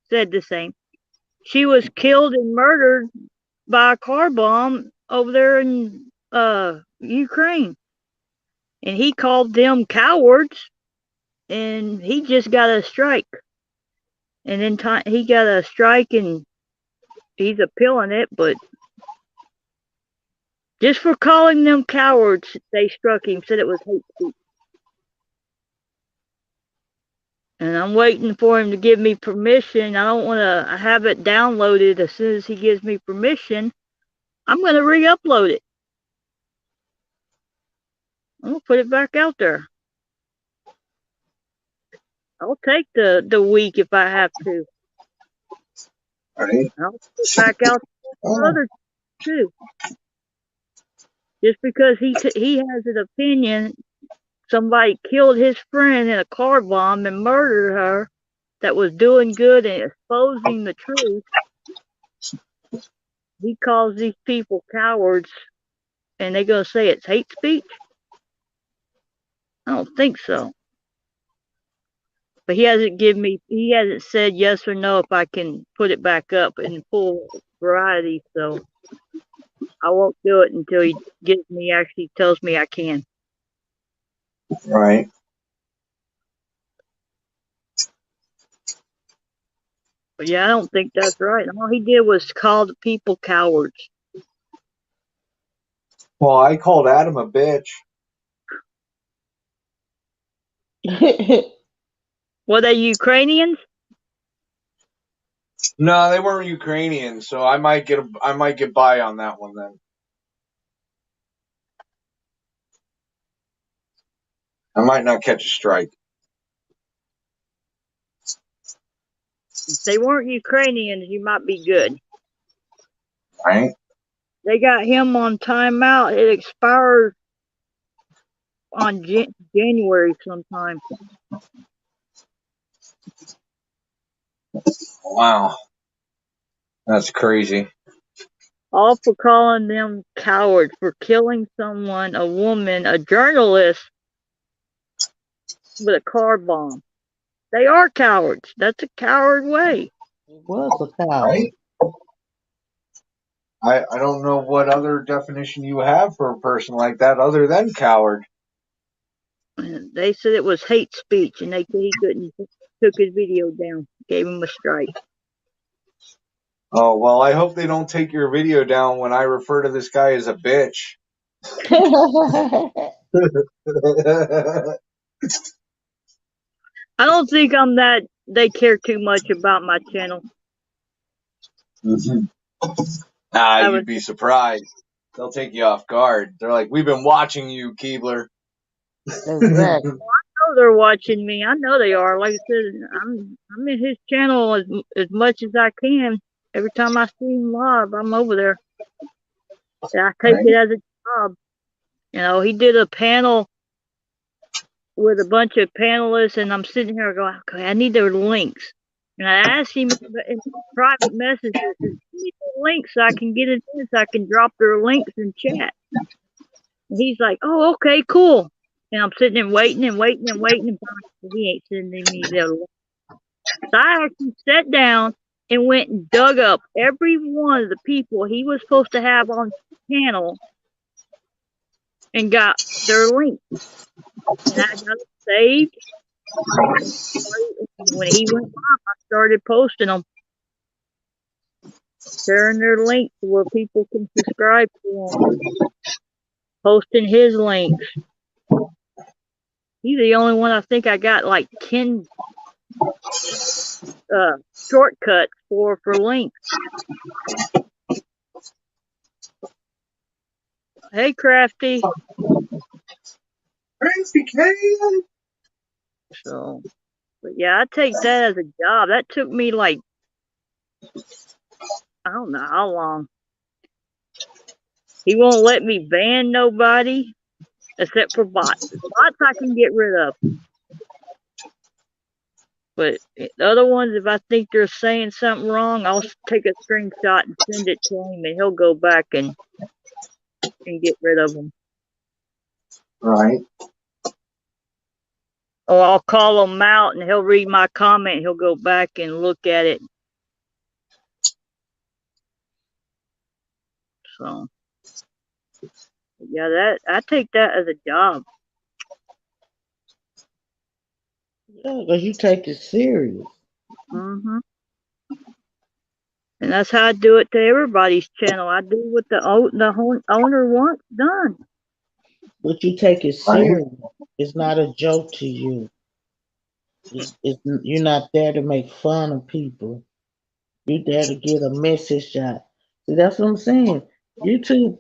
said the same. She was killed and murdered by a car bomb over there in Ukraine. And he called them cowards, and he just got a strike. And then he got a strike, and he's appealing it, but just for calling them cowards, they struck him, said it was hate speech. And I'm waiting for him to give me permission. I don't want to have it downloaded. As soon as he gives me permission, I'm going to re-upload it. I'm going to put it back out there. I'll take the week if I have to. Right? I'll put it back out for others too. Just because he has an opinion, somebody killed his friend in a car bomb and murdered her that was doing good and exposing the truth. He calls these people cowards, and they're going to say it's hate speech? I don't think so. But he hasn't said yes or no if I can put it back up in full variety, so I won't do it until he actually tells me I can. Right. But yeah, I don't think that's right. All he did was call the people cowards. Well, I called Adam a bitch. Were they Ukrainians? No, they weren't Ukrainian, so I might get by on that one then. I might not catch a strike. If they weren't Ukrainians, you might be good. Right? They got him on timeout. It expires on January sometime. Wow. That's crazy. All for calling them cowards, for killing someone, a woman, a journalist, with a car bomb. They are cowards. That's a coward way. It was a cow. Right? I don't know what other definition you have for a person like that other than coward. And they said it was hate speech, and they said he couldn't, took his video down, gave him a strike. Oh, well, I hope they don't take your video down when I refer to this guy as a bitch. I don't think they care too much about my channel. You'd be surprised. They'll take you off guard. They're like, we've been watching you, Keebler. Exactly. I know they're watching me. I know they are. Like I said, I'm in his channel as much as I can. Every time I see him live, I'm over there. And I take it as a job. He did a panel with a bunch of panelists, and I'm sitting here going, okay, I need their links. And I asked him in private messages, give me the links so I can get it in, so I can drop their links in chat. And he's like, oh, okay, cool. And I'm sitting there waiting, and he ain't sending me their links. So I actually sat down and went and dug up every one of the people he was supposed to have on the channel and got their links. And I got them saved. And when he went live, I started posting them, sharing their links where people can subscribe to them, posting his links. He's the only one I think I got like 10 shortcuts for links. Hey, Crafty. Crazy Ken. So, but yeah, I take that as a job. That took me like, I don't know how long. He won't let me ban nobody except for bots. Bots I can get rid of. But the other ones, if I think they're saying something wrong, I'll take a screenshot and send it to him, and he'll go back and get rid of them. Right. Or I'll call him out, and he'll read my comment. He'll go back and look at it. So, yeah, I take that as a job. Yeah, because you take it serious. Mm-hmm. And that's how I do it to everybody's channel. I do what the owner wants done. But you take it serious. It's not a joke to you. You're not there to make fun of people. You're there to get a message out. See, that's what I'm saying. YouTube,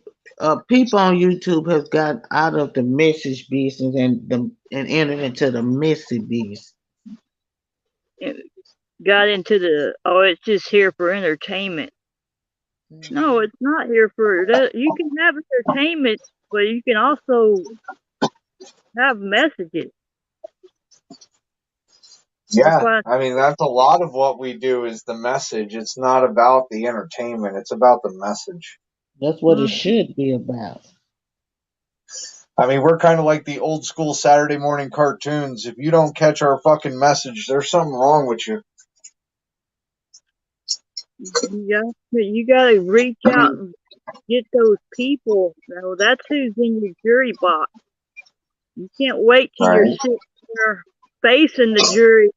people on YouTube has got out of the message business and entered into the messy business. Got into the, it's just here for entertainment. No, it's not here for that. You can have entertainment, but you can also have messages. Yeah, I mean, that's a lot of what we do is the message. It's not about the entertainment. It's about the message. That's what it should be about. I mean, we're kind of like the old school Saturday morning cartoons. If you don't catch our fucking message, there's something wrong with you. You gotta reach out and get those people. You that's who's in your jury box. You can't wait till you're sitting there facing the jury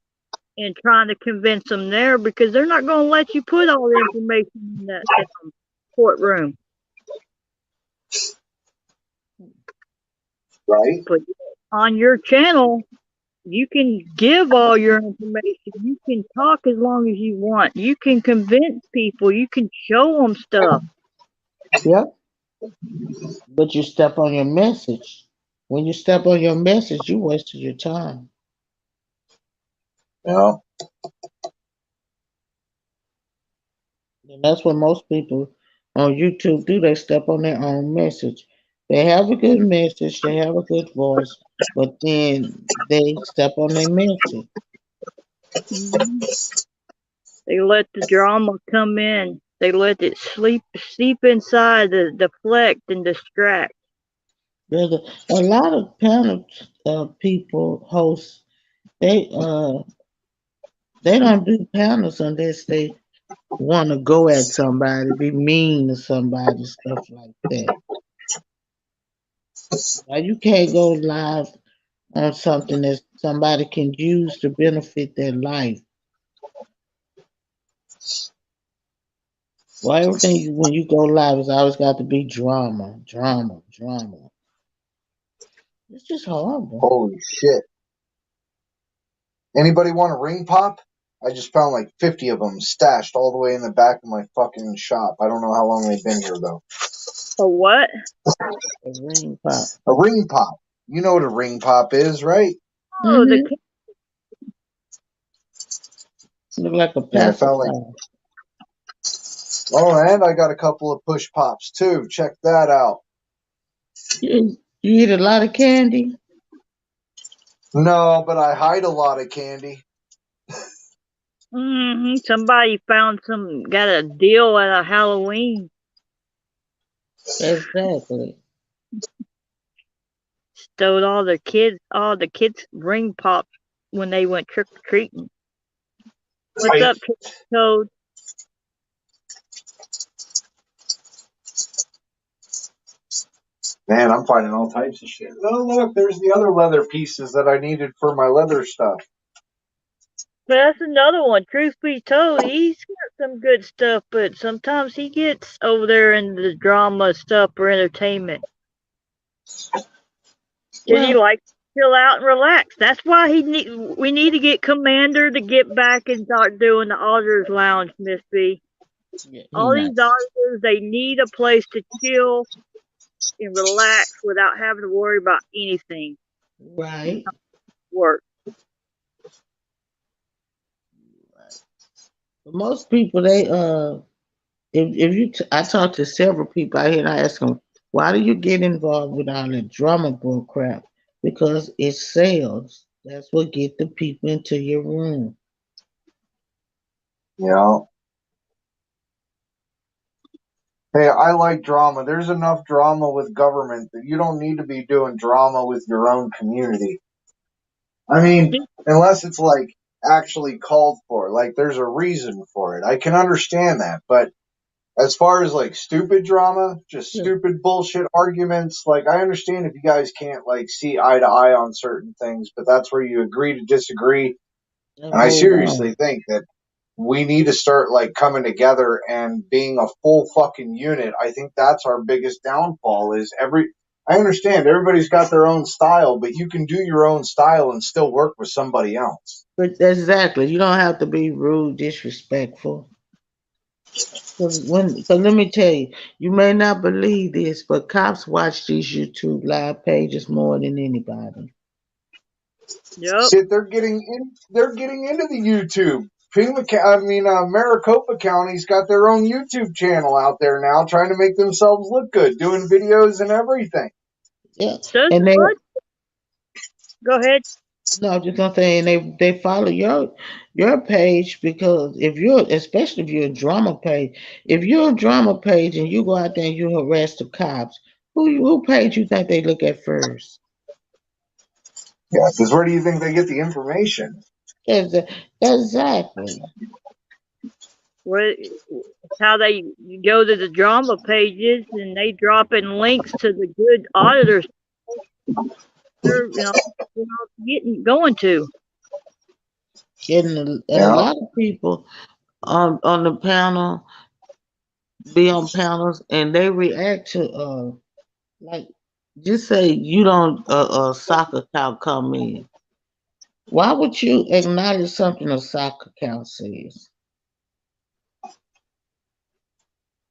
and trying to convince them there, because they're not going to let you put all the information in that courtroom. Right. But on your channel, you can give all your information. You can talk as long as you want. You can convince people. You can show them stuff. Yep. But you step on your message. When you step on your message, you wasted your time. Yeah. And that's what most people on YouTube do. They step on their own message. They have a good message, they have a good voice, but then they step on their message. Mm-hmm. They let the drama come in. They let it seep inside, deflect and distract. There's a lot of panel people, hosts, they don't do panels unless they want to go at somebody, be mean to somebody, stuff like that. Now you can't go live on something that somebody can use to benefit their life. Well, everything when you go live is always got to be drama. It's just horrible. Holy shit. Anybody want a ring pop? I just found like 50 of them stashed all the way in the back of my fucking shop. I don't know how long they've been here though. A what? A ring pop. A ring pop. You know what a ring pop is, right? Oh, the look like a pacifier. Oh, and I got a couple of push pops too. Check that out. You eat a lot of candy? No, but I hide a lot of candy. Mm-hmm. Somebody got a deal at a Halloween. Exactly. Stole all the kids' ring pops when they went trick or treating. What's up, Toad? Man, I'm finding all types of shit. Oh, look, there's the other leather pieces that I needed for my leather stuff. But that's another one. Truth be told, he's got some good stuff, but sometimes he gets over there in the drama stuff or entertainment. Cause he Well, likes to chill out and relax. That's why we need to get Commander to get back and start doing the Auditors Lounge, Miss B. he All not these auditors, they need a place to chill and relax without having to worry about anything. right. Work. Most people, they if I talk to several people out here and I ask them, why do you get involved with all the drama bull crap? Because it sells. That's what get the people into your room. You know? Hey, I like drama. There's enough drama with government that you don't need to be doing drama with your own community. I mean, unless it's like actually called for, like there's a reason for it. I can understand that, but as far as like stupid drama, just Yeah. stupid bullshit arguments, like I understand if you guys can't like see eye to eye on certain things, but that's where you agree to disagree. And And I move on. seriously think that we need to start like coming together and being a full fucking unit. I think that's our biggest downfall is I understand everybody's got their own style, but you can do your own style and still work with somebody else. But exactly, you don't have to be rude, disrespectful. Cause let me tell you, you may not believe this, but cops watch these YouTube live pages more than anybody. Yep. Shit, they're getting into the YouTube. Maricopa County's got their own YouTube channel out there now, trying to make themselves look good, doing videos and everything. Yeah, Does and they what? Go ahead. no, I'm just gonna say, and they follow your page because especially if you're a drama page, if you're a drama page and you go out there and you harass the cops, who page you think they look at first? Yeah, because where do you think they get the information? Exactly. What? How they go to the drama pages and they drop in links to the good auditors. They're going to. And a Yeah. lot of people on the panel be on panels and they react to like just say you don't soccer count come in. Why would you acknowledge something a soccer count says?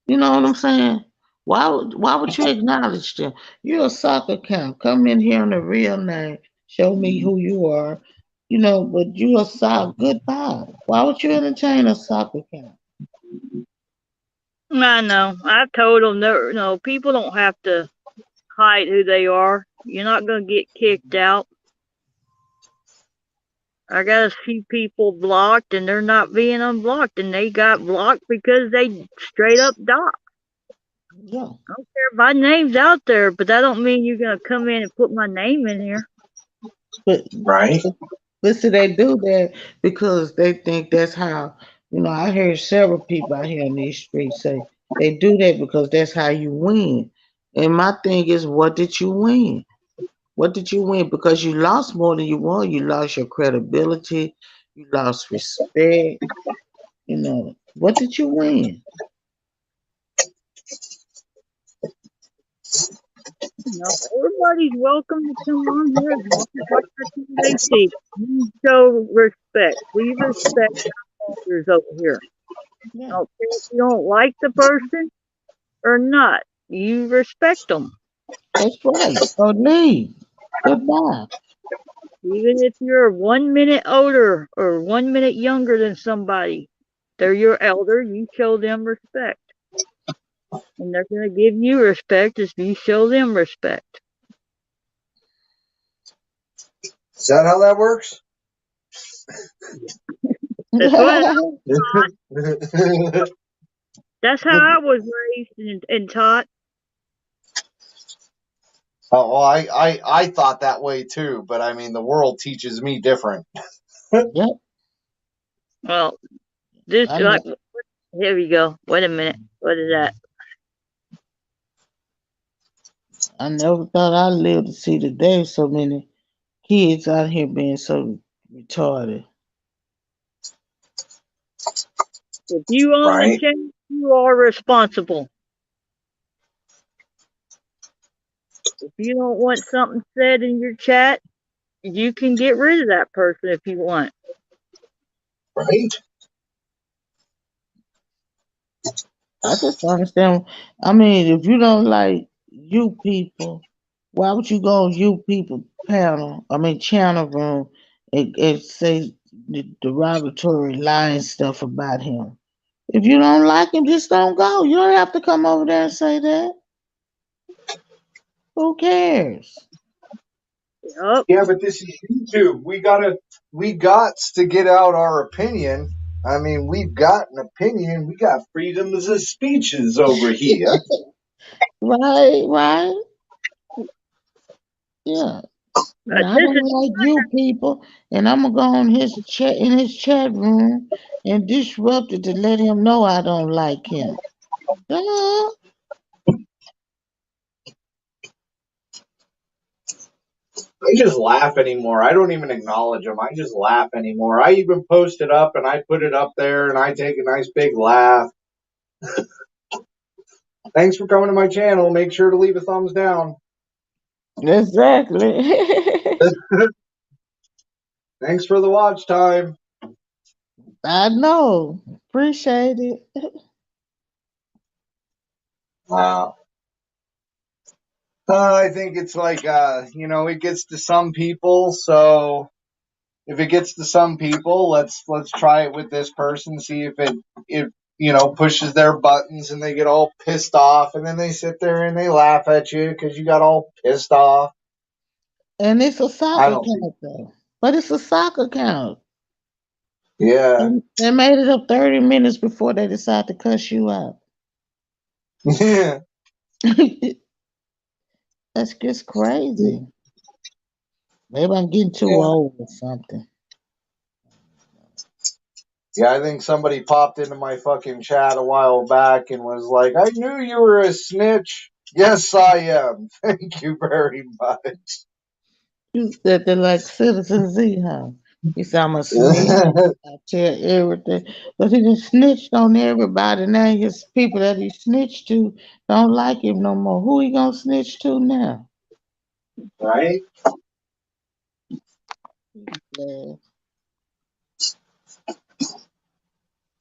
You know what I'm saying? Why would you acknowledge them? You're a soccer count. Come in here on a real name. Show me who you are. You know, but you a soccer goodbye. Why would you entertain a soccer count? I know. I've told them, no, people don't have to hide who they are. You're not going to get kicked out. I got a few people blocked, and they're not being unblocked, and they got blocked because they straight up doxed. Yeah. I don't care if my name's out there, but that don't mean you're going to come in and put my name in here. But Right. but see, they do that because they think that's how, I hear several people out here on these streets say they do that because that's how you win. And my thing is, what did you win? What did you win? Because you lost more than you won. You lost your credibility. You lost respect. What did you win? Everybody's welcome to come on here as long as they see. You show respect. We respect our elders over here. Yeah, I don't care if you don't like the person or not. You respect them. that's right. So leave. Goodbye. Even if you're 1 minute older or 1 minute younger than somebody, they're your elder. You show them respect. And they're going to give you respect if you show them respect. Is that how that works? That's that's how I was raised and taught. Oh, well, I thought that way too, but I mean, the world teaches me different. Yep. Well, this I know. here we go. Wait a minute. What is that? I never thought I'd live to see the day. So many kids out here being so retarded. If you own a Right. channel, you are responsible. If you don't want something said in your chat, you can get rid of that person if you want. Right. I just don't understand. I mean, if you don't like you people, why would you go on you people panel? I mean, channel room and say the derogatory lying stuff about him? If you don't like him, just don't go. You don't have to come over there and say that. Who cares? Yup. Yeah, but this is YouTube. We got to get out our opinion. I mean, we've got an opinion. We got freedoms of speeches over here. Right, right. Yeah. But I This don't is like you people, and I'm gonna go on his chat in his chat room and disrupt it to let him know I don't like him. Duh. I just laugh anymore. I don't even acknowledge them. I just laugh anymore. I even post it up and I put it up there and I take a nice big laugh. Thanks for coming to my channel. Make sure to leave a thumbs down. Exactly. Thanks for the watch time. I know. Appreciate it. Wow. I think it's like, it gets to some people. So if it gets to some people, let's try it with this person. See if it pushes their buttons and they get all pissed off, and then they sit there and they laugh at you because you got all pissed off. And it's a I soccer don't think. count though. But it's a soccer count. Yeah. They made it up 30 minutes before they decide to cuss you out. Yeah. That's just crazy. Maybe I'm getting too Yeah. old or something. Yeah, I think somebody popped into my fucking chat a while back and was like, I knew you were a snitch. Yes, I am. Thank you very much. You said they're like Citizen Z, huh? He said, I'm a snitch. I tell everything. But he done snitched on everybody. Now his people that he snitched to don't like him no more. Who he gonna snitch to now? Right? Yeah.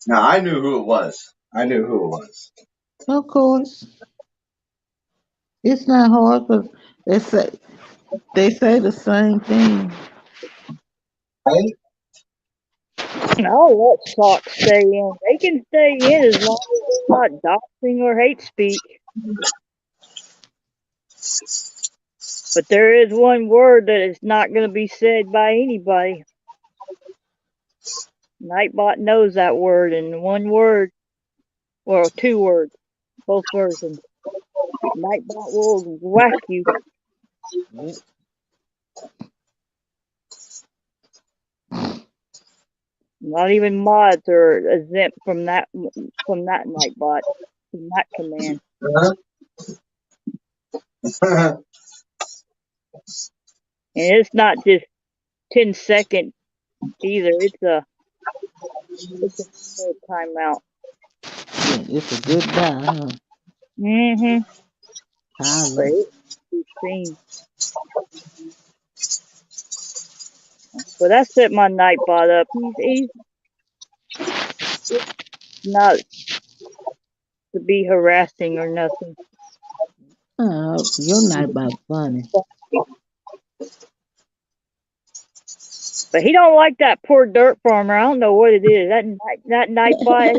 No, I knew who it was. I knew who it was. Of course. It's not hard because they say the same thing. Right? I'll let socks stay in. They can stay in as long as they're not doxing or hate speech. But there is one word that is not going to be said by anybody. Nightbot knows that word, and one word, well, two words, both versions. Nightbot will whack you. Not even mods are exempt from that Nightbot, from that command. And it's not just 10-second either. It's a timeout. Yeah, it's a good buy, huh? Mm-hmm. But Holla. it's seen. But I set my Nightbot up. He's not to be harassing or nothing. Your Nightbot's funny. But he don't like that poor dirt farmer. I don't know what it is. That Nightbot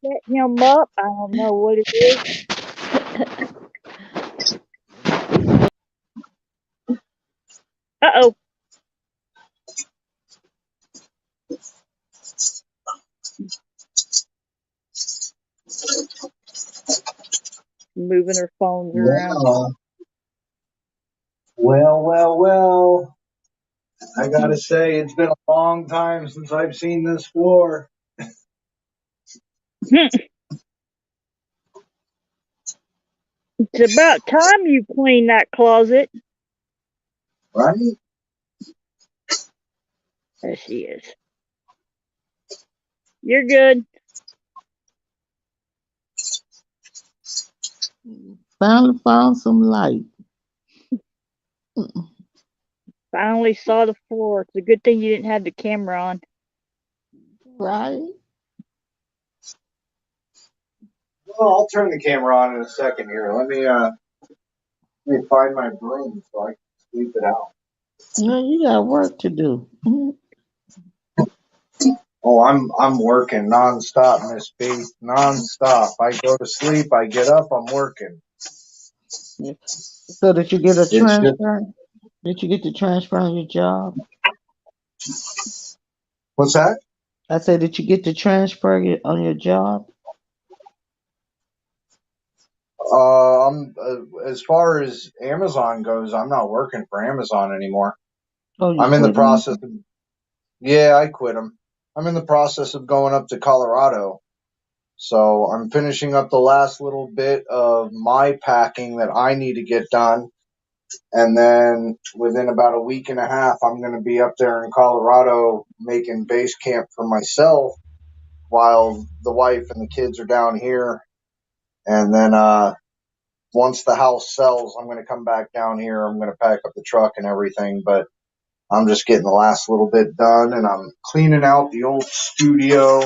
set him up. I don't know what it is. Uh-oh. Moving her phones around. Well. I gotta say, it's been a long time since I've seen this floor. It's about time you clean that closet. Right? There she is. You're good. Finally found some light. Finally saw the floor. It's a good thing you didn't have the camera on. Right? Well, I'll turn the camera on in a second here. Let me find my broom so I can sweep it out. No, you got work to do. Oh, I'm working nonstop, Miss B. Nonstop. I go to sleep, I get up, I'm working. So did you get a It's just transfer? Did you get the transfer on your job? what's that? I said, did you get the transfer on your job? As far as Amazon goes, I'm not working for Amazon anymore. Oh, you I'm in the quit process Amazon? of, yeah, I quit them. I'm in the process of going up to Colorado. So I'm finishing up the last little bit of my packing that I need to get done. And then within about a week and a half, I'm going to be up there in Colorado making base camp for myself while the wife and the kids are down here. And then once the house sells, I'm going to come back down here. I'm going to pack up the truck and everything. But I'm just getting the last little bit done, and I'm cleaning out the old studio.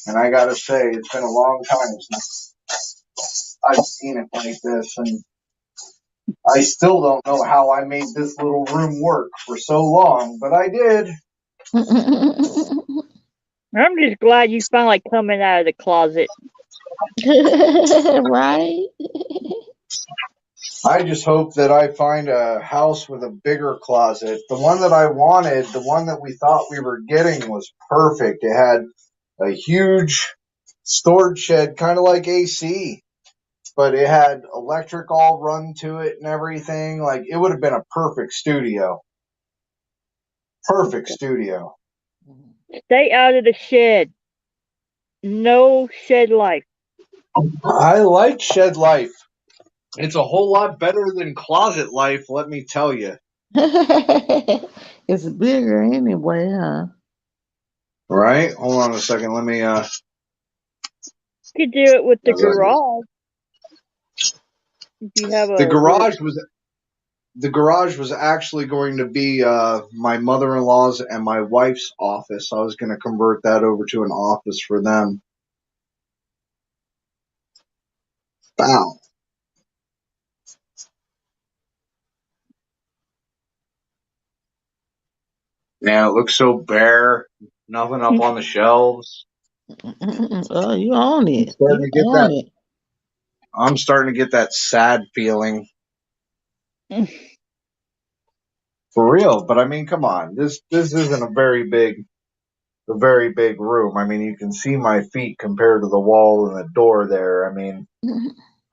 And I got to say, it's been a long time since I've seen it like this. And I still don't know how I made this little room work for so long, but I did. I'm just glad you finally coming out of the closet. Right? I just hope that I find a house with a bigger closet. The one that I wanted, the one that we thought we were getting, was perfect. It had a huge storage shed, kind of like AC, but it had electric all run to it and everything. Like, it would have been a perfect studio. Perfect studio. Stay out of the shed. No shed life. I like shed life. It's a whole lot better than closet life, let me tell you. It's bigger anyway, huh? Right? Hold on a second. Let me You could do it with the as I- garage. If you have a the garage was actually going to be my mother-in-law's and my wife's office. I was going to convert that over to an office for them. Wow. Yeah, it looks so bare. Nothing up on the shelves. Oh, you own I'm it. starting You to get own that. it. I'm starting to get that sad feeling. For real, but I mean, come on. This isn't a very big room. I mean, you can see my feet compared to the wall and the door there. I mean,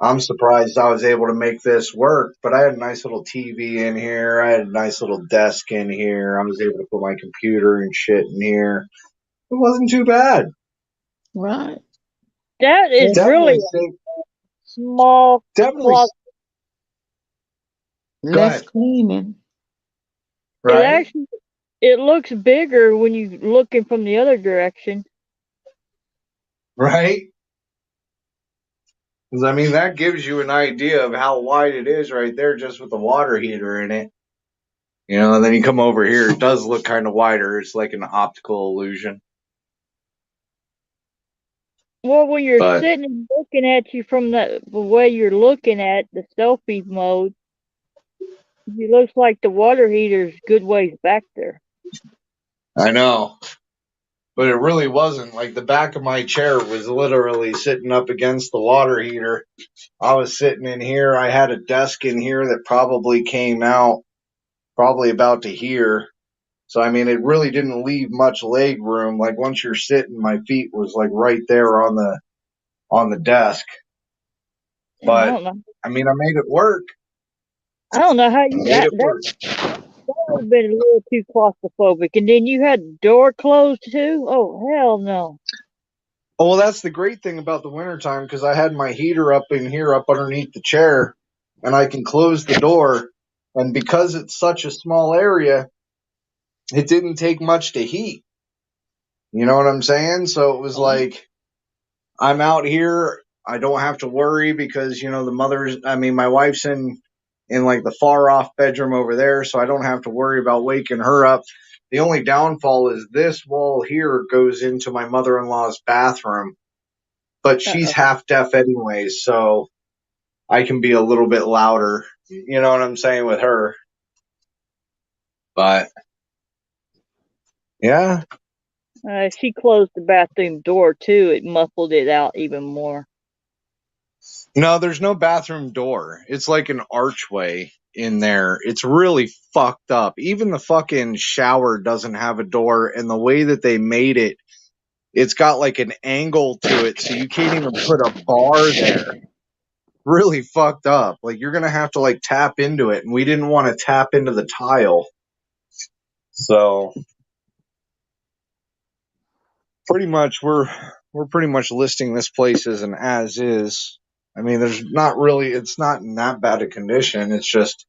I'm surprised I was able to make this work, but I had a nice little TV in here. I had a nice little desk in here. I was able to put my computer and shit in here. It wasn't too bad. Right. That is really Definitely, a small definitely. closet. Go Less ahead. cleaning. Right, It looks bigger when you're looking from the other direction. right. Because I mean, that gives you an idea of how wide it is right there, just with the water heater in it. You know, and then you come over here, it does look kind of wider. It's like an optical illusion. Well, when you're But sitting and looking at you from the way you're looking at the selfie mode, it looks like the water heater's good ways back there. I know. But it really wasn't. Like, the back of my chair was literally sitting up against the water heater. I was sitting in here. I had a desk in here that probably came out probably about to here. So, I mean, it really didn't leave much leg room. Like, once you're sitting, my feet was like right there on the desk. I But don't know. I mean, I made it work. I don't know how I you made that it work. would have been a little too claustrophobic. And then you had the door closed too? Oh hell no. Oh, well, that's the great thing about the wintertime, because I had my heater up in here, up underneath the chair, and I can close the door. And because it's such a small area, it didn't take much to heat. You know what I'm saying? So it was like, I'm out here. I don't have to worry because, my wife's in like the far off bedroom over there. So I don't have to worry about waking her up. The only downfall is this wall here goes into my mother-in-law's bathroom, but she's Uh-oh. half deaf anyways. So I can be a little bit louder. You know what I'm saying with her? But yeah, If she closed the bathroom door too, it muffled it out even more. no, there's no bathroom door. It's like an archway in there. It's really fucked up. Even the fucking shower doesn't have a door, and the way that they made it, it's got like an angle to it, so you can't even put a bar there. Really fucked up. Like, you're gonna have to like tap into it, and we didn't want to tap into the tile. So pretty much we're pretty much listing this place as an as is. I mean, it's not in that bad a condition. It's just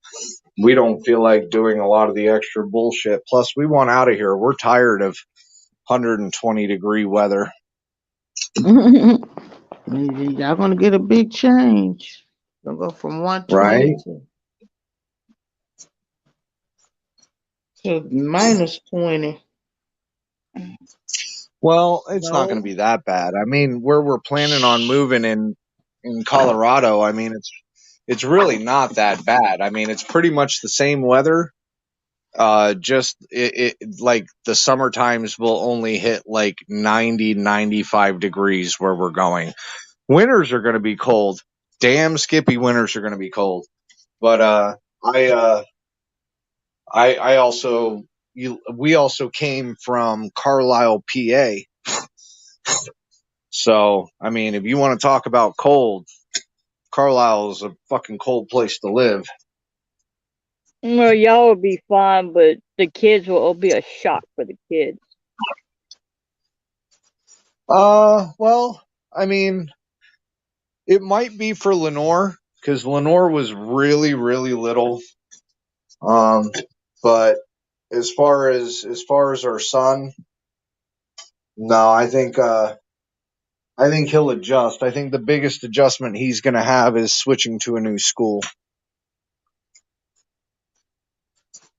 we don't feel like doing a lot of the extra bullshit. Plus, we want out of here. We're tired of 120-degree weather. Y'all gonna get a big change. Gonna go from 120 Right? to minus 20. Well, it's not going No. to be that bad. I mean, where we're planning on moving in Colorado, I mean, it's really not that bad. I mean, it's pretty much the same weather. Just like the summer times will only hit like 90-95 degrees where we're going. Winters are going to be cold. Damn Skippy winters are going to be cold. But I also we also came from Carlisle, PA. So, I mean, if you want to talk about cold, Carlisle is a fucking cold place to live. Well, y'all will be fine, but the kids will be a shock for the kids. Well, I mean, it might be for Lenore, because Lenore was really, really little. But as far as our son, no, I think he'll adjust. I think the biggest adjustment he's going to have is switching to a new school.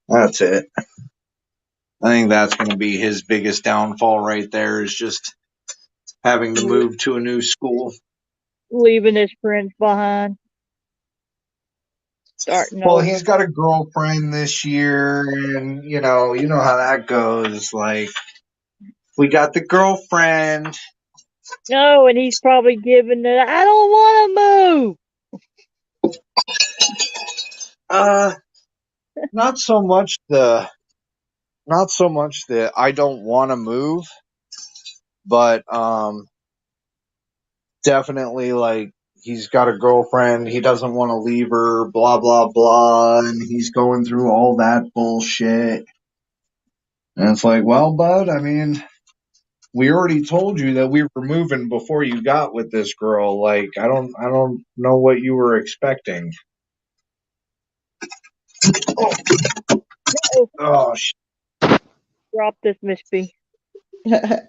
That's it. I think that's going to be his biggest downfall right there, is just having to move to a new school. Leaving his friends behind. Starting Well, over. he's got a girlfriend this year, and you know how that goes. Like, we got the girlfriend. No, and he's probably giving it. I don't want to move. Not so much the I don't want to move, but definitely like he's got a girlfriend, he doesn't want to leave her, blah blah blah, and he's going through all that bullshit. And it's like, well, bud, I mean, we already told you that we were moving before you got with this girl. Like, I don't know what you were expecting. Oh, Drop this, Miss B. I'm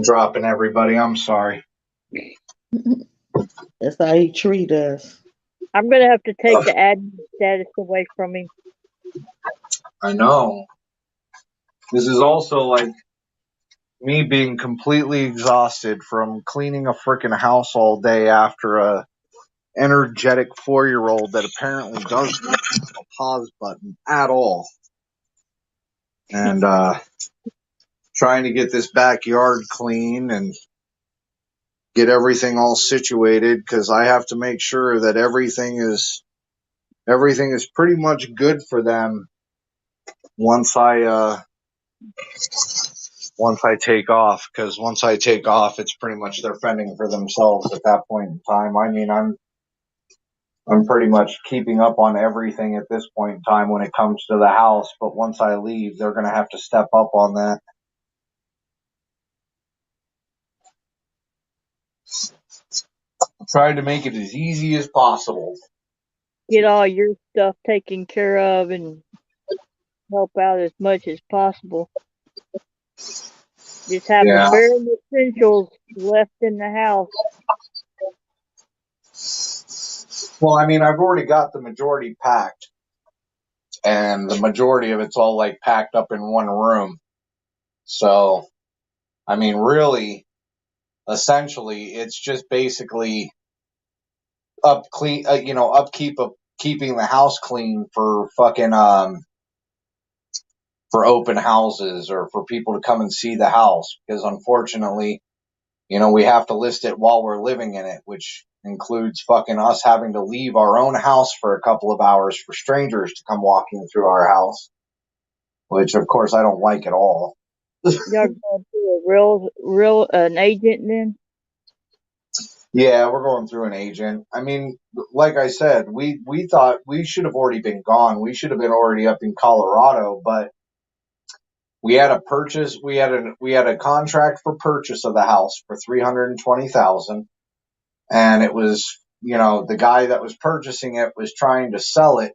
dropping everybody. I'm sorry. That's how he treat us. I'm gonna have to take the admin status away from him. I know. This is also like me being completely exhausted from cleaning a freaking house all day after a energetic 4-year-old that apparently doesn't have a pause button at all. And trying to get this backyard clean and get everything all situated, because I have to make sure that everything is pretty much good for them once I take off, because once I take off, it's pretty much they're fending for themselves at that point in time. I mean, I'm pretty much keeping up on everything at this point in time when it comes to the house, but once I leave, they're going to have to step up on that. Tried to make it as easy as possible. Get all your stuff taken care of and help out as much as possible. Just have the Yeah. bare essentials left in the house. Well, I mean, I've already got the majority packed, and the majority of it's all like packed up in one room. So, I mean, really, essentially, it's just basically upkeep of keeping the house clean for fucking for open houses or for people to come and see the house, because unfortunately, we have to list it while we're living in it, which includes fucking us having to leave our own house for a couple of hours for strangers to come walking through our house, which of course I don't like at all. Y'all going through an agent then? Yeah, we're going through an agent. I mean, like I said, we thought we should have already been gone. We should have been already up in Colorado, but we had a purchase. We had a contract for purchase of the house for $320,000, and it was, the guy that was purchasing it was trying to sell it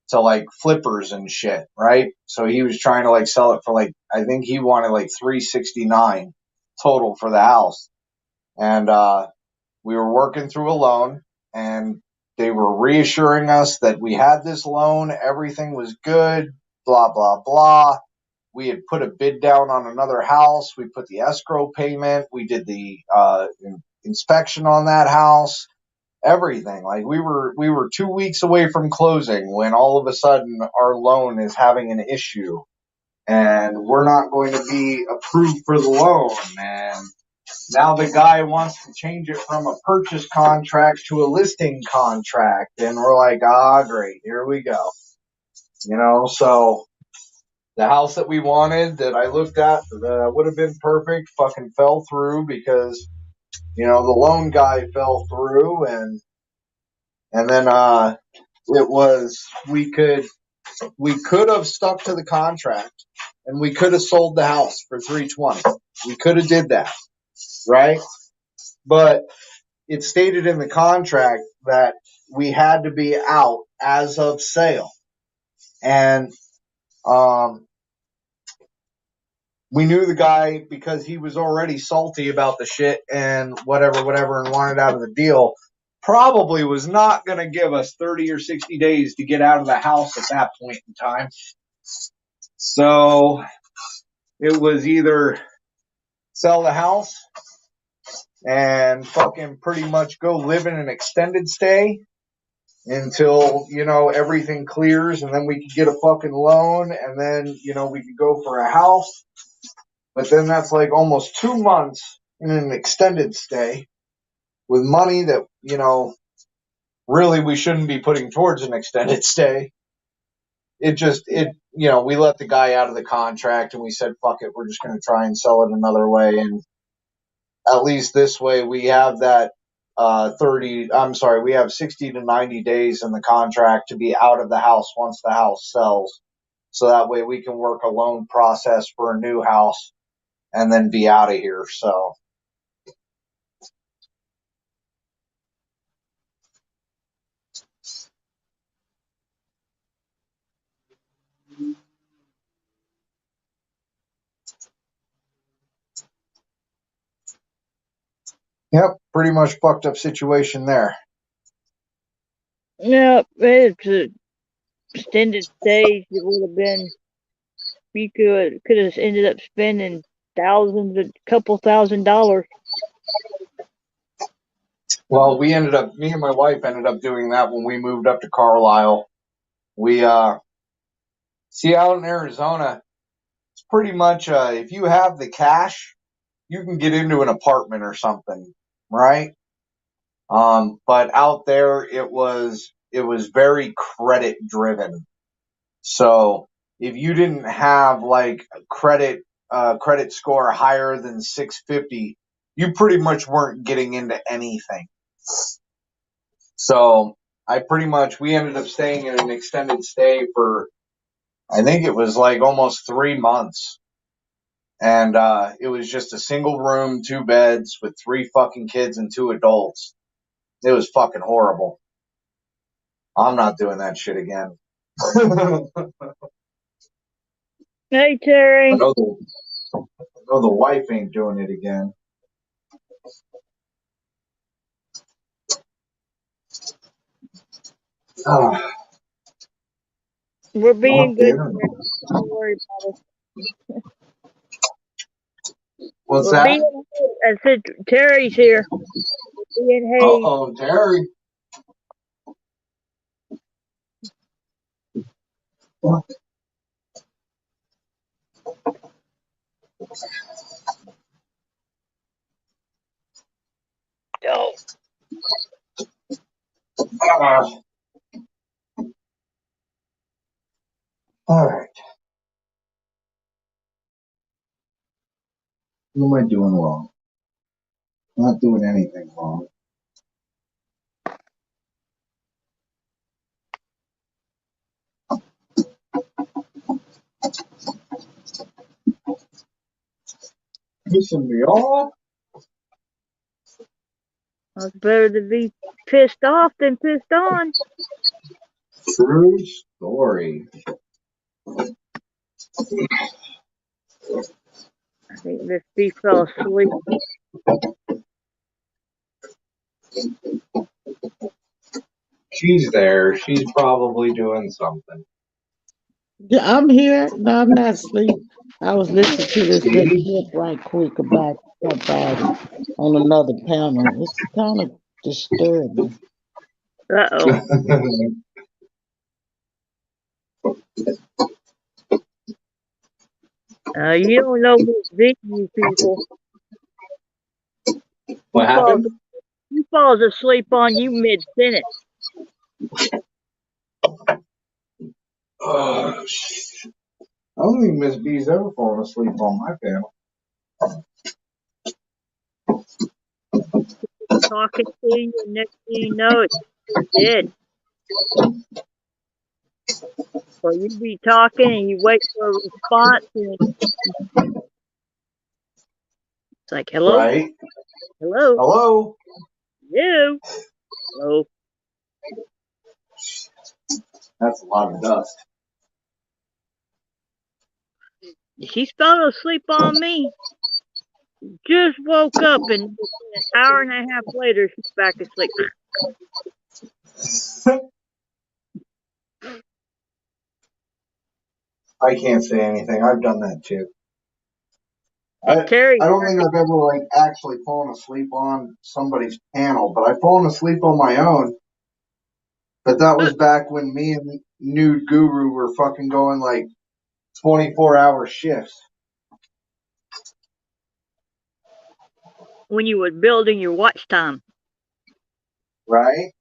to like flippers and shit, right? So he was trying to like sell it for like, I think he wanted like $369 total for the house, and we were working through a loan, and they were reassuring us that we had this loan, everything was good, blah blah blah. We had put a bid down on another house. We put the escrow payment. We did the inspection on that house. Everything. Like we were 2 weeks away from closing when all of a sudden our loan is having an issue, and we're not going to be approved for the loan. And now the guy wants to change it from a purchase contract to a listing contract, and we're like, great, here we go. So the house that we wanted, that I looked at, would have been perfect, fucking fell through because, the loan guy fell through, and then it was, we could have stuck to the contract, and we could have sold the house for $320. We could have did that, right? But it stated in the contract that we had to be out as of sale, and we knew the guy because he was already salty about the shit and whatever, and wanted out of the deal. Probably was not going to give us 30 or 60 days to get out of the house at that point in time. So it was either sell the house and fucking pretty much go live in an extended stay until, everything clears, and then we could get a fucking loan, and then, we could go for a house. But then that's like almost 2 months in an extended stay with money that, really we shouldn't be putting towards an extended stay. We let the guy out of the contract, and we said, fuck it, we're just going to try and sell it another way. And at least this way we have that we have 60 to 90 days in the contract to be out of the house once the house sells. So that way we can work a loan process for a new house and then be out of here. So yep, pretty much fucked up situation there. No, it's a extended stays. It would have been, you could have ended up spending a couple $1,000s. Well, me and my wife ended up doing that when we moved up to Carlisle. We see, out in Arizona, it's pretty much if you have the cash, you can get into an apartment or something, right? But out there it was very credit driven. So if you didn't have like credit score higher than 650, you pretty much weren't getting into anything. So we ended up staying in an extended stay for, I think it was like almost 3 months. And it was just a single room, 2 beds with 3 fucking kids and 2 adults. It was fucking horrible. I'm not doing that shit again. I Hey, Terry. know the wife ain't doing it again. Ah, We're being off the good. internet. Don't worry about it. What's We're that? being. I said Terry's here. We're being hey. Uh-oh, Terry. What? Oh, Ah. All right. What am I doing wrong? I'm not doing anything wrong. Pissing me off? it's better to be pissed off than pissed on. True story. I think Miss B fell asleep. She's there. She's probably doing something. Yeah, I'm here. No, I'm not asleep. I was listening to this little See? clip right quick about somebody on another panel. It's kind of disturbing. Uh-oh. You don't know Miss B, you people. What happened? He falls asleep on you mid-sentence. Oh, shit. I don't think Miss B's ever fallen asleep on my panel. Talking to you, and next thing you know, it's dead. Or you be talking and you wait for a response, and it's like, hello? Right? Hello? Hello? Hello? Hello? That's a lot of dust. She fell asleep on me. Just woke up, and an hour and a half later, she's back asleep. I can't say anything. I've done that too. And Terry, I don't think I've ever like actually fallen asleep on somebody's panel, but I've fallen asleep on my own. But that was back when me and Nude Guru were fucking going like 24-hour shifts. when you was building your watch time. Right?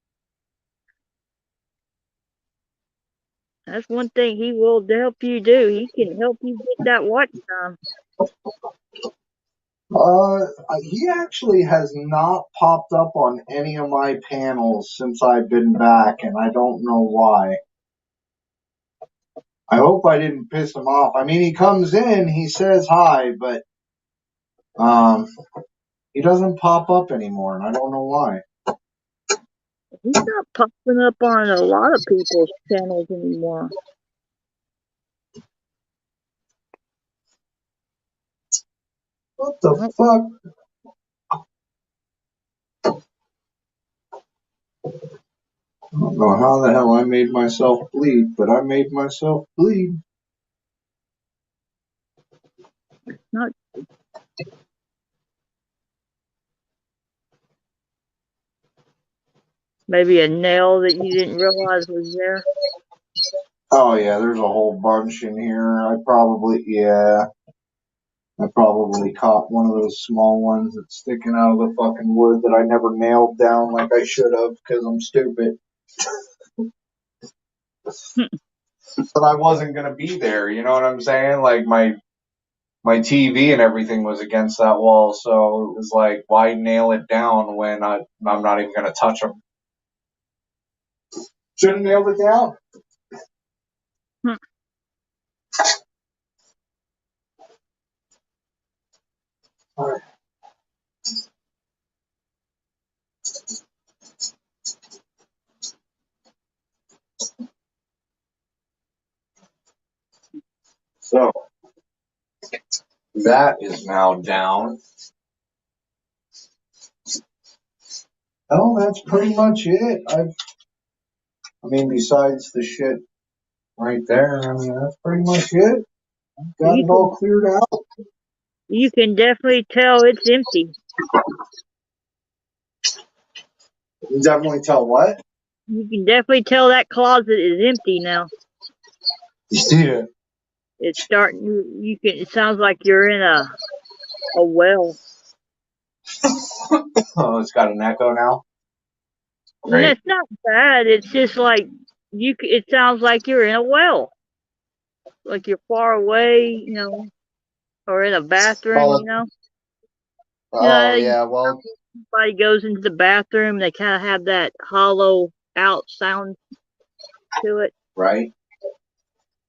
That's one thing he will help you do. He can help you get that watch time. He actually has not popped up on any of my panels since I've been back, and I don't know why. I hope I didn't piss him off. I mean, he comes in, he says hi, but he doesn't pop up anymore, and I don't know why. He's not popping up on a lot of people's channels anymore. What the fuck? I don't know how the hell I made myself bleed, but I made myself bleed. Not maybe a nail that you didn't realize was there. Oh yeah, there's a whole bunch in here. I probably caught one of those small ones that's sticking out of the fucking wood that I never nailed down like I should have because I'm stupid. But I wasn't gonna be there, you know what I'm saying? Like my TV and everything was against that wall, so it was like, why nail it down when I'm not even gonna touch them? Shouldn't nail it down. All right. So that is now down. Oh, that's pretty much it. I mean, besides the shit right there, I mean, that's pretty much it. Got You it can all cleared out. you can definitely tell it's empty. You can definitely tell what? You can definitely tell that closet is empty now. Yeah. It's starting. You can. It sounds like you're in a well. Oh, it's got an echo now. And Great. that's not bad. It's just like It sounds like you're in a well, like you're far away, or in a bathroom. Oh, How yeah. Well, somebody goes into the bathroom, they kind of have that hollow out sound to it. right.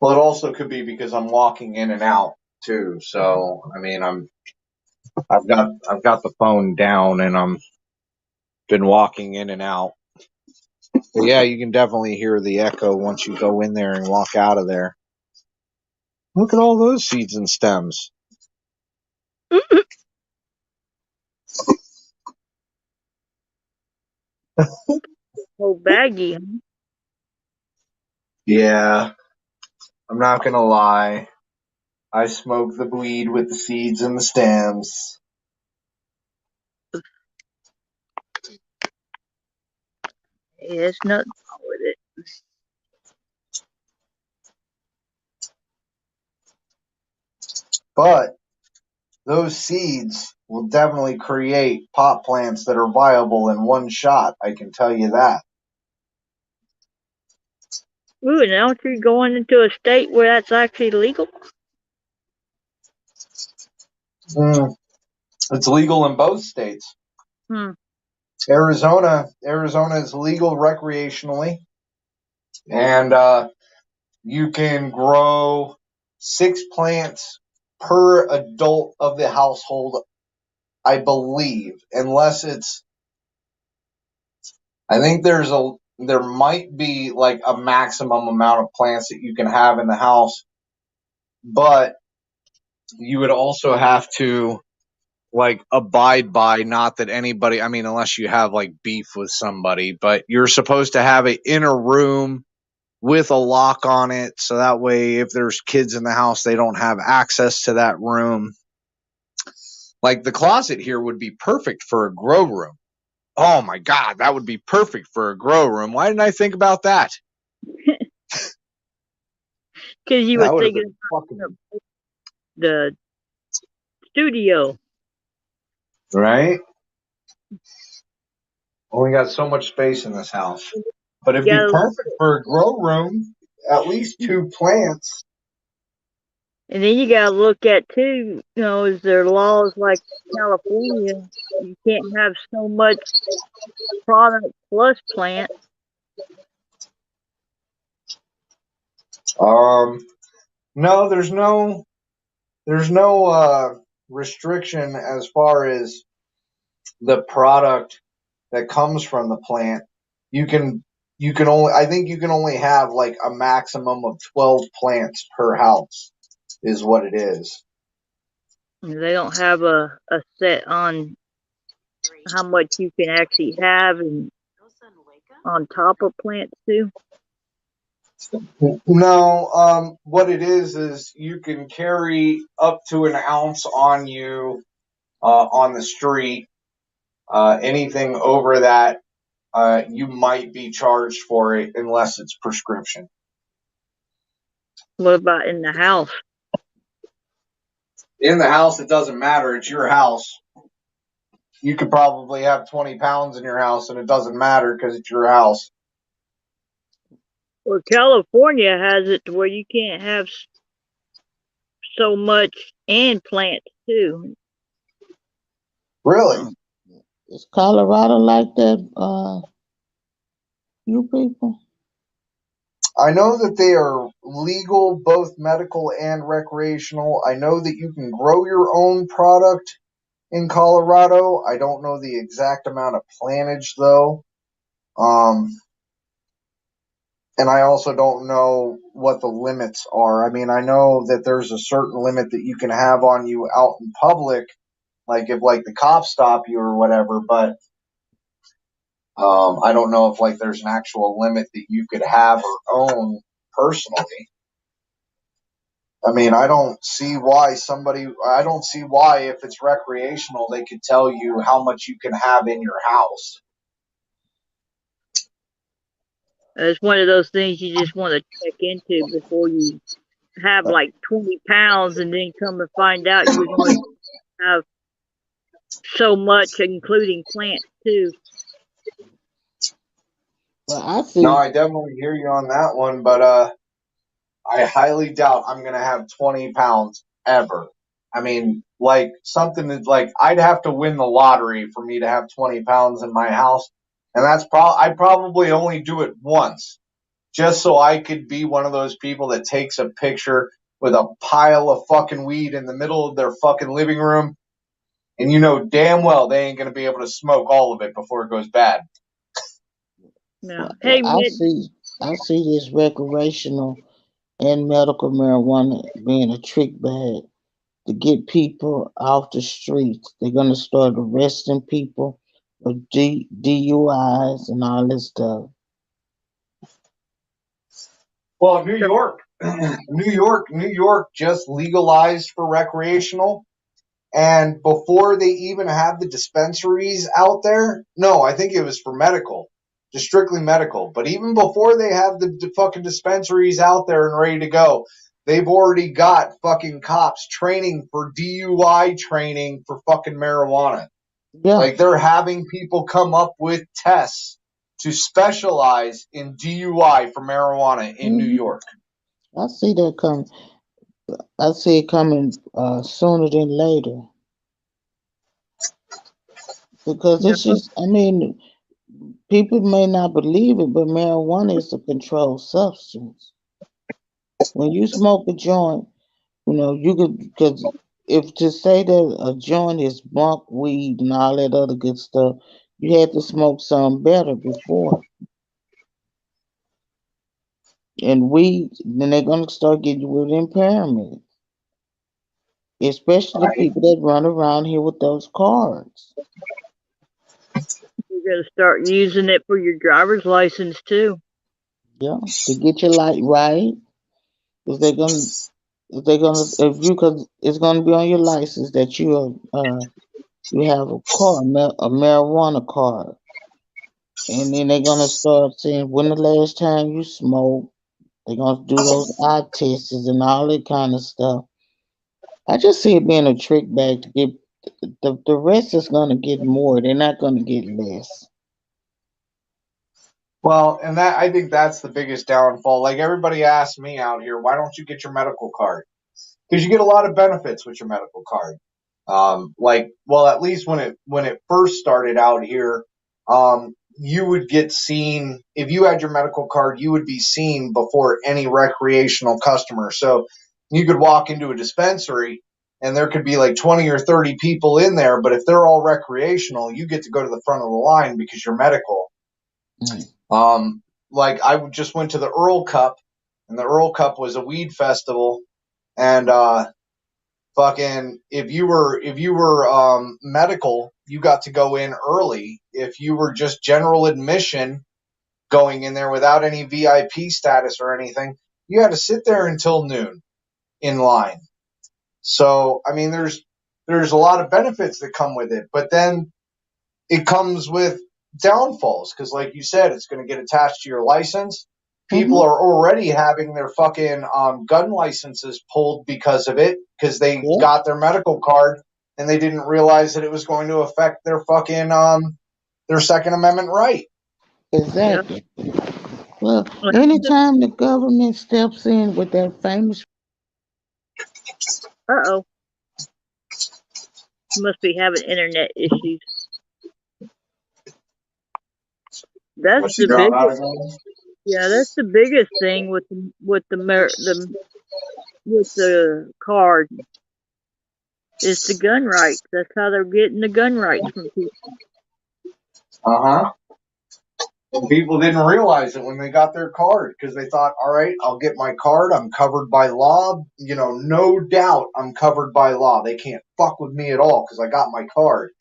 Well, it also could be because I'm walking in and out too. So, I mean, I've got the phone down and I'm been walking in and out. But yeah, you can definitely hear the echo once you go in there and walk out of there. Look at all those seeds and stems. Oh, baggy. Yeah, I'm not gonna lie. I smoke the weed with the seeds and the stems. Yeah, there's nothing wrong with it. But those seeds will definitely create pot plants that are viable in one shot. I can tell you that. Ooh, now you're going into a state where that's actually legal. It's legal in both states. Hmm. Arizona is legal recreationally, and you can grow 6 plants per adult of the household, I believe, unless it's. I think there might be like a maximum amount of plants that you can have in the house, but you would also have to like abide by, not that anybody, I mean, unless you have like beef with somebody, but you're supposed to have it in a room with a lock on it, so that way if there's kids in the house, they don't have access to that room. Like the closet here would be perfect for a grow room. Oh my god, that would be perfect for a grow room. Why didn't I think about that? Because you were That would have thinking been fucking the studio. right. Only got so much space in this house, but it'd You be gotta, perfect for a grow room. At least 2 plants. and then you gotta look at too. Is there laws like California? You can't have so much product plus plant. No, there's no restriction as far as the product that comes from the plant. You can only, I think you can only have like a maximum of 12 plants per house is what it is. They don't have a set on how much you can actually have and on top of plants too. No, what it is you can carry up to an ounce on you on the street. Anything over that, you might be charged for it unless it's prescription. What about in the house? In the house, it doesn't matter. It's your house. You could probably have 20 pounds in your house and it doesn't matter because it's your house. Well, California has it to where you can't have so much and plants too. Really? Is Colorado like that, you people? I know that they are legal, both medical and recreational. I know that you can grow your own product in Colorado. I don't know the exact amount of plantage though. And I also don't know what the limits are. I mean, I know that there's a certain limit that you can have on you out in public, like if like the cops stop you or whatever, but I don't know if like there's an actual limit that you could have or own personally. I mean, I don't see why if it's recreational, they could tell you how much you can have in your house. It's one of those things you just want to check into before you have like 20 pounds and then come to find out you're going to have so much, including plants too. Well, I No, see. I definitely hear you on that one, but I highly doubt I'm going to have 20 pounds ever. I mean, like something that like I'd have to win the lottery for me to have 20 pounds in my house. And I'd probably only do it once just so I could be one of those people that takes a picture with a pile of fucking weed in the middle of their fucking living room. And you know damn well they ain't going to be able to smoke all of it before it goes bad. Now, Well, hey, I Mitch, see this recreational and medical marijuana being a trick bag to get people off the streets. They're gonna start arresting people for DUIs and all this stuff. Well, New York, New York just legalized for recreational. And before they even have the dispensaries out there, no, I think it was for medical, just strictly medical. But even before they have the fucking dispensaries out there and ready to go, they've already got fucking cops training for DUI training for fucking marijuana. Yeah, Like they're having people come up with tests to specialize in DUI for marijuana in New York. I see that coming. I see it coming sooner than later because no, it's just. I mean, people may not believe it, but marijuana is a controlled substance. When you smoke a joint, you could, because if to say that a joint is bunk weed and all that other good stuff, you had to smoke some better before. And weed, then they're gonna start getting you with impairment, especially the people that run around here with those cards. you're going to start using it for your driver's license too. Yeah, to get your light right, because if you, because it's gonna be on your license that you have a marijuana card. And then they're gonna start saying when the last time you smoked. They're gonna do those eye tests and all that kind of stuff. I just see it being a trick bag to get the rest is gonna get more. They're not gonna get less. Well, and that I think that's the biggest downfall. Like everybody asks me out here, why don't you get your medical card? Because you get a lot of benefits with your medical card. Well, at least when it first started out here, you would get seen if you had your medical card. You would be seen before any recreational customer. So you could walk into a dispensary and there could be like 20 or 30 people in there, but if they're all recreational, you get to go to the front of the line because you're medical. Like I just went to the Earl Cup, and the Earl Cup was a weed festival, and fucking if you were medical, you got to go in early. If you were just general admission, going in there without any VIP status or anything, you had to sit there until noon in line. So I mean, there's a lot of benefits that come with it, but then it comes with downfalls because, like you said, it's going to get attached to your license. People are already having their fucking gun licenses pulled because of it, because they got their medical card and they didn't realize that it was going to affect their fucking their Second Amendment right. Exactly. Well, anytime the government steps in with that famous, Uh-oh. Must be having internet issues. That's the biggest. Yeah, that's the biggest thing with the card. It's the gun rights. That's how they're getting the gun rights from people. Uh-huh. And people didn't realize it when they got their card because they thought, all right, I'll get my card. I'm covered by law. You know, no doubt I'm covered by law. They can't fuck with me at all because I got my card.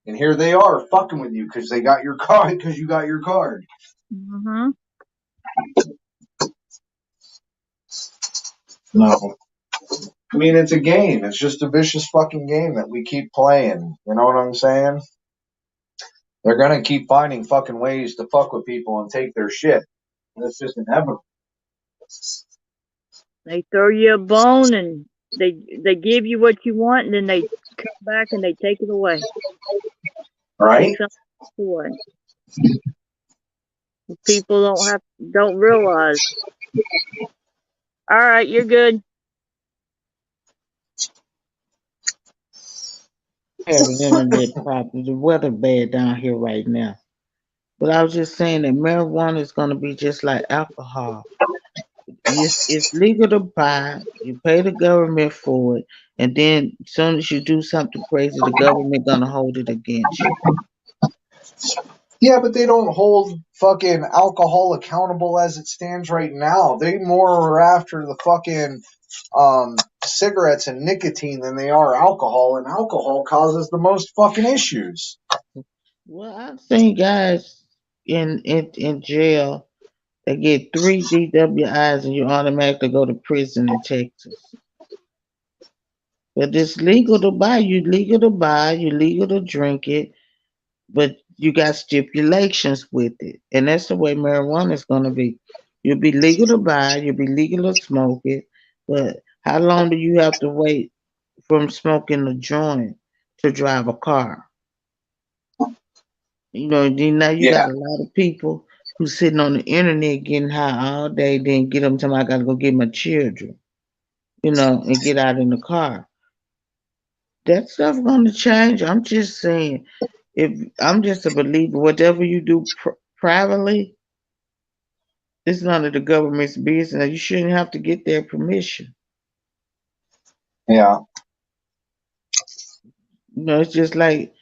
And here they are fucking with you because they got your card because you got your card. Mm-hmm. No. I mean, it's a game. It's just a vicious fucking game that we keep playing. You know what I'm saying? They're going to keep finding fucking ways to fuck with people and take their shit. That's just inevitable. They throw you a bone and they give you what you want, and then they come back and they take it away. Right? Take something away. People don't realize. All right, you're good. Having internet problems. The weather bad down here right now. But I was just saying that marijuana is going to be just like alcohol. It's legal to buy. You pay the government for it, and then as soon as you do something crazy, the government gonna hold it against you. Yeah, but they don't hold fucking alcohol accountable as it stands right now. They more are after the fucking cigarettes and nicotine than they are alcohol, and alcohol causes the most fucking issues. Well, I've seen guys in jail that get 3 DWIs and you automatically go to prison in Texas. But it's legal to buy. You legal to buy. You legal to drink it. But you got stipulations with it, and that's the way marijuana is going to be. You'll be legal to buy. You'll be legal to smoke it. But how long do you have to wait from smoking a joint to drive a car? You know, now you Yeah. got a lot of people who sitting on the internet getting high all day, then get them time I gotta go get my children, you know, and get out in the car. That stuff gonna change. I'm just saying, if I'm just a believer, whatever you do privately, it's none of the government's business. You shouldn't have to get their permission. Yeah. You know, it's just like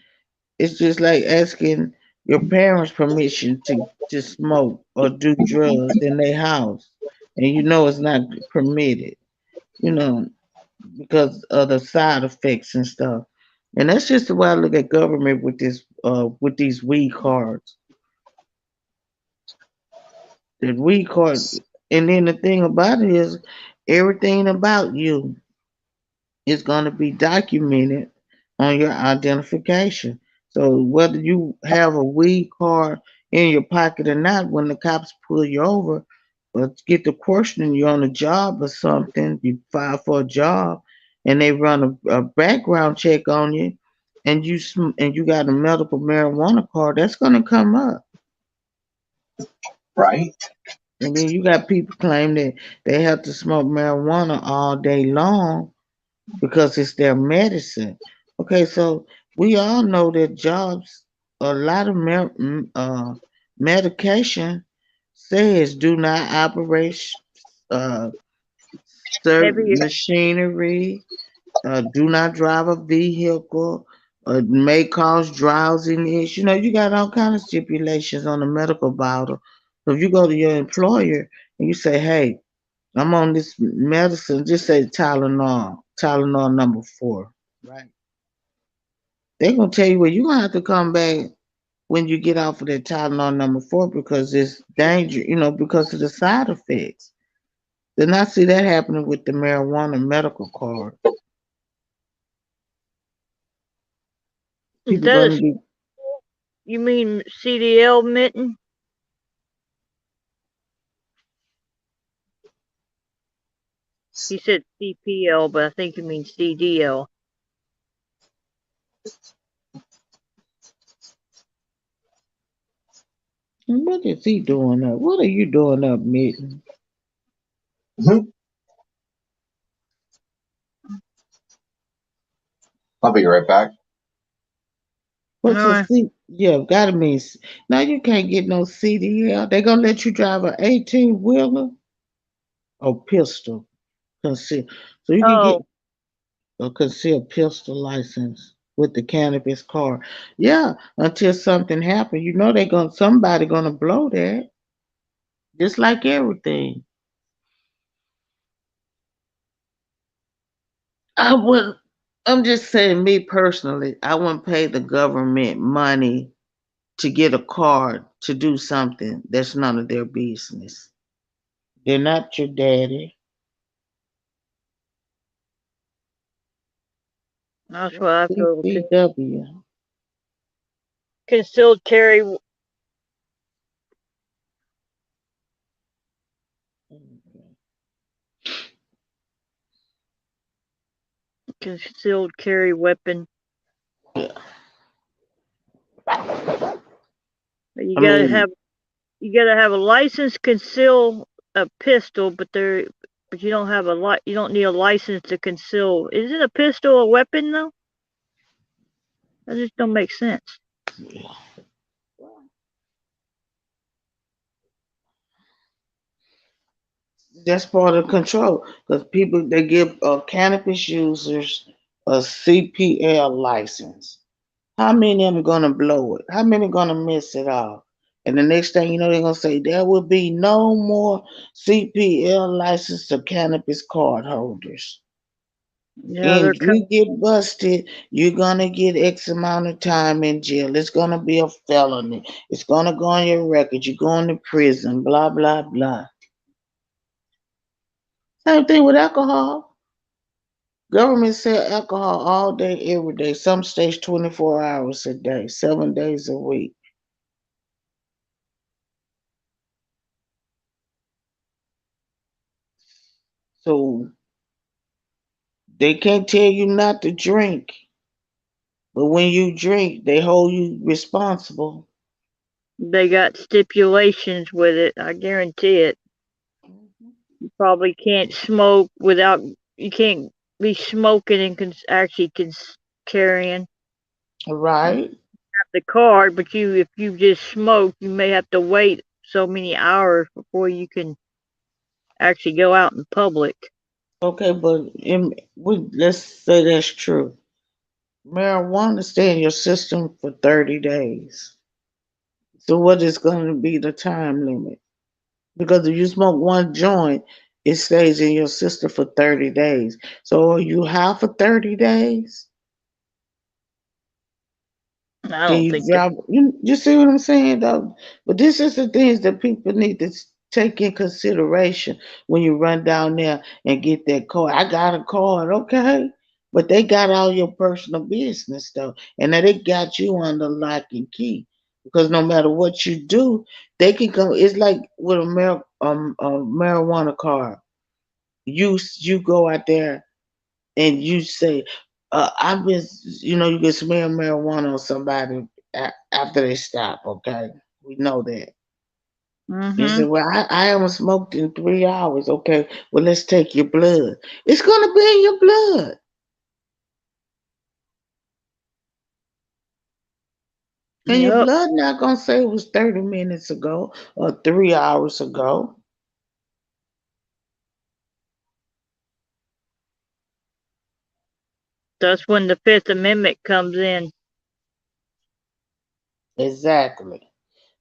asking your parents permission to smoke or do drugs in their house, and you know it's not permitted. You know, because of the side effects and stuff. And that's just the way I look at government with these weed cards. The weed card, and then the thing about it is everything about you is going to be documented on your identification. So whether you have a weed card in your pocket or not, when the cops pull you over or get to questioning you on a job or something, you file for a job, and they run a background check on you, and you got a medical marijuana card, that's going to come up. Right. And then you got people claim that they have to smoke marijuana all day long because it's their medicine. Okay, so we all know that jobs, a lot of medication says do not operate uh, certain Heavy. machinery, do not drive a vehicle, may cause drowsiness. You know, you got all kind of stipulations on the medical bottle. So if you go to your employer and you say, hey, I'm on this medicine, just say Tylenol number 4, right? They're gonna tell you, well, you're gonna have to come back when you get off of that Tylenol number 4 because it's dangerous, you know, because of the side effects. Then I see that happening with the marijuana medical card. Is People that gonna be you mean CDL, Mitten? He said CPL, but I think you mean CDL. what is he doing up? What are you doing up, Mitten? Mm-hmm. I'll be right back. What's a Alright. Yeah, gotta mean. Now you can't get no CDL. They gonna let you drive an 18 wheeler or pistol. Conceal. So you can get Oh, a concealed pistol license. with the cannabis card. Yeah, until something happens, you know somebody gonna blow that. Just like everything. I would I'm just saying me personally, I wouldn't pay the government money to get a card to do something that's none of their business. They're not your daddy. That's That's what I feel too. CCW. Concealed carry, concealed carry weapon. You I gotta mean, have you gotta have a license to conceal a pistol, but you don't have you don't need a license to conceal. Isn't a pistol a weapon though? That just don't make sense. that's part of control because people they give cannabis users a CPL license. How many of them gonna blow it? How many gonna miss it all? And the next thing you know, they're gonna say there will be no more CPL license to cannabis card holders. Yeah, And they're if you get busted, you're gonna get X amount of time in jail. It's gonna be a felony. It's gonna go on your record. You're going to prison. Blah blah blah. Same thing with alcohol. Government sell alcohol all day, every day. Some states 24 hours a day, 7 days a week. So they can't tell you not to drink, but when you drink, they hold you responsible. they got stipulations with it. I guarantee it. You probably can't smoke without. You can't be smoking and actually carrying Right? the card. But if you just smoke, you may have to wait so many hours before you can actually go out in public. Okay, but let's say that's true. Marijuana stay in your system for 30 days. So what is going to be the time limit? Because if you smoke one joint, it stays in your system for 30 days. So are you high for 30 days? I Can don't you think that. drive? You see what I'm saying, though? But this is the things that people need to take in consideration when you run down there and get that card. I got a card, okay, but they got all your personal business though, and now they got you under lock and key because no matter what you do, they can come. It's like with a marijuana card. You go out there and you say, I've been, you can smell marijuana on somebody after they stop, okay? We know that. You say, Mhm. well, I haven't smoked in 3 hours. Okay, well, let's take your blood. It's going to be in your blood. And your Yep. blood not going to say it was 30 minutes ago or 3 hours ago. That's when the Fifth Amendment comes in. Exactly.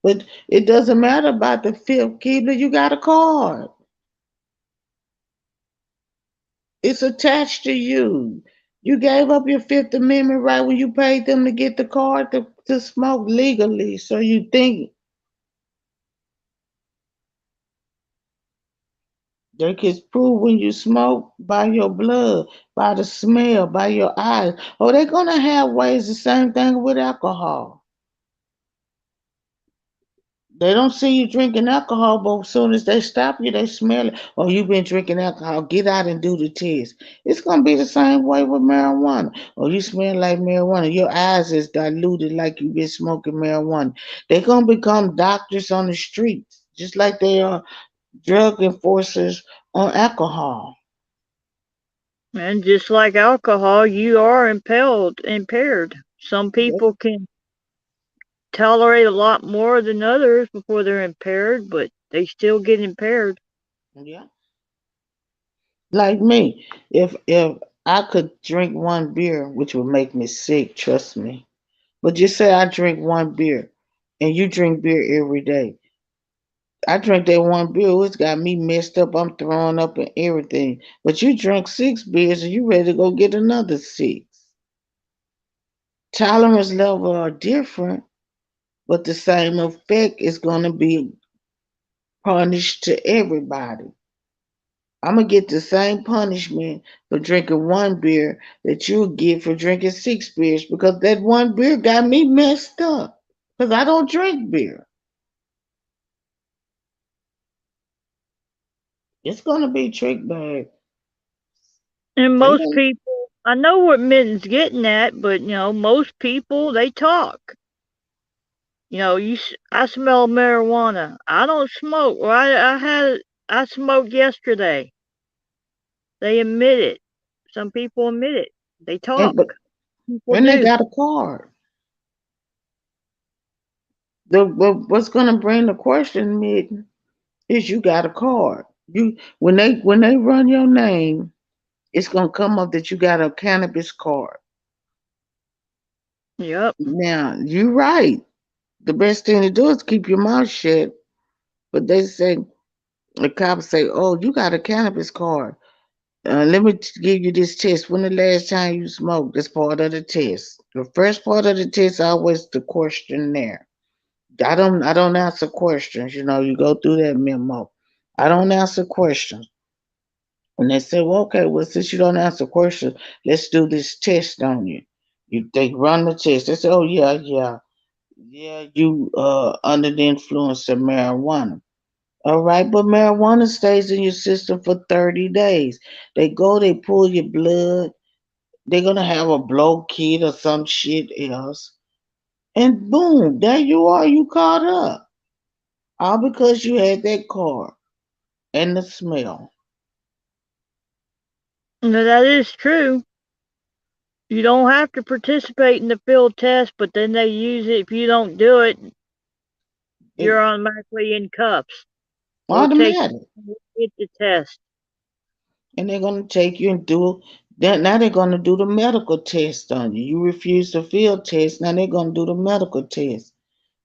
But it doesn't matter about the fifth, Keebler. You got a card. It's attached to you. You gave up your Fifth Amendment right when you paid them to get the card to smoke legally. So you think they can prove when you smoke by your blood, by the smell, by your eyes. Oh, they're gonna have ways the same thing with alcohol. They don't see you drinking alcohol, but as soon as they stop you, they smell it. Oh, you've been drinking alcohol. Get out and do the test. It's gonna be the same way with marijuana. Oh, you smell like marijuana. Your eyes is diluted like you've been smoking marijuana. They're gonna become doctors on the streets, just like they are drug enforcers on alcohol. And just like alcohol, you are impaired. Some Yes. people can tolerate a lot more than others before they're impaired, but they still get impaired. Yeah. Like me, if I could drink one beer, which would make me sick, trust me. But just say I drink one beer and you drink beer every day. I drink that one beer, it's got me messed up. I'm throwing up and everything. But you drink 6 beers and you ready to go get another 6. Tolerance level are different, but the same effect is going to be punished to everybody. I'm going to get the same punishment for drinking one beer that you'll get for drinking 6 beers because that one beer got me messed up because I don't drink beer. It's going to be trick bag. And They most gonna- people, I know what Mitten's getting at, but most people they talk. I smell marijuana. I don't smoke. Well, I smoked yesterday. They admit it. Some people admit it. They talk. but People when they do. got a card. What's going to bring the question, Mitten, is you got a card. You when they run your name, it's gonna come up that you got a cannabis card. Yep. Now you're right. The best thing to do is keep your mouth shut. But they say the cops say, "Oh, you got a cannabis card. Let me give you this test. When the last time you smoked? That's part of the test. The first part of the test always the questionnaire. I don't answer questions. You go through that memo. I don't answer questions. And they say, well, okay, well, since you don't answer questions, let's do this test on you. They run the test. They say, oh yeah, you under the influence of marijuana. All right, but marijuana stays in your system for 30 days. They pull your blood. They're gonna have a blow kit or some shit else. And boom, there you are, you caught up. All because you had that card and the smell. Now, that is true. You don't have to participate in the field test, but then they use it. If you don't do it, It you're automatically in cuffs. We'll take automatic. you to get the test. And they're gonna take you and do that. Now they're gonna do the medical test on you. You refuse the field test, now they're gonna do the medical test.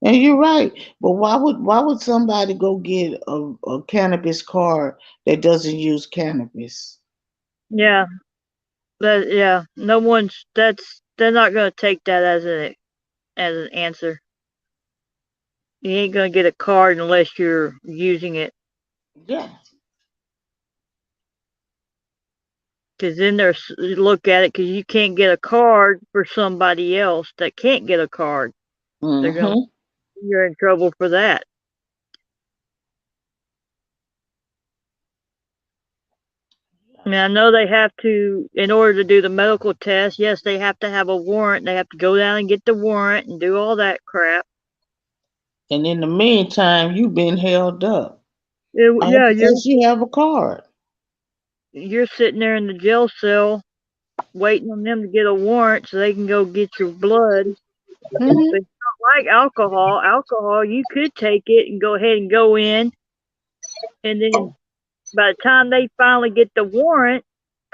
And you're right. But why would somebody go get a cannabis card that doesn't use cannabis? Yeah, no one's they're not gonna take that as an answer. You ain't gonna get a card unless you're using it, Yeah. because then look at it because you can't get a card for somebody else that can't get a card. They're gonna Mm-hmm. you're in trouble for that. I mean, I know they have to, in order to do the medical test, yes, they have to have a warrant. They have to go down and get the warrant and do all that crap. And in the meantime, you've been held up. All Yeah, because you have a card. you're sitting there in the jail cell waiting on them to get a warrant so they can go get your blood. Mm-hmm. But it's not like alcohol. Alcohol, you could take it and go ahead and go in, and then by the time they finally get the warrant,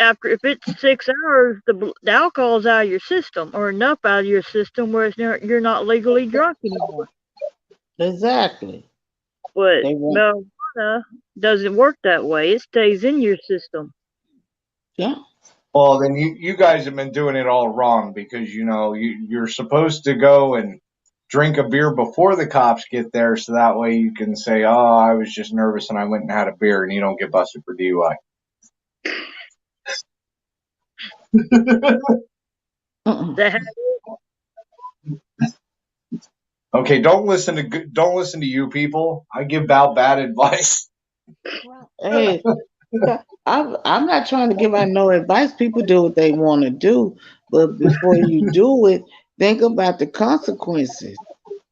if it's 6 hours, the alcohol's out of your system or enough out of your system where you're not legally drunk anymore. Exactly. But They want marijuana doesn't work that way. It stays in your system. yeah. Well, then you guys have been doing it all wrong because you're supposed to go and drink a beer before the cops get there, so that way you can say, "Oh, I was just nervous and I went and had a beer," and you don't get busted for DUI. That Okay, don't listen to you people. I give out bad advice. Hey, I'm not trying to give out no advice. People do what they want to do, but before you do it, think about the consequences.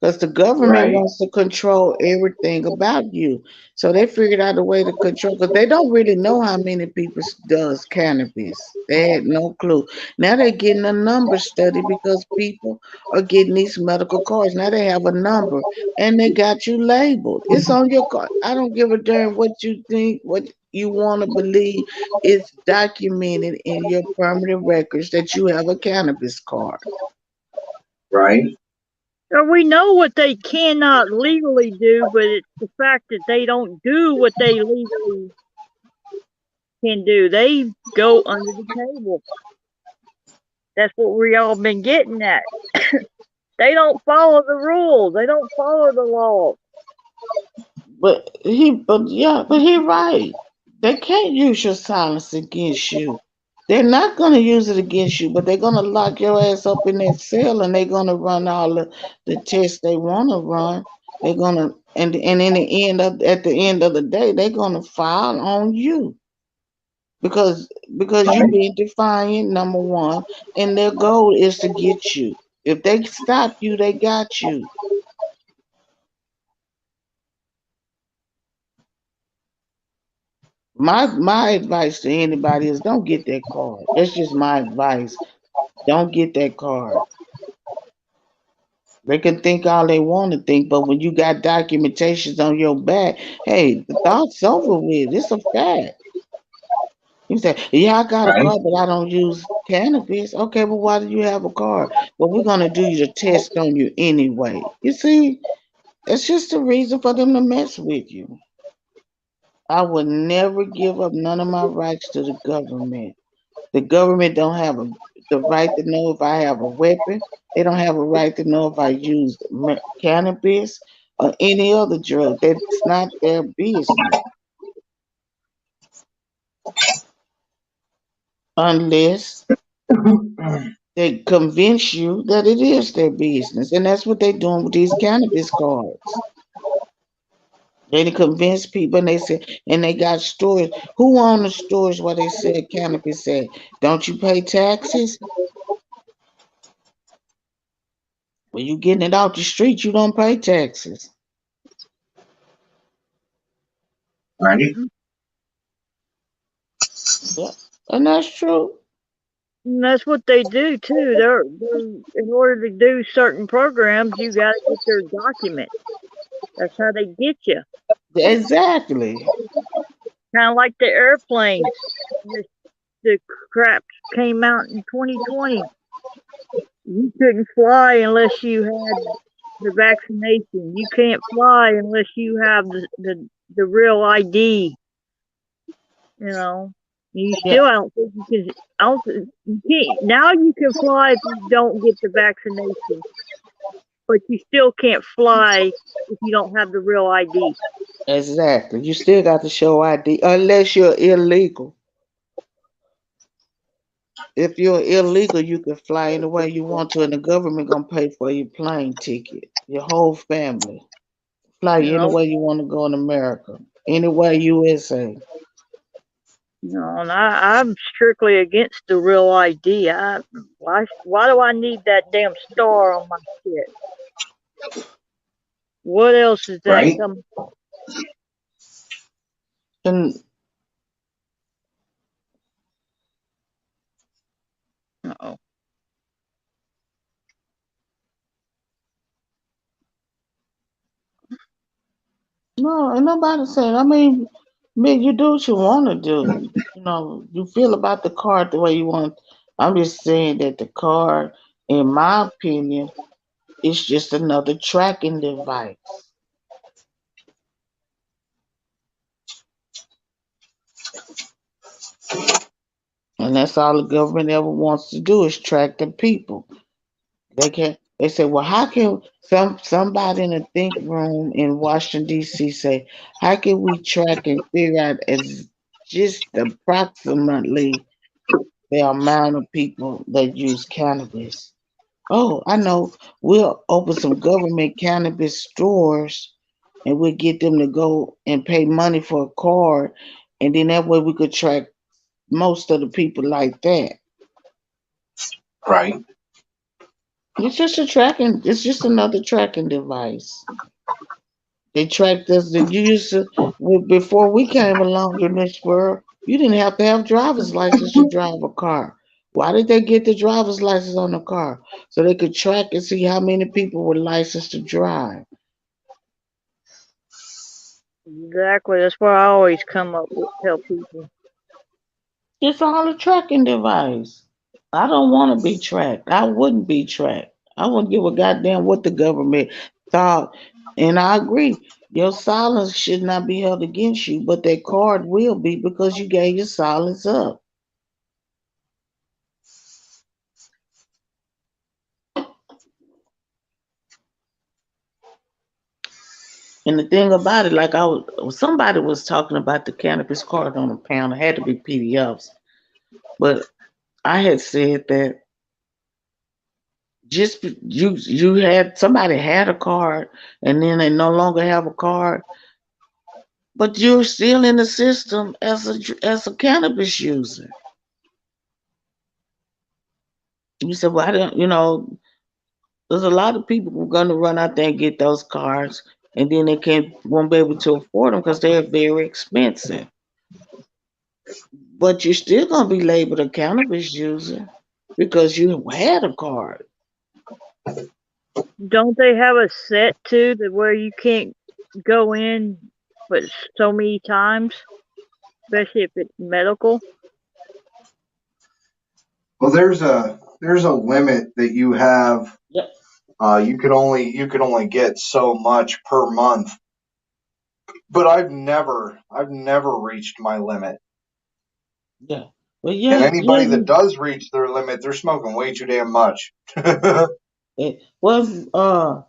Because the government Right. wants to control everything about you, so they figured out a way to control. Because they don't really know how many people does cannabis. They had no clue. Now they're getting a number study because people are getting these medical cards. Now they have a number and they got you labeled. It's on your card. I don't give a damn what you think. What you want to believe it's documented in your permanent records that you have a cannabis card. Right. So we know what they cannot legally do, but it's the fact that they don't do what they legally can do. They go under the table. That's what we all been getting at. They don't follow the rules. They don't follow the law. But he right. They can't use your silence against you. They're not gonna use it against you, but they're gonna lock your ass up in that cell and they're gonna run all the tests they wanna run. They're gonna and in the end of at the end of the day, they're gonna file on you. Because you being defiant, number one, and their goal is to get you. If they stop you, they got you. My advice to anybody is don't get that card. That's just my advice. Don't get that card. They can think all they want to think, but when you got documentations on your back, hey, the thought's over with. It's a fact. You say, yeah, I got a Right. card, but I don't use cannabis. Okay, but why do you have a card? Well, we're gonna do the test on you anyway. You see, it's just a reason for them to mess with you. I would never give up none of my rights to the government. The government don't have the right to know if I have a weapon. They don't have a right to know if I use cannabis or any other drug. That's not their business. Unless they convince you that it is their business. And that's what they're doing with these cannabis cards. They convince people and they say, and they got stores. Who own the stores where they sell cannabis at? Don't you pay taxes? When you getting it off the street, you don't pay taxes. Right. Yeah, and that's true. And that's what they do too. They're in order to do certain programs, you got to get their documents. That's how they get you. Exactly. Kind of like the airplanes. The crap came out in 2020. You couldn't fly unless you had the vaccination. You can't fly unless you have the real ID. You know, you Yeah, still I don't think you can. I don't. You can't, now you can fly if you don't get the vaccination, but you still can't fly if you don't have the real ID. exactly. You still got to show ID unless you're illegal. If you're illegal, you can fly anywhere you want to, and the government gonna pay for your plane ticket. Your whole family fly You know, anywhere you want to go in America, anywhere USA. and I'm strictly against the real ID. Why do I need that damn star on my shit? What else is that Right. coming? And Uh-oh. no, ain't nobody saying. I mean, you do what you want to do. You know, you feel about the card the way you want. I'm just saying that the card, in my opinion, is just another tracking device. And that's all the government ever wants to do is track the people. They say, well, how can somebody in a think room in Washington D.C. say, how can we track and figure out as just approximately the amount of people that use cannabis? Oh, I know. We'll open some government cannabis stores and we'll get them to go and pay money for a card, and then that way we could track most of the people like that. Right. It's just another tracking device. They tracked us. That you used to before we came along in this world. You didn't have to have driver's license to drive a car. Why did they get the driver's license on the car? So they could track and see how many people were licensed to drive. Exactly. That's what I always come up with. Tell people. It's all a tracking device. I don't want to be tracked. I wouldn't be tracked. I wouldn't give a goddamn what the government thought. And I agree. Your silence should not be held against you, but that card will be because you gave your silence up. And the thing about it, like somebody was talking about the cannabis card on the pound. It had to be PDFs, but I had said that just you had somebody had a card and then they no longer have a card, but you're still in the system as a cannabis user. You said, well, I don't, there's a lot of people who are going to run out there and get those cards, and then they won't be able to afford them because they're very expensive. But you're still going to be labeled a cannabis user because you had a card. Don't they have a set too that where you can't go in but so many times, especially if it's medical? Well, there's a limit that you have. Yep. You could only get so much per month. But I've never reached my limit. Yeah. Well, And anybody that does reach their limit, they're smoking way too damn much. Well,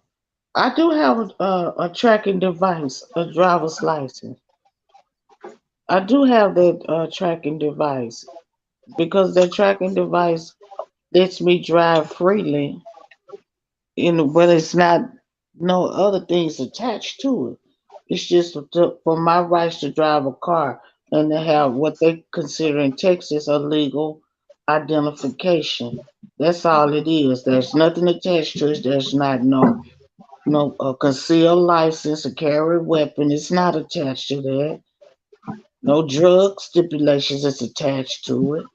I do have a tracking device, a driver's license. I do have that tracking device because that tracking device lets me drive freely, but it's not no other things attached to it. It's just for my rights to drive a car and to have what they consider in Texas a legal identification. That's all it is. There's nothing attached to it. There's not no concealed license to carry a weapon. It's not attached to that. No drug stipulations is attached to it.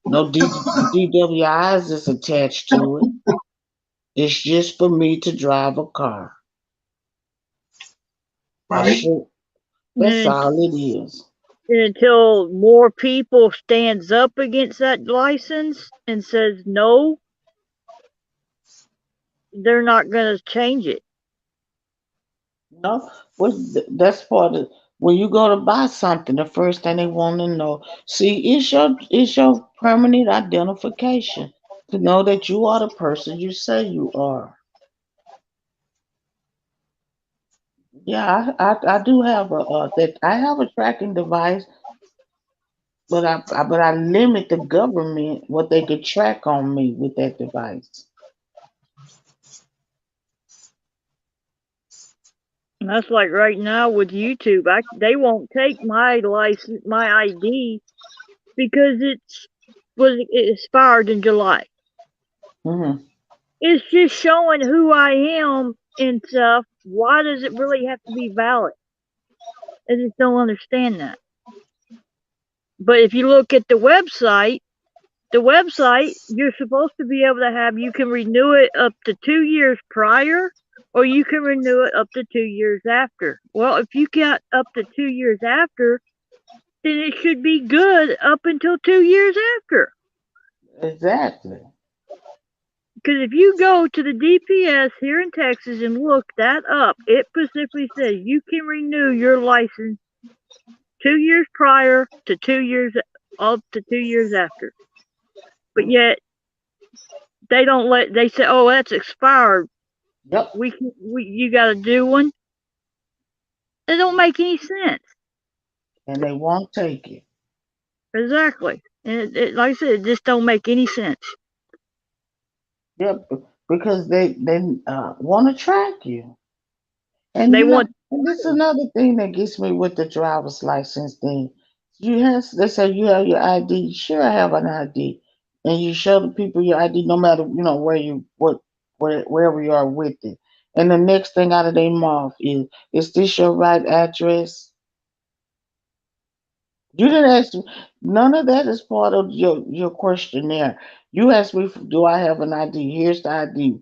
No DWIs is attached to it. It's just for me to drive a car. Right. That's all it is. And until more people stands up against that license and says no, they're not going to change it. No, that's part of when you go to buy something. The first thing they want to know, see, it's your permanent identification to know that you are the person you say you are. Yeah, I do have I have a tracking device, but I limit the government what they could track on me with that device. And that's like right now with YouTube. They won't take my license, my ID, because it expired in July. Mm-hmm. It's just showing who I am and stuff. Why does it really have to be valid? I just don't understand that. But if you look at the website, you're supposed to be able to have, you can renew it up to 2 years prior, or you can renew it up to 2 years after. Well, if you got up to 2 years after, then it should be good up until 2 years after. Exactly. Because if you go to the DPS here in Texas and look that up, it specifically says you can renew your license 2 years prior to 2 years up to 2 years after. But yet they don't they say, oh, that's expired. Yep. You got to do one. It don't make any sense. And they won't take it. Exactly. And it, like I said, it just don't make any sense. Yep, because they want to track you. And They want. And this is another thing that gets me with the driver's license thing. They say you have your ID. Sure, I have an ID, and you show the people your ID, no matter wherever you are with it. And the next thing out of their mouth is this your right address? You didn't ask me. None of that is part of your questionnaire. You asked me, do I have an ID? Here's the ID.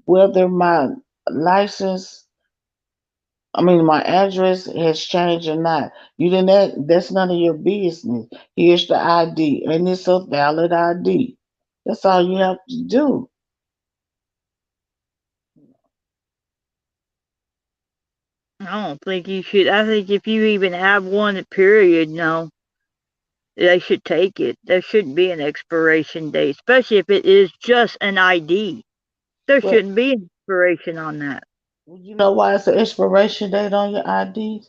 Whether my license I mean, my address has changed or not. You didn't. That's none of your business. Here's the ID, and it's a valid ID. That's all you have to do. I don't think you should. I think if you even have one, period, no, they should take it. There shouldn't be an expiration date, especially if it is just an ID. There But shouldn't be an expiration on that you know why it's an expiration date on your ID?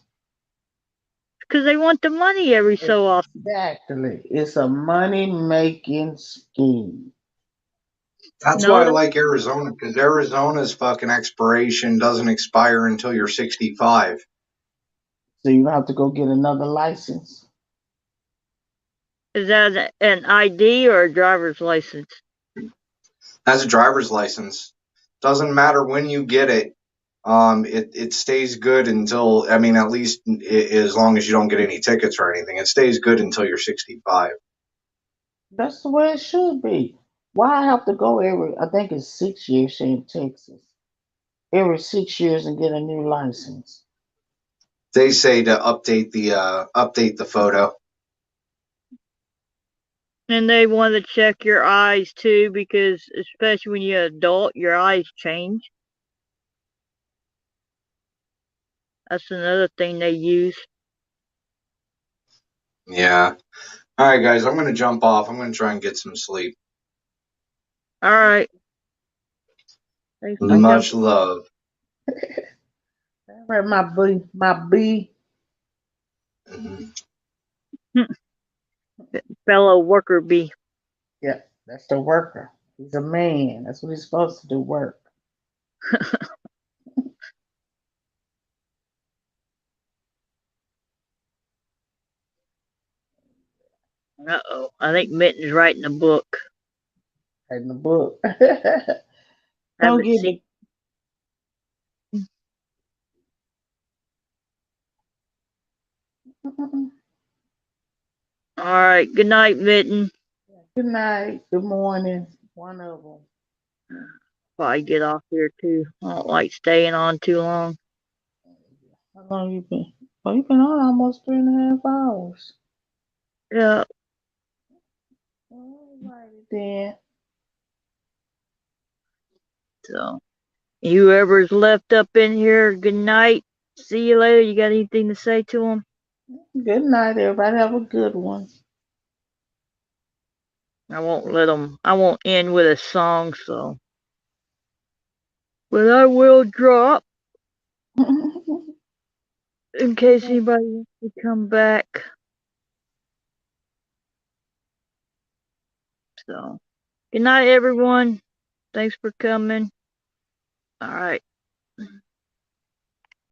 because they want the money every so often. Exactly. It's a money making scheme. That's No, why I that, like Arizona, because Arizona's fucking expiration doesn't expire until you're 65. So you have to go get another license. is that an ID or a driver's license? That's a driver's license. Doesn't matter when you get it. It stays good until, I mean, at least as long as you don't get any tickets or anything, it stays good until you're 65. That's the way it should be. Why I have to go every? I think it's 6 years here in Texas. Every 6 years and get a new license. They say to update the photo. And they want to check your eyes too, because especially when you're an adult, your eyes change. That's another thing they use. Yeah. All right, guys, I'm going to jump off. I'm going to try and get some sleep. All right. Thanks for Much jumping. love. All right, my B. Mhm. Fellow worker bee. Yeah, that's the worker. He's a man. That's what he's supposed to do. Work. Uh-oh. I think Mitten's writing a book. In the book. Don't Haven't get seen. me. All right. Good night, Mitten. Good night. Good morning. One of them. Probably get off here too. I don't like staying on too long. How long you been? Oh, you've been on almost 3.5 hours. Yeah. All righty then. So, whoever's left up in here, good night. See you later. You got anything to say to them? Good night, everybody. Have a good one. I won't let them. I won't end with a song, so. But I will drop in case anybody wants to come back. So, good night, everyone. Thanks for coming. All right.